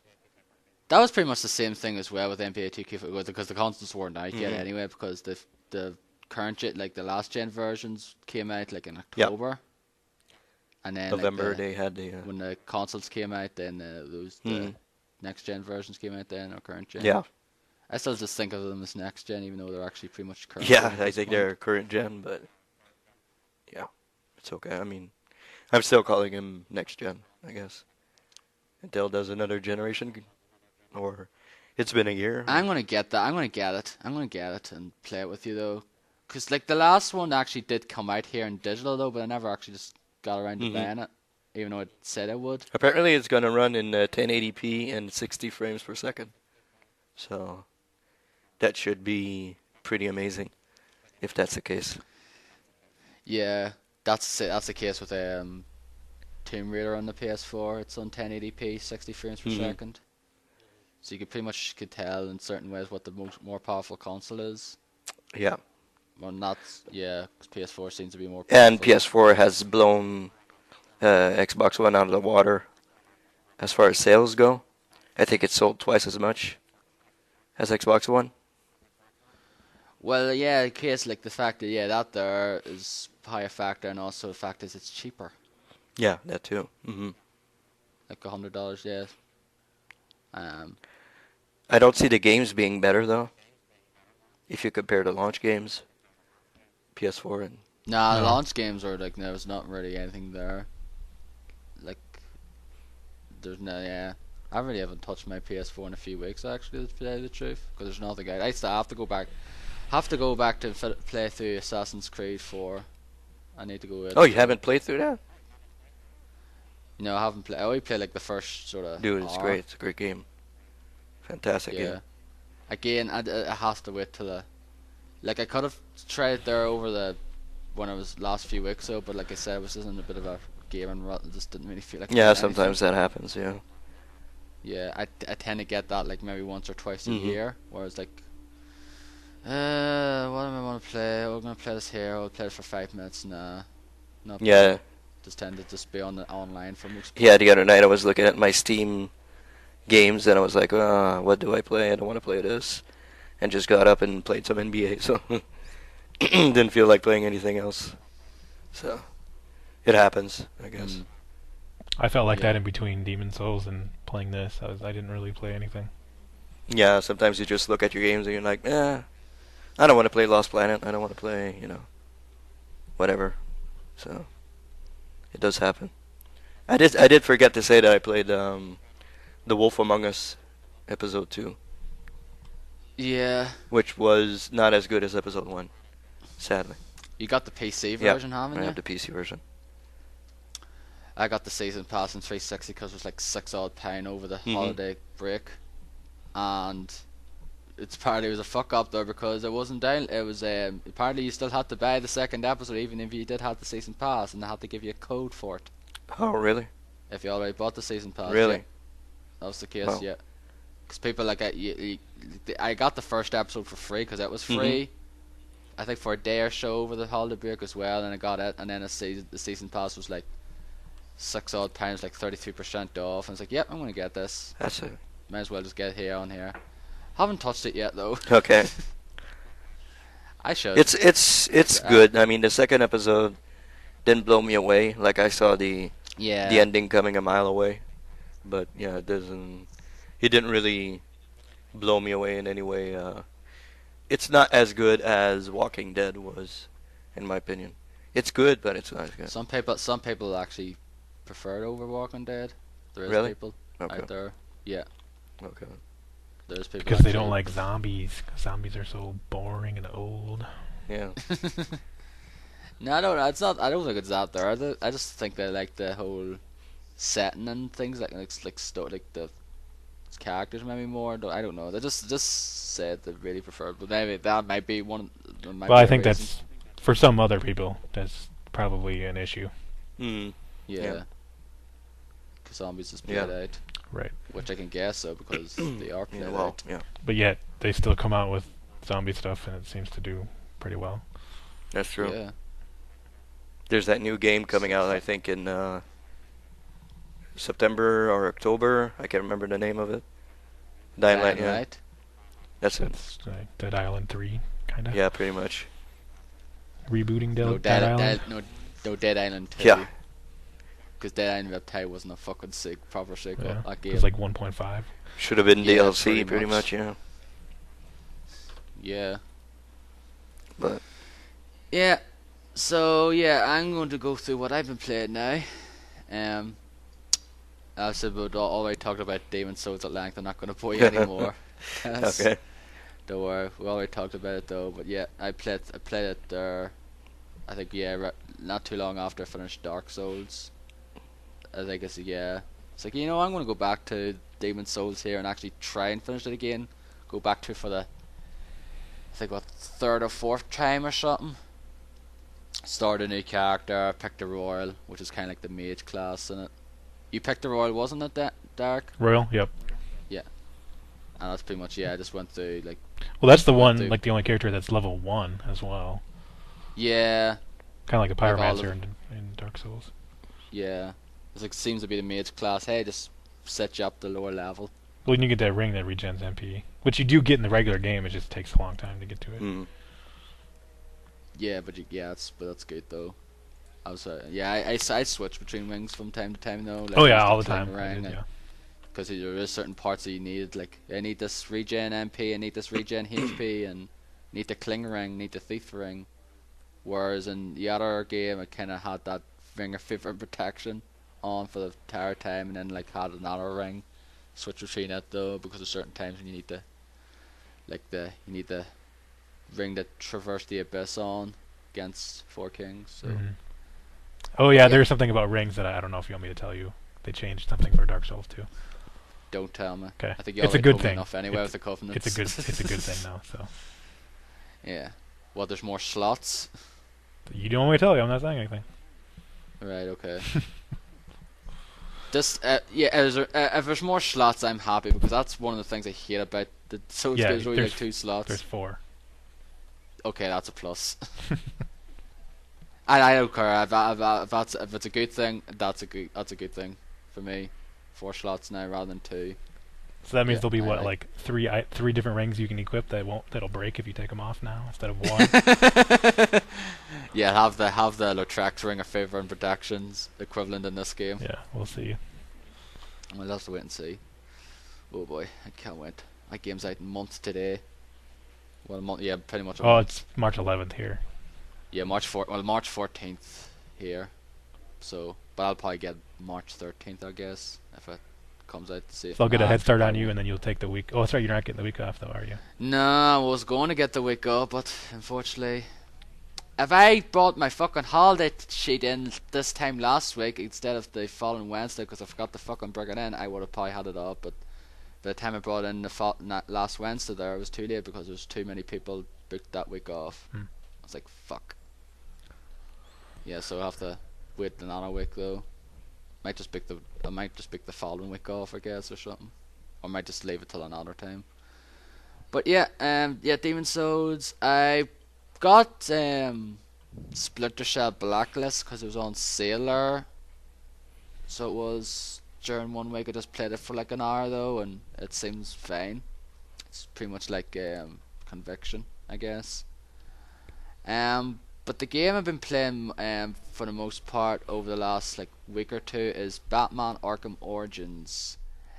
That was pretty much the same thing as well with NBA 2K because the consoles weren't out yet anyway, because the current gen, like the last gen versions came out like in October. And then November they had the when the consoles came out, then the next gen versions came out then, or current gen. Yeah. I still just think of them as next gen, even though they're actually pretty much current. Yeah, I think they're current gen, but yeah, it's okay. I mean, I'm still calling him next gen, I guess, until there's another generation, or it's been a year. I'm gonna get that. I'm gonna get it. I'm gonna get it and play it with you though, because like the last one actually did come out here in digital though, but I never actually just got around to buying it, even though it said it would. Apparently, it's gonna run in 1080p and 60 frames per second, so that should be pretty amazing, if that's the case. Yeah, that's the case with Tomb Raider on the PS4. It's on 1080p, 60 frames per second. So you could tell in certain ways what the more powerful console is. Yeah. Well, not because PS4 seems to be more powerful. And PS4 has blown Xbox One out of the water as far as sales go. I think it sold twice as much as Xbox One. Well, yeah, in case like the fact that that there is higher factor, and also the fact is it's cheaper. Yeah, that too. Like $100, yeah. I don't see the games being better though. If you compare the launch games, PS4 and The launch games are like there's not really anything there. Like there's I really haven't touched my PS4 in a few weeks actually, to tell you the truth, because there's nothing out. I still have to go back to play through Assassin's Creed 4. I need to go in. Oh, you haven't played through that? No, I haven't played. I only played like the first sort of. Dude, it's hour. great. It's a great game. Fantastic game. Again, I have to wait till I could have tried it there when I was last few weeks though, but like I said, I was just in a bit of a gaming rut and just didn't really feel like. Yeah, sometimes that happens. Yeah. Yeah, I tend to get that like maybe once or twice a Mhm. year, whereas like, what am I want to play? Oh, I'm gonna play this here. I'll play this for 5 minutes. Nah, not Yeah. bad. Just tend to just be on the online for most Yeah, part. the other night I was looking at my Steam games and I was like, what do I play? I don't want to play this. And just got up and played some NBA, so didn't feel like playing anything else. So it happens, I guess. Mm, I felt like yeah. that in between Demon Souls and playing this. I didn't really play anything. Yeah, sometimes you just look at your games and you're like, I don't want to play Lost Planet. I don't want to play, whatever. So it does happen. I did forget to say that I played The Wolf Among Us episode 2, Yeah. which was not as good as episode 1, sadly. You got the PC Yeah, version, haven't I you? have the PC version. I got the season pass in 360 because it was like £6 over the Mhm. holiday break, and it's apparently it was a fuck up though because it wasn't down. It was apparently you still had to buy the second episode even if you did have the season pass, and they had to give you a code for it Oh, really? if you already bought the season pass. Really? Yeah, that was the case. Wow. Yeah, because people like I got the first episode for free because it was Mhm. free. I think for a day or so over the holiday break as well, and I got it, and then the season pass was like £6, like 33% off, and it's like, yep, I'm gonna get this. That's it. Might as well just get it here on here. Haven't touched it yet though. Okay. I should. It's good. I mean, the second episode didn't blow me away. Like I saw the Yeah. ending coming a mile away, but yeah, it doesn't. It didn't really blow me away in any way. It's not as good as Walking Dead was, in my opinion. It's good, but it's not as good. Some people actually prefer it over Walking Dead. There is Really? people Okay. out there. Yeah, Okay. there's people Because they actually- don't like zombies. 'Cause zombies are so boring and old. Yeah. No, I don't. It's not. I don't think it's that there. I just think they like the whole setting and things like the characters maybe more. I don't know. They just said they really prefer it, but maybe that might be one. Might Well, be I a think reason. that's for some other people. That's probably an issue. Mm. Yeah. Yeah. Because zombies is Yeah. played out, Right. which I can guess so because they are played Yeah. Well. out. Yeah. But yet they still come out with zombie stuff, and it seems to do pretty well. That's true. Yeah. There's that new game coming out. I think in September or October. I can't remember the name of it. Dying Light. Yeah. Right. That's it. It's like Dead Island 3, kind of. Yeah. Pretty much. Rebooting No, Dead Island. no Dead Island 2. Yeah. Because Dead Island Reptile wasn't a fucking proper sequel. Yeah. That It game. was like 1.5. Should have been Yeah, DLC. pretty Pretty much. much. Yeah. Yeah. But Yeah. So yeah, I'm going to go through what I've been playing now. I said we already talked about Demon Souls at length. I'm not going to bore you anymore. 'Cause okay. don't worry, we already talked about it though. But yeah, I played it there. I think not too long after I finished Dark Souls. I think it's like I'm going to go back to Demon Souls here and actually try and finish it again. Go back to it for the I think what third or fourth time or something. Start a new character, picked a Royal, which is kind of like the mage class in it. You picked a Royal, wasn't it, Dark? Royal, yep. And that's pretty much I just went through like Well, that's the Went one, through- like the only character that's level 1 as well. yeah, Kind of like a Like all pyromancer of- in Dark Souls. yeah. It's like seems to be the mage class. Hey, just set you up the lower level. Well, you get that ring that regens MP, which you do get in the regular game. It just takes a long time to get to it. Mm. Yeah, but that's good though. I was I switch between rings from time to time though. Like, Oh I yeah, used to all the climb time. I around did, and- yeah. Because there is certain parts that you need, like I need this regen MP, I need this regen HP, and need the cling ring, need the thief ring. Whereas in the other game, I kind of had that ring of fever and protection on for the entire time, and then like had another ring. Switch between it though, because there's certain times when you need the ring that traverse the abyss on against Four Kings. So Mhm. Oh yeah, Yeah. there's something about rings that I don't know if you want me to tell you. They changed something for Dark Souls too. don't tell me. Okay. I think you It's a already good told me thing. enough anyway with the covenants. It's a good thing now. So Yeah. Well, there's more slots. you don't want me to tell you. I'm not saying anything. Right. Okay. This, if there's more slots, I'm happy because that's one of the things I hate about the Souls games. Where you like 2 slots. There's 4. Okay, that's a plus. I don't care if it's a good thing. That's a good thing for me. 4 slots now rather than 2. So that means there'll be like three different rings you can equip that'll break if you take them off now instead of 1. Yeah, have the Lautrec ring of favor and protections equivalent in this game. Yeah, we'll see. We'll have to wait and see. Oh boy, I can't wait. My game's out in months today. Well, a month, yeah, pretty much. It's March 11th here. Yeah, March 14th here. So, but I'll probably get March 13th, I guess, if it comes out to see. So I'll get a head start on you, and then you'll take the week. Oh, sorry, you're not getting the week off though, are you? No, I was going to get the week off, but unfortunately, if I brought my fucking holiday sheet in this time last week instead of the following Wednesday because I forgot to fucking bring it in, I would have probably had it off. But by the time I brought it in last Wednesday, there it was too late because there's too many people booked that week off. I was like, fuck. Yeah, so I'll have to wait another week though. I might just pick the following week off, I guess, or something. Or I might just leave it till another time. But yeah, Demon Souls. I got Splinter Cell Blacklist because it was on sale there. So it was during one week. I just played it for like an hour though, and it seems fine. It's pretty much like Conviction, I guess. But the game I've been playing for the most part over the last like week or two is Batman Arkham Origins.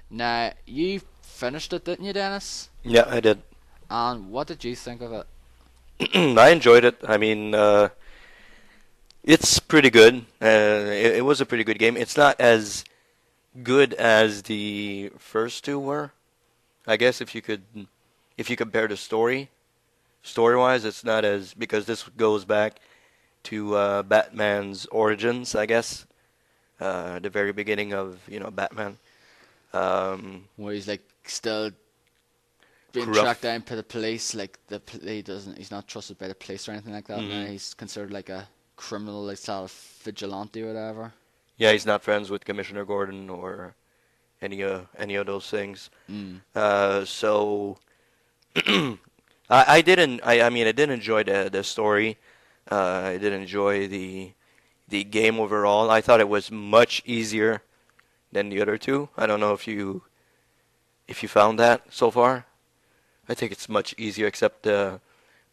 Now, you finished it, didn't you, Dennis? Yeah, I did. And what did you think of it? I enjoyed it. I mean, it's pretty good. It was a pretty good game. It's not as good as the first 2 were. I guess if you compare the story-wise, it's not as, because this goes back to Batman's origins, I guess. The very beginning of Batman. Where he's like still being Gruff. tracked down by the police, like he's not trusted by the police or anything like that. Now he's considered like a criminal, like sort of vigilante or whatever. Yeah, he's not friends with Commissioner Gordon or any of those things. So I did enjoy the story. I did enjoy the game overall. I thought it was much easier than the other 2. I don't know if you found that so far. I think it's much easier, except the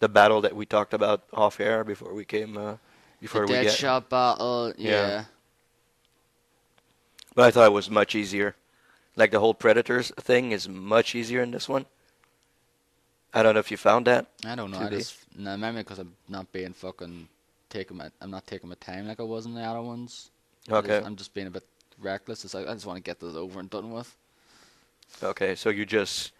battle that we talked about off air before we came before the we get Deadshot battle. Yeah. But I thought it was much easier. Like the whole Predators thing is much easier in this one. I don't know if you found that. I don't know. Maybe because I'm not being fucking I'm not taking my time like I was in the other ones. Okay. I'm just being a bit reckless. It's like I just want to get this over and done with. Okay, so you just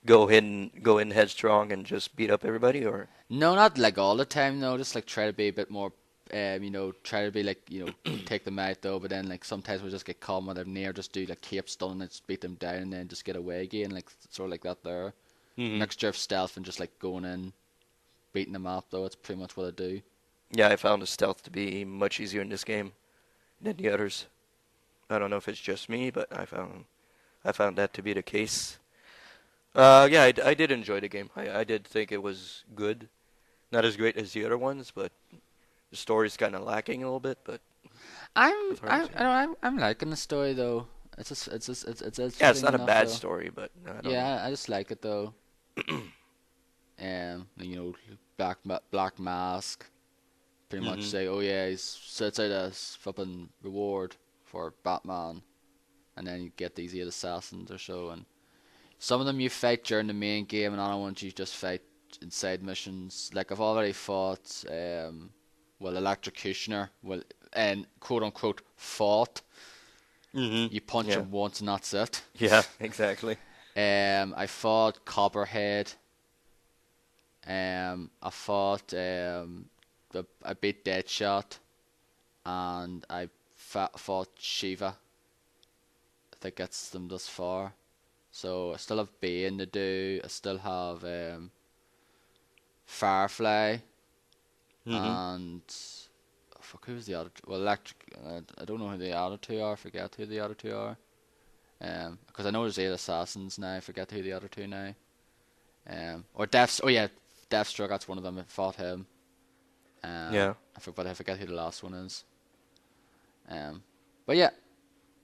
go in headstrong and just beat up everybody, or? No, not like all the time. No, just like try to be a bit more. Try to be like take them out though. But then like sometimes we'll just get caught when they're near. Just do like cape stun and just beat them down, and then just get away again. Like sort of like that there. Mixture of stealth and just like going in, beating them up though. It's pretty much what I do. Yeah, I found the stealth to be much easier in this game than the others. I don't know if it's just me, but I found that to be the case. Yeah, I did enjoy the game. I did think it was good. Not as great as the other ones, but the story's kind of lacking a little bit. But I'm liking the story though. It's yeah, it's not a bad story, but I don't know. I just like it though. Black Mask. Pretty much say, oh yeah, he sets out a flipping reward for Batman, and then you get these 8 assassins or so, and some of them you fight during the main game, and other ones you just fight in side missions. Like I've already fought, Electrocutioner, and quote unquote fought. You punch him once and that's it. Yeah, exactly. I fought Copperhead. I fought I beat Deadshot, and I fought Shiva. I think that's them thus far. So I still have Bane to do. I still have Firefly, and fuck, who's the other? Well, Electric. I don't know who the other two are. I forget who the other two are. Because I know there's 8 assassins now. I forget who the other two now. Or Death's. Oh yeah, Deathstroke. That's one of them. I fought him. Yeah. I forget who the last one is. But yeah,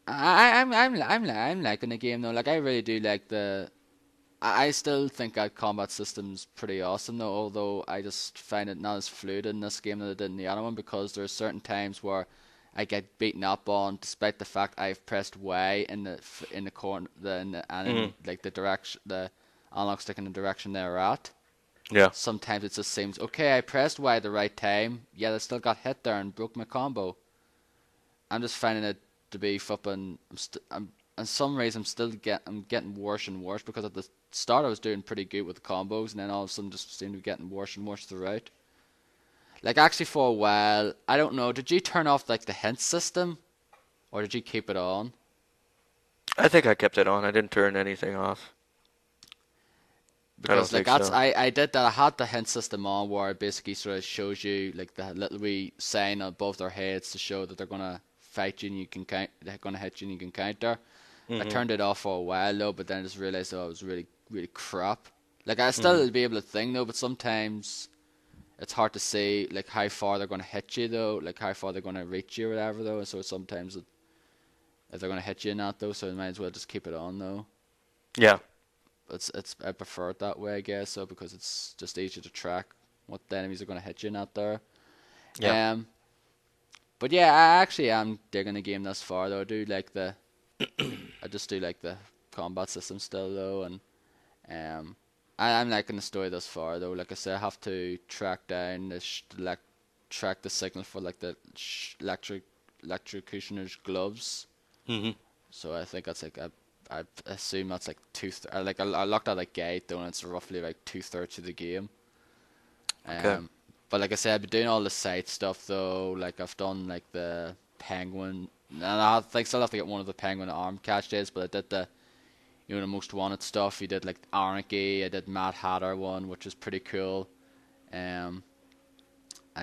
I'm liking the game though. Like I really do like the. I still think that combat system's pretty awesome though. Although I just find it not as fluid in this game that I did in the other one, because there's certain times where I get beaten up on, despite the fact I've pressed Y in the corner, like the direction, the analog stick in the direction they're at. Yeah. Sometimes it just seems okay. I pressed Y at the right time, yet I still got hit there and broke my combo. I'm just finding it to be flipping. In some ways, I'm getting worse and worse, because at the start I was doing pretty good with the combos, and then all of a sudden just seem to be getting worse and worse throughout. Like actually for a while, I don't know, did you turn off like the hint system, or did you keep it on? I think I kept it on. I didn't turn anything off. Because I like don't that's think so. I did that. I had the hint system on, where it basically sort of shows you like the little wee sign above their heads to show that they're gonna fight you and you can they're gonna hit you and you can counter. I turned it off for a while though, but then I just realized it was really really crap. Like I still be able to think though, but sometimes it's hard to say like how far they're gonna hit you though, like how far they're gonna reach you or whatever though. So sometimes if they're gonna hit you or not though, so I might as well just keep it on though. Yeah. I prefer it that way, I guess, so because it's just easier to track what the enemies are gonna hit you not there. Yeah. But yeah, I actually am digging the game thus far though. I just do like the combat system still though, and I'm liking the story thus far though. Like I said, I have to track down track the signal for like the electrocutioner's gloves. So I think that's like I assume that's like I looked at a guide though, and it's roughly like 2/3 of the game. Okay. But like I said, I've been doing all the side stuff though. Like I've done like the penguin, and I think still have to get one of the penguin arm catch days. But I did the most wanted stuff. You did like Anarchy. I did Mad Hatter one, which is pretty cool. I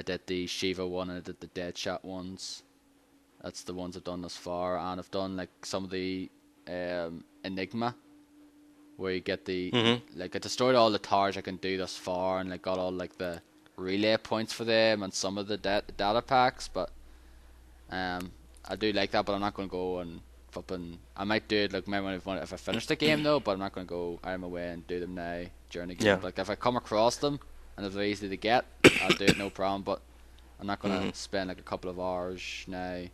did the Shiva one, and I did the Deadshot ones. That's the ones I've done thus far, and I've done like some of the Enigma, where you get like I destroyed all the towers I can do thus far, and like got all like the relay points for them and some of the data packs. But I do like that, but I'm not going to go and flipping. I might do it like maybe if I finish the game though, but I'm not going to go out of my way and do them now during the game. Yeah. Like if I come across them and if they're easy to get, I'll do it no problem. But I'm not going to spend like a couple of hours now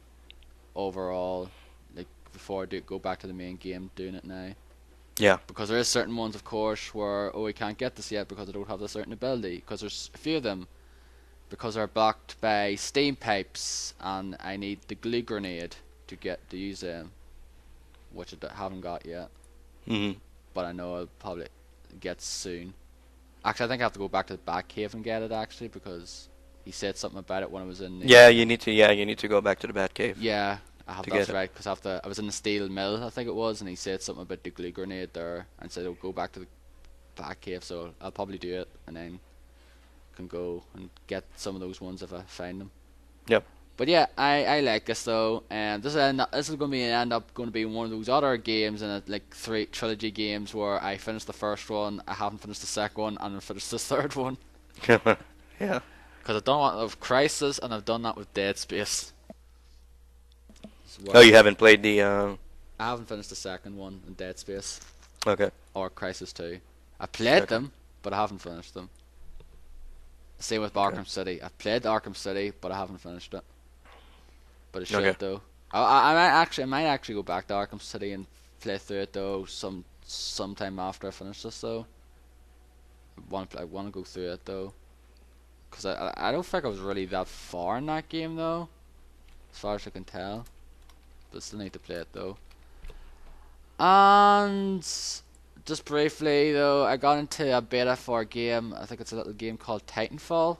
overall, like before I go back to the main game doing it now. Yeah. Because there is certain ones, of course, where we can't get this yet because I don't have a certain ability. Because there's a few of them, because they're blocked by steam pipes, and I need the glue grenade to use them, which I haven't got yet. But I know I'll probably get soon. Actually, I think I have to go back to the Batcave and get it actually, because he said something about it when I was in. Yeah, you need to go back to the Batcave. Yeah, that's get it. right. Because I was in the steel mill, I think it was, and he said something about the glue grenade there, and said, "Oh, go back to the Batcave." So I'll probably do it, and then can go and get some of those ones if I find them. Yep. But yeah, I like this though, and this is going to end up going to be one of those other games in like 3 trilogy games where I finished the first one, I haven't finished the second one, and I finished the third one. Yeah. Because I've done that with Crisis, and I've done that with Dead Space. Oh, you haven't played the. I haven't finished the second one in Dead Space. Okay. Or Crisis 2. I played them, but I haven't finished them. Same with Arkham City. I've played Arkham City, but I haven't finished it. But it should though. I might actually go back to Arkham City and play through it though sometime after I finish this though. I want to go through it though, because I don't think I was really that far in that game though, as far as I can tell. But still need to play it though. And just briefly though, I got into a beta for a game. I think it's a little game called Titanfall.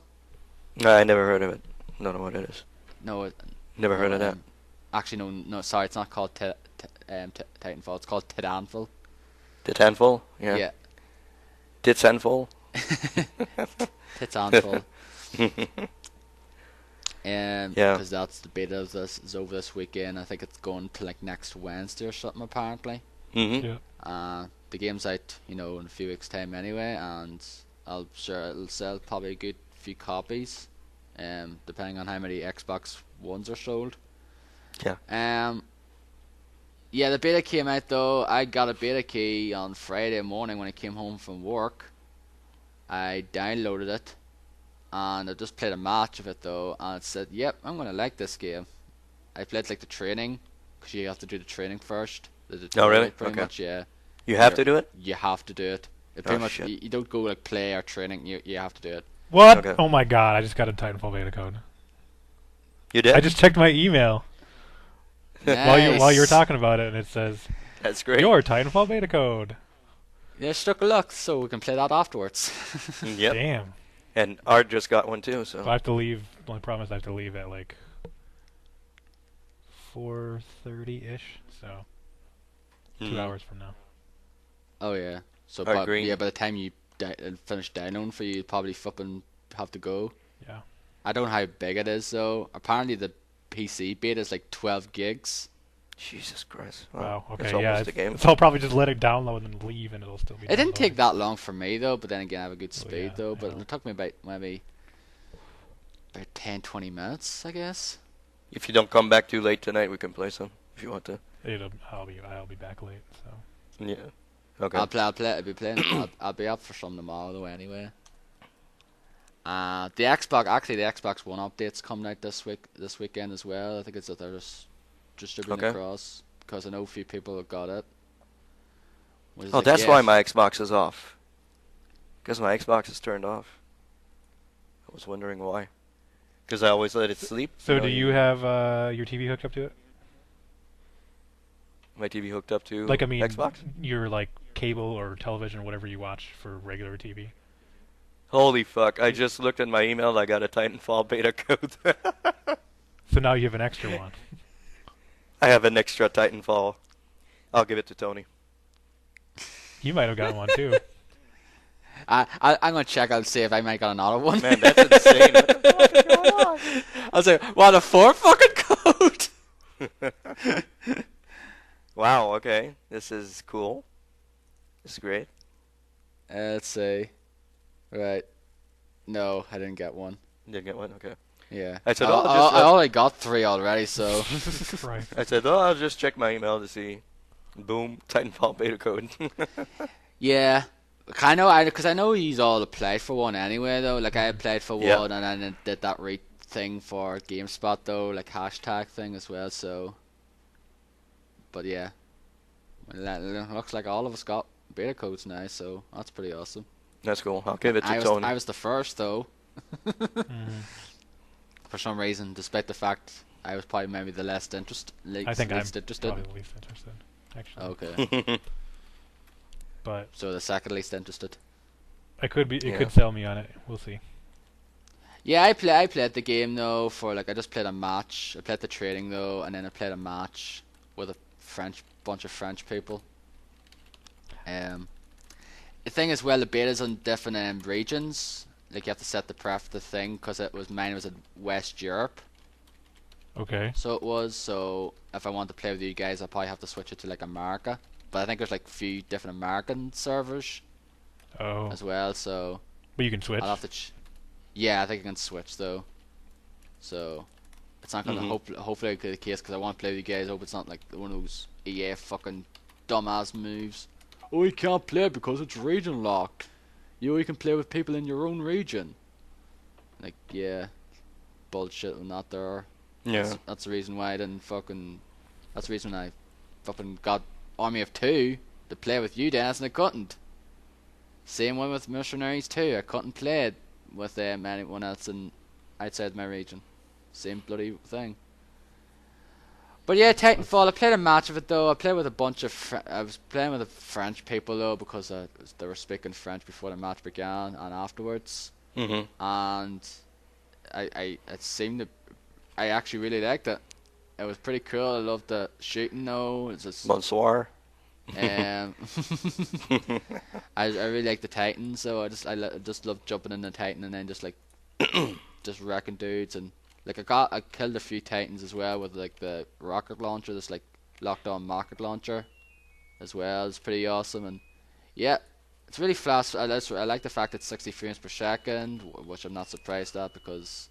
No, I never heard of it. Don't know what it is. No, Never heard of that. Actually, no. Sorry, it's not called Titanfall. It's called Titanfall. Titanfall? Yeah. Yeah. Titanfall? Titanfall. Yeah. Because that's the beta of this is over this weekend. I think it's going to like next Wednesday or something apparently. Mm-hmm. Yeah. The game's out, in a few weeks' time anyway, and I'm sure it'll sell probably a good few copies, depending on how many Xbox Ones are sold. Yeah. Yeah, the beta came out though. I got a beta key on Friday morning when I came home from work. I downloaded it, and I just played a match of it though, and it said, "Yep, I'm gonna like this game." I played like the training, because you have to do the training first. The tutorial, really? Pretty Okay. much, yeah. You have to do it? You have to do it. It Oh, pretty much shit. you don't go like play or training. You have to do it. What? Okay. Oh my god! I just got a Titanfall beta code. You did? I just checked my email while you were talking about it, and it says That's great. your Titanfall beta code. Yeah, struck a luck, so we can play that afterwards. Yep. Damn. And Art just got one too, so. I have to leave. Well, I promise I have to leave at like 4:30-ish. So 2 hours from now. Oh yeah. So Alright, green. yeah, by the time you finish downloading for you, probably fucking have to go. Yeah. I don't know how big it is though. Apparently the PC beta is like 12 gigs. Jesus Christ. Wow. Okay. It's Yeah. almost a game. So I'll probably just let it download and leave, and it'll still be. It didn't take downloading. that long for me though, but then again I have a good speed yeah, though. I But know. it took me about maybe 10-20 minutes, I guess. If you don't come back too late tonight, we can play some if you want to. I'll be back late. So. Yeah. Okay. I'll be playing. I'll be up for some tomorrow though anyway. The Xbox One update's coming out this weekend as well. I think it's that they're just distributing Okay. across, because I know a few people have got it. Was Oh, like, that's yeah, why my Xbox is off. Because my Xbox is turned off. I was wondering why. Because I always let it sleep. So do you have your TV hooked up to it? My TV hooked up to Like I mean, Xbox? your like cable or television, whatever you watch for regular TV. Holy fuck. I just looked at my email. I got a Titanfall beta code. So now you have an extra one. I have an extra Titanfall. I'll give it to Tony. You might have gotten one too. I'm gonna check out and see if I might got another one. Man, that's insane. What the fuck is going on? I was like, what, a 4 fucking code? Wow, okay. This is cool. This is great. Let's see. Right. No, I didn't get one. You didn't get one? Okay. Yeah. I said, I only got 3 already, so. Right. I said, oh, I'll just check my email to see. Boom, Titanfall beta code. Yeah. Because I know he's all applied for one anyway, though. Like, I applied for Yeah. one, and then it did that thing for GameSpot, though, like hashtag thing as well, so. But yeah. Well, it looks like all of us got beta codes now, so that's pretty awesome. That's cool. I'll give it to I Tony. was the first, though. Mhm. For some reason, despite the fact I was probably maybe the least interested. I think I'm least interested. probably the least interested, actually. Okay. But So the second least interested. I could be. It Yeah. could sell me on it. We'll see. Yeah, I played the game though for like I just played a match. I played the trading though, and then I played a match with a bunch of French people. The thing is, well, the beta's on different regions. Like you have to set the thing because mine was in West Europe, Okay. so it was. So if I want to play with you guys, I'll probably have to switch it to like America. But I think there's like a few different American servers Oh. as well. So But you can switch. I'll have to. Yeah, I think I can switch though. So it's not gonna hopefully it'll be the case because I want to play with you guys. I hope it's not like one of those EA fucking dumbass moves. Oh, you can't play because it's region locked. You only can play with people in your own region. Like yeah, bullshit when not there. Yeah. That's the reason why I didn't fucking. That's the reason I fucking got Army of Two to play with you, Dennis, and I couldn't. Same one with Mercenaries 2. I couldn't play it with anyone else outside my region. Same bloody thing. But yeah, Titanfall. I played a match of it though. I played with a bunch of. I was playing with the French people though because they were speaking French before the match began and afterwards. Mm-hmm. And it seemed to. I actually really liked it. It was pretty cool. I loved the shooting though. It's just. Bonsoir. I really like the Titan, so I just love jumping in the Titan and then just like just wrecking dudes and Like I killed a few titans as well with like the rocket launcher, this like locked on rocket launcher as well. It's pretty awesome, and yeah, it's really fast. I like the fact it's 60 frames per second, which I'm not surprised at because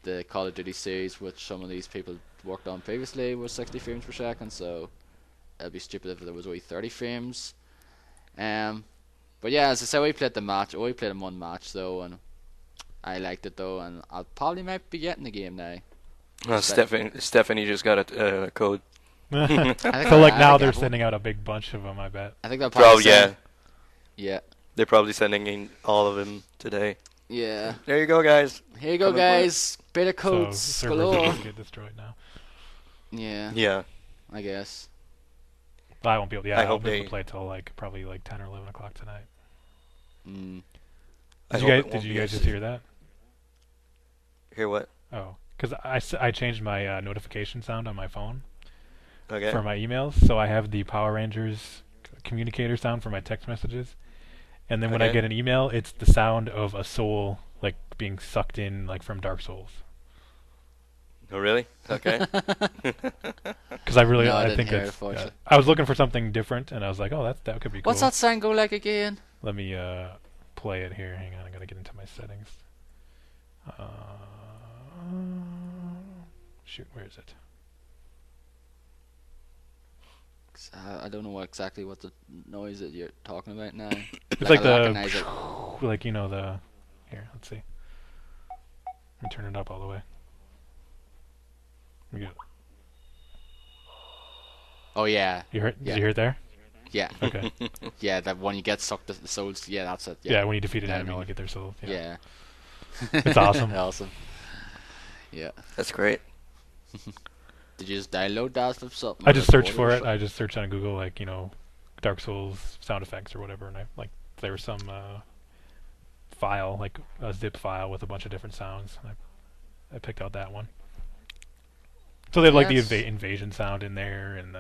the Call of Duty series, which some of these people worked on previously, was 60 frames per second. So it'd be stupid if there was only 30 frames. But yeah, as I said, we played the match. We played in one match though, and I liked it though, and I probably might be getting the game now. Stephanie just got a code. So like now they're sending out a big bunch of them. I bet. I think they'll probably yeah. Yeah. They're probably sending in all of them today. Yeah. There you go, guys. Here you go, guys. Beta codes So galore. servers just get destroyed now. Yeah. Yeah. I guess. But I won't be able. Yeah, I I hope won't be able they- to play till like probably like 10 or 11 o'clock tonight. Mm. Did you guys just hear that? Hear what? Oh, because I changed my notification sound on my phone Okay. for my emails, so I have the Power Rangers communicator sound for my text messages, and then when I Okay. get an email, it's the sound of a soul like being sucked in, like from Dark Souls. Oh, really? Okay. Because I really, No, I I didn't think hear it, it's. fortunately. I was looking for something different, and I was like, oh, that could be cool. What's that sound go like again? Let me play it here. Hang on, I gotta get into my settings. Shoot, where is it? I don't know exactly what the noise that you're talking about now. It's like I recognize it. like you know the. Here, let's see. Let me turn it up all the way. We get, Oh yeah, you heard? Yeah. Did you hear it there? yeah, Okay. yeah. That when you get sucked the souls. Yeah, that's it. Yeah, when you defeat an I enemy, know you it. get their soul. Yeah. It's awesome. Awesome. Yeah. That's great. Did you just download that from something? I just or searched recorded for or it. something? I just searched on Google, like, Dark Souls sound effects or whatever, and I like there was some file, like a zip file with a bunch of different sounds. And I picked out that one. So they have like the Yes. invasion sound in there, and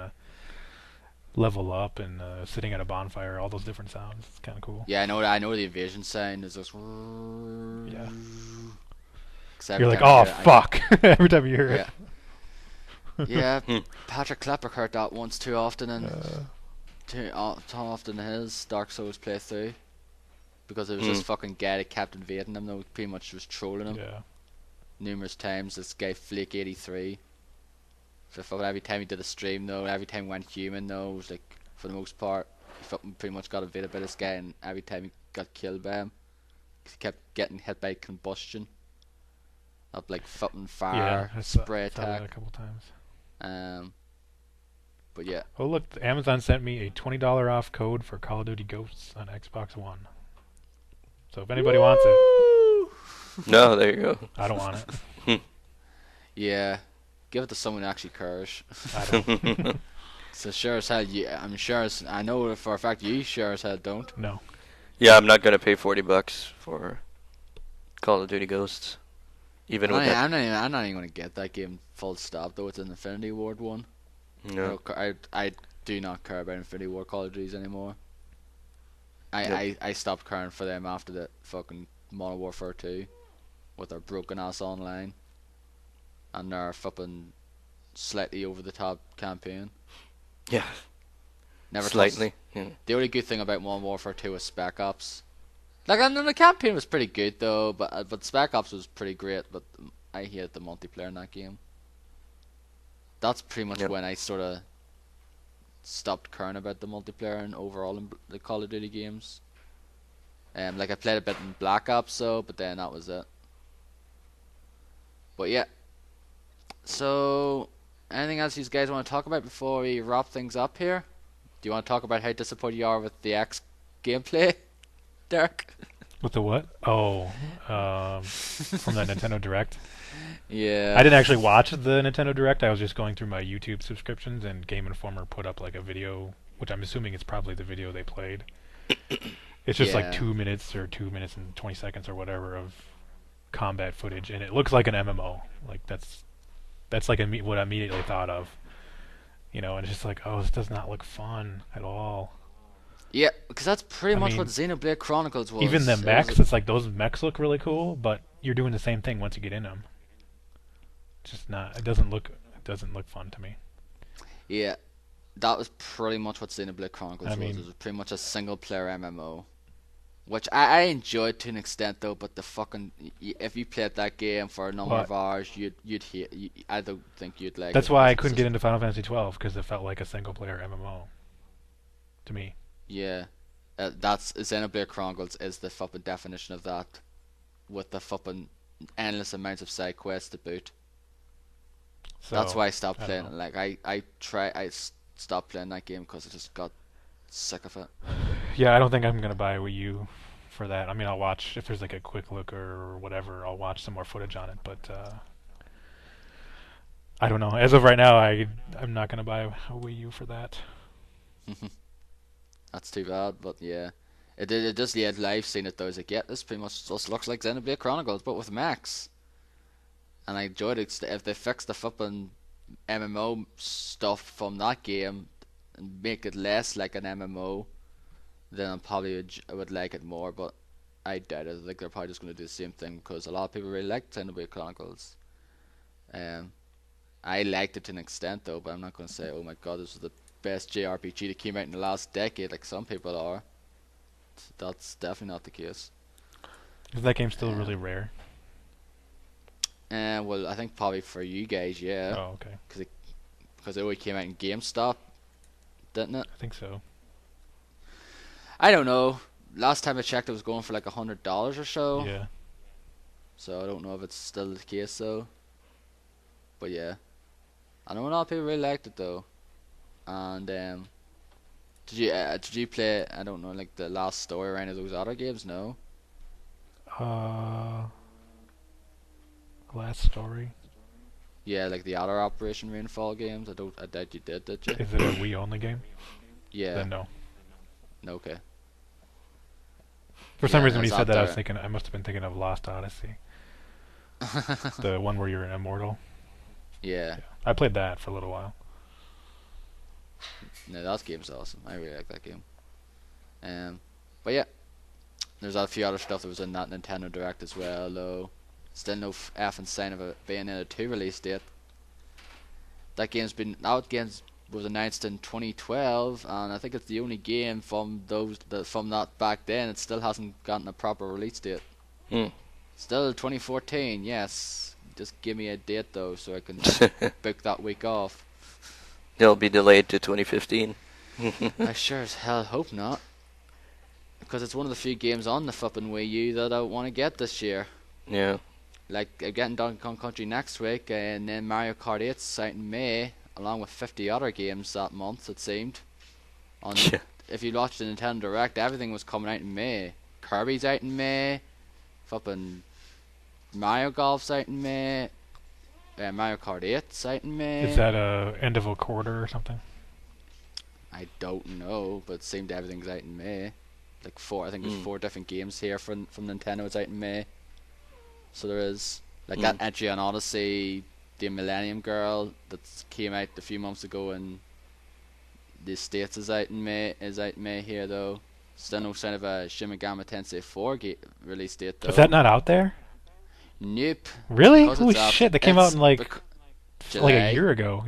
level up, and sitting at a bonfire, all those different sounds. It's kind of cool. Yeah, I know the invasion sound is just. Yeah. 'Cause every You're like, time I oh hear it, fuck, every time you hear Yeah. it. Yeah, Patrick Klepper heard that once too often, and Uh, too often in his Dark Souls playthrough, because it was this fucking guy that kept invading him. Though pretty much was trolling him yeah. numerous times. This guy Flake83. So fucking every time he did a stream though, every time he went human though, it was like for the most part, he fucking pretty much got invaded by this guy, and every time he got killed by him, he kept getting hit by combustion. Up like fucking fire, I spray saw that a attack. couple times. But yeah. Oh look, Amazon sent me a $20 off code for Call of Duty Ghosts on Xbox One. So if anybody wants it, No, there you go. I don't want it. Yeah. Give it to someone who actually cares. I don't. So sure as hell, I know for a fact you sure as hell don't. No. Yeah, I'm not gonna pay $40 for Call of Duty Ghosts. Even with that. I'm not even gonna get that game full stop though. It's an Infinity Ward one. No. I do not care about Infinity Ward Call of Duties anymore. Yep. I stopped caring for them after the fucking Modern Warfare 2 with their broken ass online and their fucking slightly over the top campaign. Yeah. Never Slightly. Yeah. The only good thing about Modern Warfare 2 was Spec Ops. Like, and the campaign was pretty good though, but Spec Ops was pretty great. But I hated the multiplayer in that game. That's pretty much Yep. when I sort of stopped caring about the multiplayer and overall in the Call of Duty games. Like I played a bit in Black Ops, so but then that was it. But yeah. So, anything else you guys want to talk about before we wrap things up here? Do you want to talk about how disappointed you are with the X gameplay, Derek? With the what? Oh, from the Nintendo Direct. Yeah. I didn't actually watch the Nintendo Direct. I was just going through my YouTube subscriptions, and Game Informer put up like a video, which I'm assuming is probably the video they played. It's just like Yeah. 2 minutes or 2 minutes and 20 seconds or whatever of combat footage, and it looks like an MMO. Like that's like what I immediately thought of. And it's just like, oh, this does not look fun at all. Yeah, because that's pretty I much mean, what Xenoblade Chronicles was. Even the It was mechs, it's like those mechs look really cool, but you're doing the same thing once you get in them. just not. It doesn't look. It doesn't look fun to me. Yeah, that was pretty much what Xenoblade Chronicles I was. mean, It was pretty much a single player MMO. Which I enjoyed to an extent though, but the fucking if you played that game for a number well, of hours, you'd hate. I don't think you'd like that's it why because I it's couldn't just get into Final Fantasy 12 because it felt like a single player MMO to me. yeah. That's Xenoblade Chronicles is the fucking definition of that, with the fucking endless amounts of side quests to boot. That's So why I stopped I don't playing know. it. Like stopped playing that game because I just got sick of it. Yeah, I don't think I'm gonna buy a Wii U for that. I mean, I'll watch if there's like a quick look or whatever. I'll watch some more footage on it, but I don't know. As of right now, I'm not gonna buy a Wii U for that. That's too bad, but yeah. It just yeah, live seen it though. I was like, yeah, this pretty much just looks like Xenoblade Chronicles, but with Max. And I enjoyed it. If they fix the fucking MMO stuff from that game and make it less like an MMO, then I probably would like it more. But I doubt it. I think they're probably just going to do the same thing because a lot of people really liked Xenoblade Chronicles. Um, I liked it to an extent though, but I'm not going to say, oh my god, this was the best JRPG that came out in the last decade, like some people are. That's definitely not the case. Is that game still really Um, rare? well, I think probably for you guys, yeah, Oh, okay. because it only came out in GameStop, didn't it? I think so. I don't know. Last time I checked, it was going for like $100 or so. Yeah. So I don't know if it's still the case though. But yeah, I know a lot of people really liked it though. And did you play? I don't know, like the last story or any of those other games? No. Uh, last story. Yeah, like the other Operation Rainfall games. I doubt you did you? Is it a Wii only game? Yeah. Then no. No, okay. For some Yeah, reason, when you it's said out that, I was there. thinking I must have been thinking of Lost Odyssey, the one where you're an immortal. Yeah. Yeah. I played that for a little while. No, that game's awesome. I really like that game. But yeah, there's a few other stuff that was in that Nintendo Direct as well, though. Still no effing sign of a Bayonetta 2 release date. That game was announced in 2012, and I think it's the only game from from that back then. It still hasn't gotten a proper release date. Hmm. Still 2014, yes. Just give me a date though, so I can book that week off. They'll be delayed to 2015. I sure as hell hope not, because it's one of the few games on the flipping Wii U that I want to get this year. Yeah. Like getting Donkey Kong Country next week, and then Mario Kart 8's out in May, along with 50 other games that month. It seemed. On Yeah. If you watched the Nintendo Direct, everything was coming out in May. Kirby's out in May. Flipping Mario Golf's out in May. Mario Kart 8's out in May. Is that end of a quarter or something? I don't know, but it seemed everything's out in May. Like I think there's 4 different games here from Nintendo. It's out in May. So there is like that entry on Odyssey, the Millennium Girl that came out a few months ago in the States is out in May. Is out in May here though. Still no sign of a Shin Megami Tensei 4 release date though. Is that not out there? Nope. Really? Because Holy it's up. shit! That came out It's in like July. a year ago.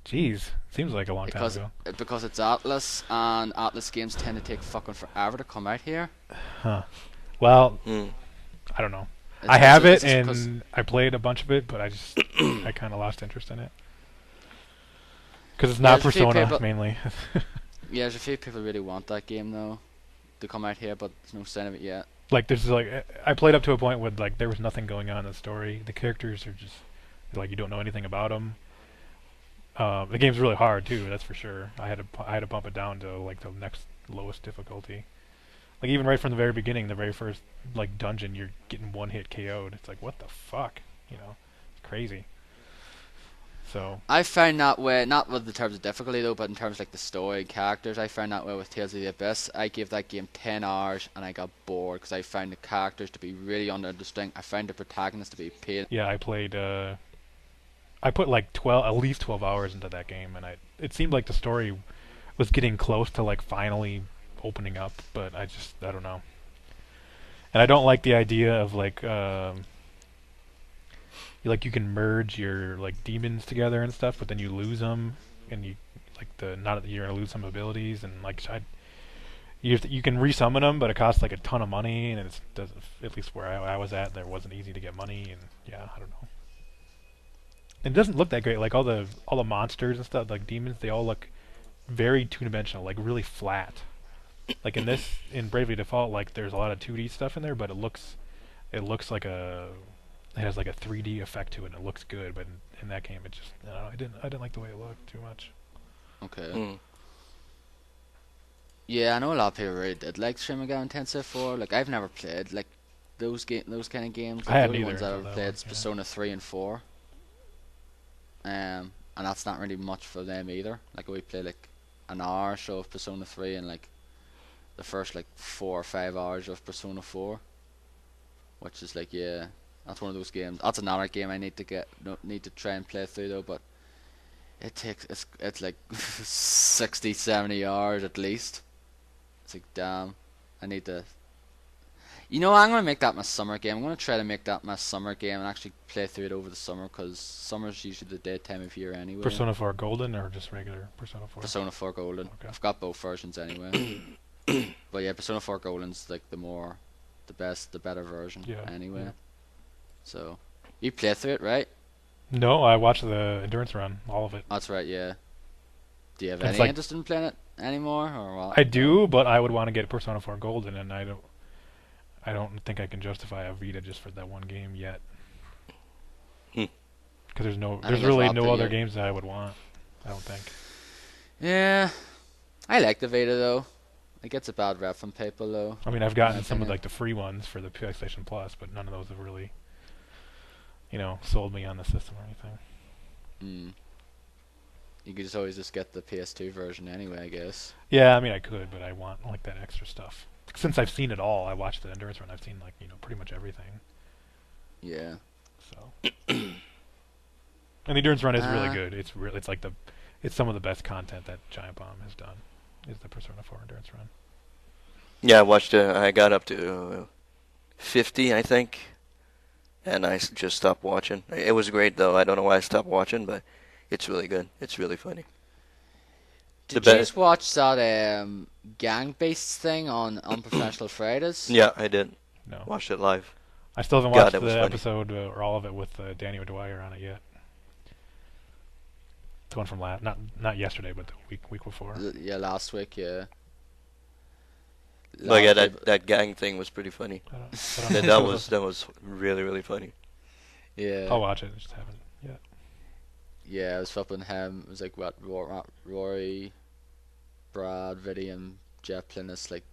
Jeez, seems like a long time ago. Because it's Atlas, and Atlas games tend to take fucking forever to come out here. Huh. Well, Mm. I don't know. It's I have just- it, it's just and I played a bunch of it, but I kind of lost interest in it because it's not there's a few Persona people- mainly. Yeah, there's a few people really want that game though to come out here, but there's no sign of it yet. Like there's like I played up to a point where like there was nothing going on in the story. The characters are just like you don't know anything about them. The game's really hard too, that's for sure. I had to bump it down to like the next lowest difficulty. Like even right from the very beginning, the very first like dungeon, you're getting one hit KO'd. It's like what the fuck, you know? It's crazy. So I found that way, not with the terms of difficulty though, but in terms of like the story and characters, I found that way with Tales of the Abyss. I gave that game 10 hours and I got bored because I found the characters to be really underdistinct. I found the protagonist to be pain. yeah, I put like at least 12 hours into that game, and it seemed like the story was getting close to like finally opening up, but I don't know. And I don't like the idea of like you can merge your like demons together and stuff, but then you lose them, and you like the not you're gonna lose some abilities, and like you can resummon them, but it costs like a ton of money, and it doesn't. At least where I was at, there wasn't easy to get money, and yeah, I don't know. It doesn't look that great. Like all the monsters and stuff, like demons, they all look very two-dimensional, like really flat. Like in Bravely Default, like there's a lot of 2D stuff in there, but it looks like it has like a 3D effect to it, and it looks good. But in that game, it just I don't know, I didn't like the way it looked too much. Okay. Yeah, I know a lot of people really did like Shin Megami Tensei 4. Like I've never played like those kind of games. Like, I hadn't the only either ones that I've until that played one, is yeah. Persona 3 and 4. And that's not really much for them either. Like we play like an hour or so of Persona 3 and like the first like 4 or 5 hours of Persona 4, which is like that's one of those games. That's another game I need to try and play through though, but it takes it's like 60, 70 hours at least. It's like damn, I need to. You know, I'm gonna make that my summer game. I'm gonna try to make that my summer game and actually play through it over the summer, because summer's usually the dead time of year anyway. Persona 4 Golden or just regular Persona 4? Persona 4 Golden. Okay. I've got both versions anyway. But yeah, Persona 4 Golden's like the better version anyway. Yeah. So, you play through it, right? No, I watched the endurance run, all of it. That's right, yeah. Do you have It's any like- interest in playing it anymore, or what? I do, but I would want to get Persona 4 Golden, and I don't think I can justify a Vita just for that one game yet. Because there's think really it's no up to other you. games that I would want. I don't think. Yeah, I like the Vita though. It gets a bad rep from people though. I mean, I've gotten I some of think like the free ones for the PlayStation Plus, but none of those have really, sold me on the system or anything. You could always just get the PS2 version anyway, I guess. Yeah, I mean, I could, but I want like that extra stuff. Since I've seen it all, I watched the endurance run. I've seen like pretty much everything. Yeah. So, and the endurance run is really Uh, good. It's some of the best content that Giant Bomb has done. Is the Persona 4 endurance run. Yeah, I watched. I got up to 50, I think, and I just stopped watching. It was great though. I don't know why I stopped watching, but it's really good. It's really funny. Did The you be- just watch that gang-based thing on Unprofessional Fridays? Yeah, I did. No, Watched it live. I still haven't God, watched that was the funny. episode or all of it with Danny O'Dwyer on it yet. The one from not yesterday, but the week before. Yeah, last week, yeah. But yeah, Last week- that gang thing was pretty funny. I don't That, know. that was really, really funny. Yeah. I'll watch it. I just haven't yet. Yeah, it was flipping him. It was like what Rory, Brad, Viddy, and Jeff playing this like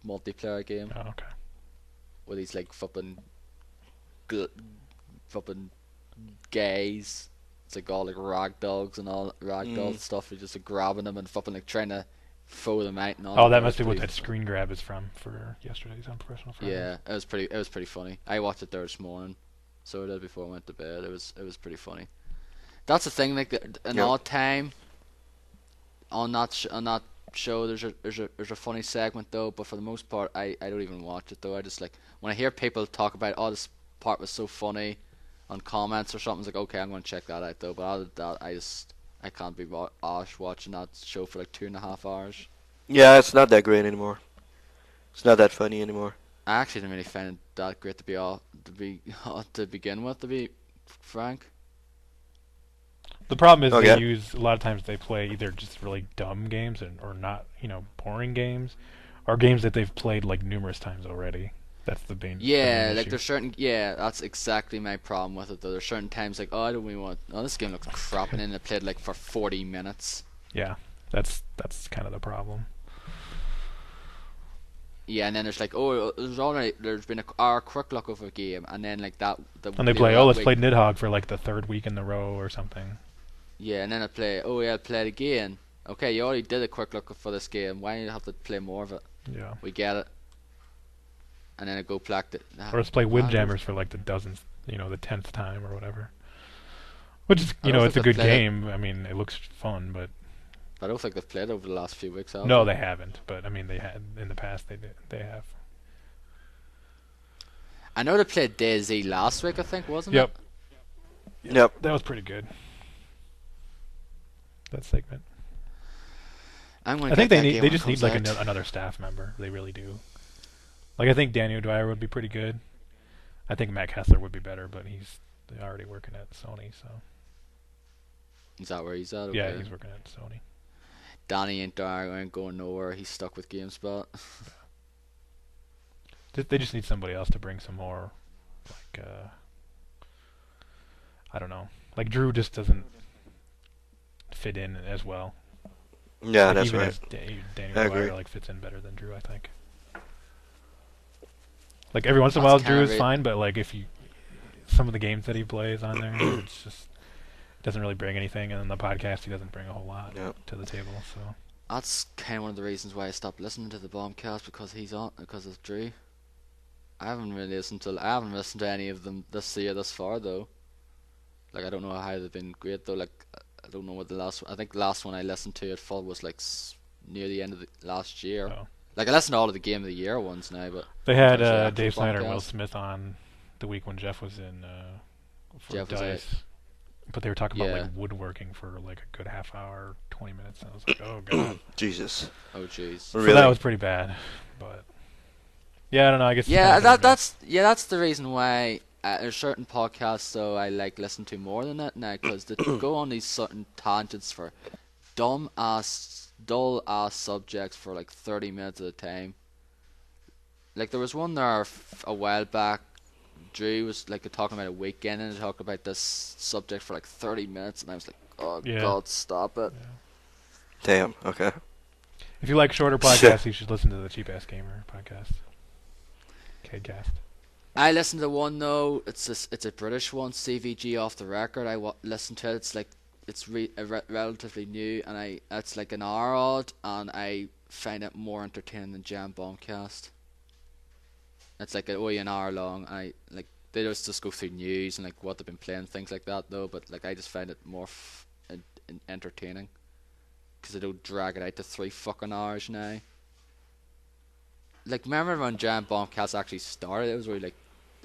multiplayer game Oh, okay. with these like flipping gays. It's like all like rag dogs and all ragdoll stuff. You're just like grabbing them and flipping like trying to throw them out and all. Oh, that that must be what pretty that screen grab is from for yesterday's Unprofessional Fridays. Yeah, it was pretty funny. I watched it there this morning, so I did before I went to bed. It was pretty funny. That's the thing. Like an odd time on that show, there's a funny segment though. But for the most part, I don't even watch it though. I just like when I hear people talk about, oh, this part was so funny, on comments or something. It's like, okay, I'm going to check that out though. But other than that, I can't be watching that show for like 2.5 hours. Yeah, it's not that great anymore. It's not that funny anymore. I actually didn't really find it that great to begin with, to be frank. The problem is Okay. they use a lot of times they play either just really dumb games or not boring games, or games that they've played like numerous times already. That's the main. Yeah, main like issue. there's certain. Yeah, that's exactly my problem with it though. There's certain times like, oh, I don't really want. Oh, this game looks crap, and then I played like for 40 minutes. Yeah, that's kind of the problem. Yeah, and then there's like, oh, there's been a quick look of a game, and then like that. And they play, let's play Nidhogg for like the third week in a row or something. Yeah, and then I play. Oh yeah, I play it again. Okay, you already did a quick look for this game. Why do you have to play more of it? Yeah. We get it. And then I go play it. Or let's play Windjammers for like the 10th time or whatever. Which is, I don't it's a think good I've played game. I mean, it looks fun, but I don't think they've played over the last few weeks. Have no, they haven't. But I mean, they had in the past. They have. I know they played DayZ last week. I think wasn't Yep. it? Yep. That was pretty good. That segment. I'm gonna I think get that game they when it just need comes like out. another staff member. They really do. Like I think Daniel Dwyer would be pretty good. I think Matt Kessler would be better, but he's already working at Sony, so Is that where he's at? Okay. yeah, he's working at Sony. Danny and Darren ain't going nowhere. He's stuck with GameSpot. They just need somebody else to bring some more, like I don't know. Like Drew just doesn't fit in as well. Yeah, like that's even right. as Daniel I agree. Dwyer like fits in better than Drew, I think. Like every once in a That's while, kinda Drew is re- fine, but like if you some of the games that he plays on there, it's just doesn't really bring anything, and in the podcast he doesn't bring a whole lot Yep. to the table. So That's kind of one of the reasons why I stopped listening to the Bombcast because of Drew. I haven't listened to any of them this year thus far though. Like I don't know how they've been great though. Like I don't know what I think the last one I listened to at full was like near the end of the last year. oh. Like I listened to all of the Game of the Year ones now, but They had Sometimes the actual Dave Snyder and Will podcast. Smith on the week when Jeff was in for Jeff was Dice, but they were talking about Yeah. like woodworking for like a good half hour, 20 minutes, and I was like, oh god. Jesus. oh jeez. So Really? that was pretty bad, but yeah, I don't know. I guess it's Yeah, kinda hit or miss. that's the reason why there's certain podcasts though I like listen to more than that now because they go on these certain tangents for dull ass subjects for like 30 minutes at a time. Like there was one there a while back. Drew was like talking about a weekend and talked about this subject for like 30 minutes, and I was like, "Oh Yeah. God, stop it!" Damn. Okay. If you like shorter podcasts, you should listen to the Cheap Ass Gamer podcast. Cadcast. I listened to one though. It's a British one, CVG Off the Record. Listened to it. It's like it's relatively new, and it's like an hour odd, and I find it more entertaining than Jam Bombcast. It's like only an hour long. I like they just go through news and like what they've been playing, things like that though. But like I just find it more entertaining because they don't drag it out to 3 fucking hours now. Like remember when Jam Bombcast actually started? It was really like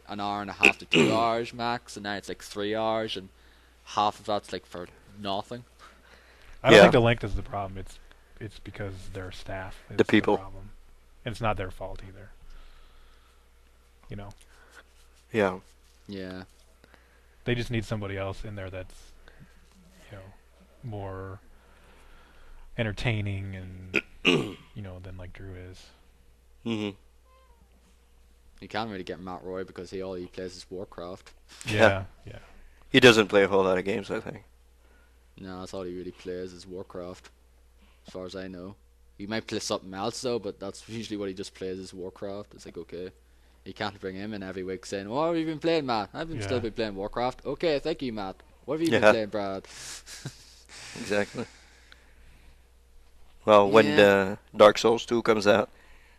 an hour and a half to 2 hours max, and now it's like 3 hours, and half of that's like for nothing. I don't Yeah. think the length is the problem. It's because their staff is The people. problem. And it's not their fault either. You know, Yeah. Yeah. they just need somebody else in there that's, you know, more entertaining and you know than like Drew is. Mhm. You can't really get Matt Roy because all he plays is Warcraft. Yeah, yeah. He doesn't play a whole lot of games, I think. No, that's all he really plays is Warcraft, as far as I know. He might play something else though, but that's usually what he just plays is Warcraft. It's like okay, you can't bring him in every week saying, "What have you been playing, Matt? I've been still Yeah. been playing Warcraft." Okay, thank you, Matt. What have you been Yeah. playing, Brad? Exactly. Well, when Yeah. Dark Souls 2 comes out,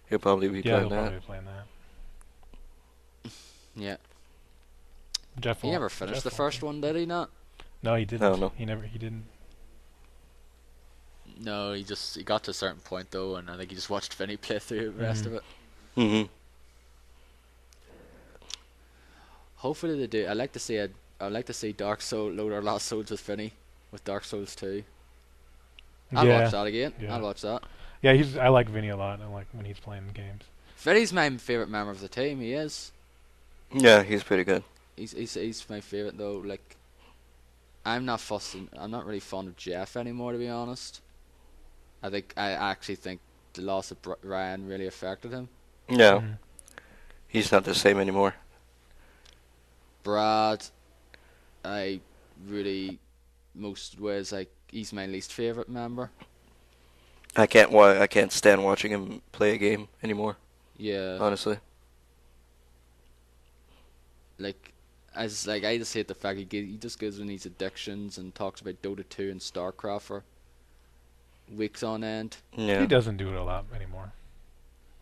he'll probably be Yeah, playing they'll that. probably be playing that. Yeah. Jeff He won't- never finished Jeff the won't first be. one, did he not? No, he didn't. No. He didn't. No, he got to a certain point though, and I think he just watched Vinny play through the rest Mhm. of it. Mhm. Hopefully they do. I'd like to see Dark Souls, Load or Lost Souls with Vinny, with Dark Souls 2. I'll Yeah. watch that again. Yeah. I'll watch that. Yeah, I like Vinny a lot. I like when he's playing games. Vinny's my favourite member of the team, he is. Yeah, he's pretty good. He's my favourite though, like I'm not really fond of Jeff anymore to be honest. I actually think the loss of Ryan really affected him. Yeah, Mhm. he's not the same anymore. Brad, I really most ways like he's my least favourite member. I can't stand watching him play a game anymore. Yeah. Honestly. Like I just hate the fact he just goes in these addictions and talks about Dota 2 and StarCraft for weeks on end. Yeah. He doesn't do it a lot anymore.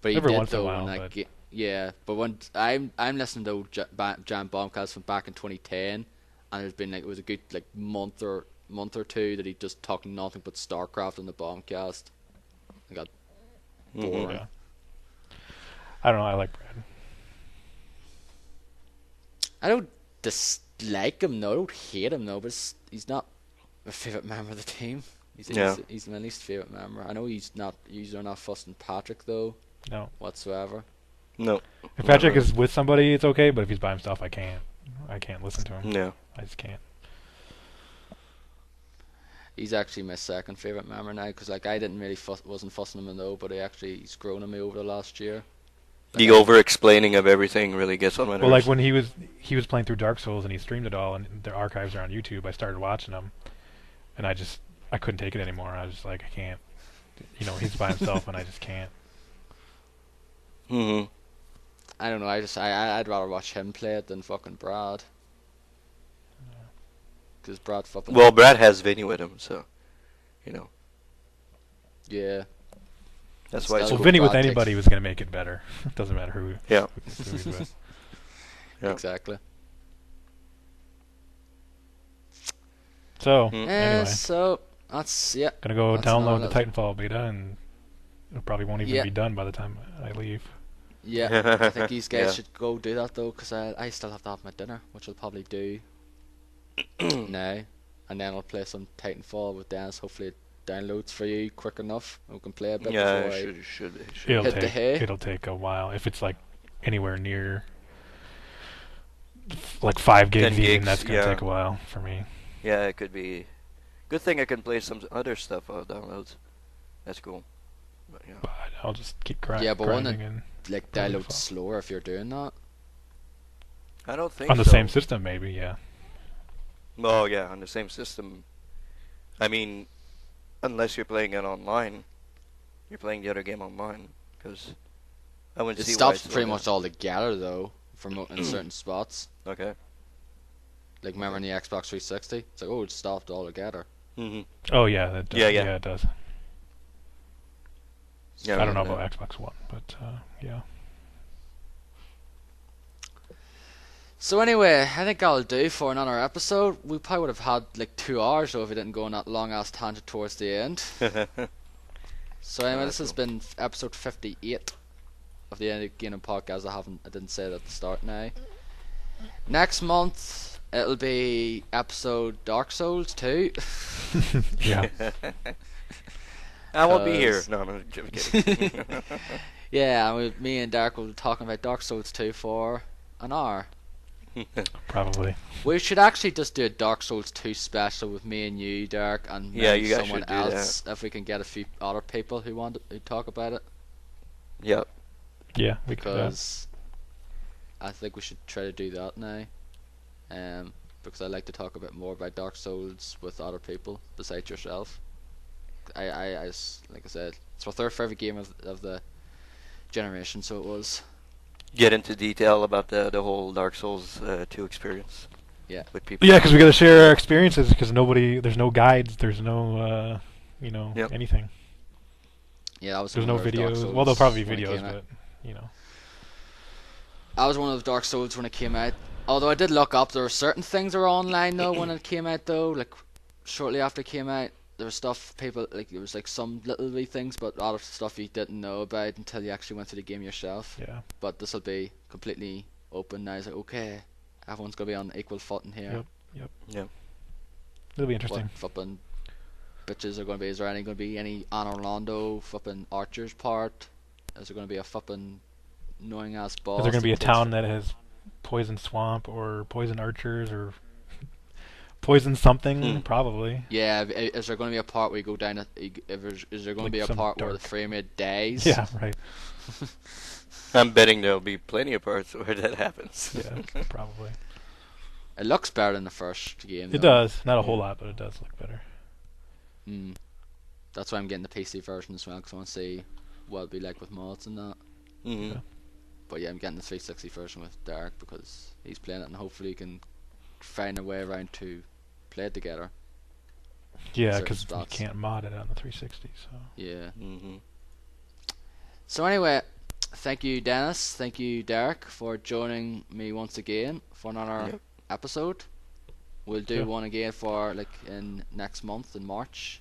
But he Every did once in a though while, when but- yeah. But when I'm listening to Jam Bombcast from back in 2010, and there's been like it was a good like month or two that he just talked nothing but StarCraft on the Bombcast. I got boring. Mhm. Yeah. I don't know. I like Brad. I don't like him, no. I don't hate him, no. But he's not my favourite member of the team. Yeah. He's my least favourite member. I know you're not fussing Patrick, though, No. whatsoever. No. If Patrick is with somebody, it's okay. But if he's by himself, I can't listen to him. No. I just can't. He's actually my second favourite member now, because like I didn't really wasn't fussing him though, but he's grown on me over the last year. Like, The over-explaining of everything really gets on my nerves. Well, like when he was playing through Dark Souls and he streamed it all, and the archives are on YouTube. I started watching them, and I couldn't take it anymore. I was just like, I can't. He's by himself, and I just can't. Mm-hmm. I don't know. I'd rather watch him play it than fucking Brad. Because Brad fucking. Well, Brad has Vinny with him, so Yeah. that's why. It's Well, Well, Vinny with Brad anybody was going to make it better. It doesn't matter who. Yeah. Who he's with. Yeah. Exactly. So Mm. anyway, So that's gonna go that's download another the Titanfall beta, and it probably won't even Yeah. be done by the time I leave. Yeah, I think these guys Yeah. should go do that though, because I still have to have my dinner, which I'll probably do now, and then I'll play some Titanfall with Dennis. Hopefully it downloads for you quick enough, and we can play a bit Yeah, before it should. It'll take a while. If it's like anywhere near like 5 gigs, 10 even, gigs, that's gonna yeah. take a while for me. Yeah, it could be. Good thing I can play some other stuff on downloads. That's cool. But, yeah. But I'll just keep Yeah, but wouldn't grinding it, and like Probably download fall. slower if you're doing that. I don't think on the so. same system, maybe. Yeah. Oh yeah, on the same system. I mean, unless you're playing it online, you're playing the other game online, because I wouldn't It see stops why it's pretty doing much altogether though, in certain spots. that. Okay. Like remember in the Xbox 360, it's like it stopped altogether. Mhm. Oh yeah, that does. Yeah. Yeah, it does. Yeah. I don't know yeah. about Xbox One, but yeah. So anyway, I think that'll do for another episode. We probably would have had like 2 hours though if we didn't go on that long ass tangent towards the end. So anyway, this has been episode 58 of the Gamedom podcast. I didn't say that at the start now. Next month it'll be episode Dark Souls 2. Yeah. I won't be here. 'Cause- No, I'm just kidding. Yeah, and me and Derek will be talking about Dark Souls 2 for an hour. Probably. We should actually just do a Dark Souls 2 special with me and you, Derek, and Yeah, maybe you guys someone should do else if we can get a few other people who talk about it. Yep. Yeah, we could. Because I think we should try to do that now. Because I like to talk a bit more about Dark Souls with other people besides yourself. Like I said, it's my third favorite game of the generation, so it was. Get into detail about the whole Dark Souls 2 experience. Yeah. With people. Yeah, because we got to share our experiences. Because there's no guides. There's no, Yep. anything. Yeah, that was There's one no of those Dark videos. Souls Well, there'll probably be when it videos, came out. but I was one of those Dark Souls when it came out. Although I did look up, there were certain things that were online though when it came out though. Like shortly after it came out, there was stuff people like there was like some little wee things, but a lot of stuff you didn't know about until you actually went to the game yourself. yeah. But this will be completely open now. It's like okay, everyone's gonna be on equal footing here. Yep. It'll be interesting. What flipping bitches are gonna be? Is there going to be any Anne Orlando flipping Archer's part? Is there gonna be a flipping annoying ass boss? Is there going to be a that takes town that has poison swamp or poison archers or poison something? Probably. Yeah, is there going to be a part where you go down? Is there going to be a some part where the dark- frame rate dies? Yeah, right. I'm betting there'll be plenty of parts where that happens. Yeah, probably. It looks better than the first game. It though. does. Not a whole lot, but it does look better. Mm. That's why I'm getting the PC version as well, because I want to see what it'll be like with mods and that. Mm-hmm. Yeah. But yeah, I'm getting the 360 version with Derek because he's playing it, and hopefully he can find a way around to play it together. Yeah, Certain because you spots. can't mod it on the 360. So Yeah. Mm-hmm. So anyway, thank you, Dennis. Thank you, Derek, for joining me once again for another Yep. episode. We'll do Yeah. one again for in next month in March,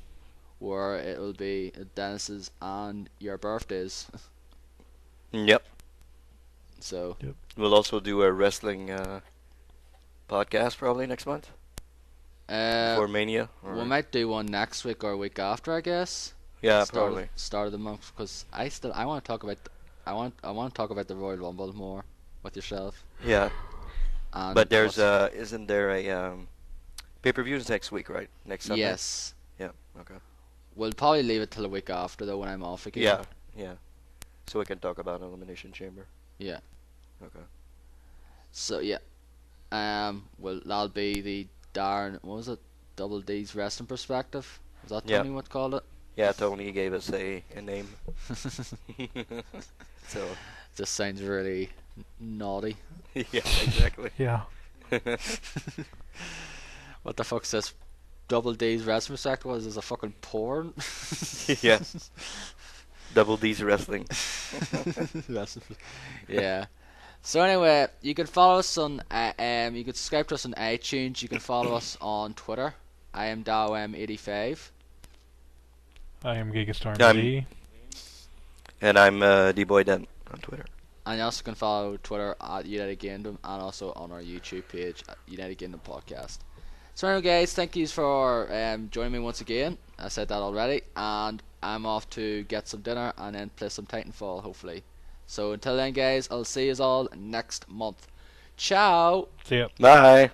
where it will be Dennis's and your birthdays. Yep. So We'll also do a wrestling podcast probably next month Uh, for Mania. we might do one next week or week after, I guess. Yeah, start probably. start of the month, because I want to talk about I want to talk about the Royal Rumble more with yourself. Yeah, And but there's what's- isn't there a pay-per-views next week, right? Next Sunday. yes, Yeah. Okay. we'll probably leave it till the week after though, when I'm off again. Yeah. Yeah. So we can talk about Elimination Chamber. Yeah. Okay. So yeah, well, that'll be the Darren. What was it? Double D's wrestling perspective. Was that Yeah. Tony what called it? Yeah, Tony gave us a name. So. Just sounds really naughty. Yeah, exactly. Yeah. What the fuck's this? Double D's wrestling perspective? Was this a fucking porn? Yeah. Double D's wrestling. Yeah. So anyway, you can follow us on you can subscribe to us on iTunes. You can follow us on Twitter. I am DawM85. I am Gigastorm I'm- Z. And I'm D-Boy Den on Twitter. And you also can follow Twitter at United Gamedom, and also on our YouTube page at United Gamedom Podcast. So anyway, guys, thank you for joining me once again. I said that already, and I'm off to get some dinner and then play some Titanfall, hopefully. So until then, guys, I'll see you all next month. Ciao! See ya. Bye.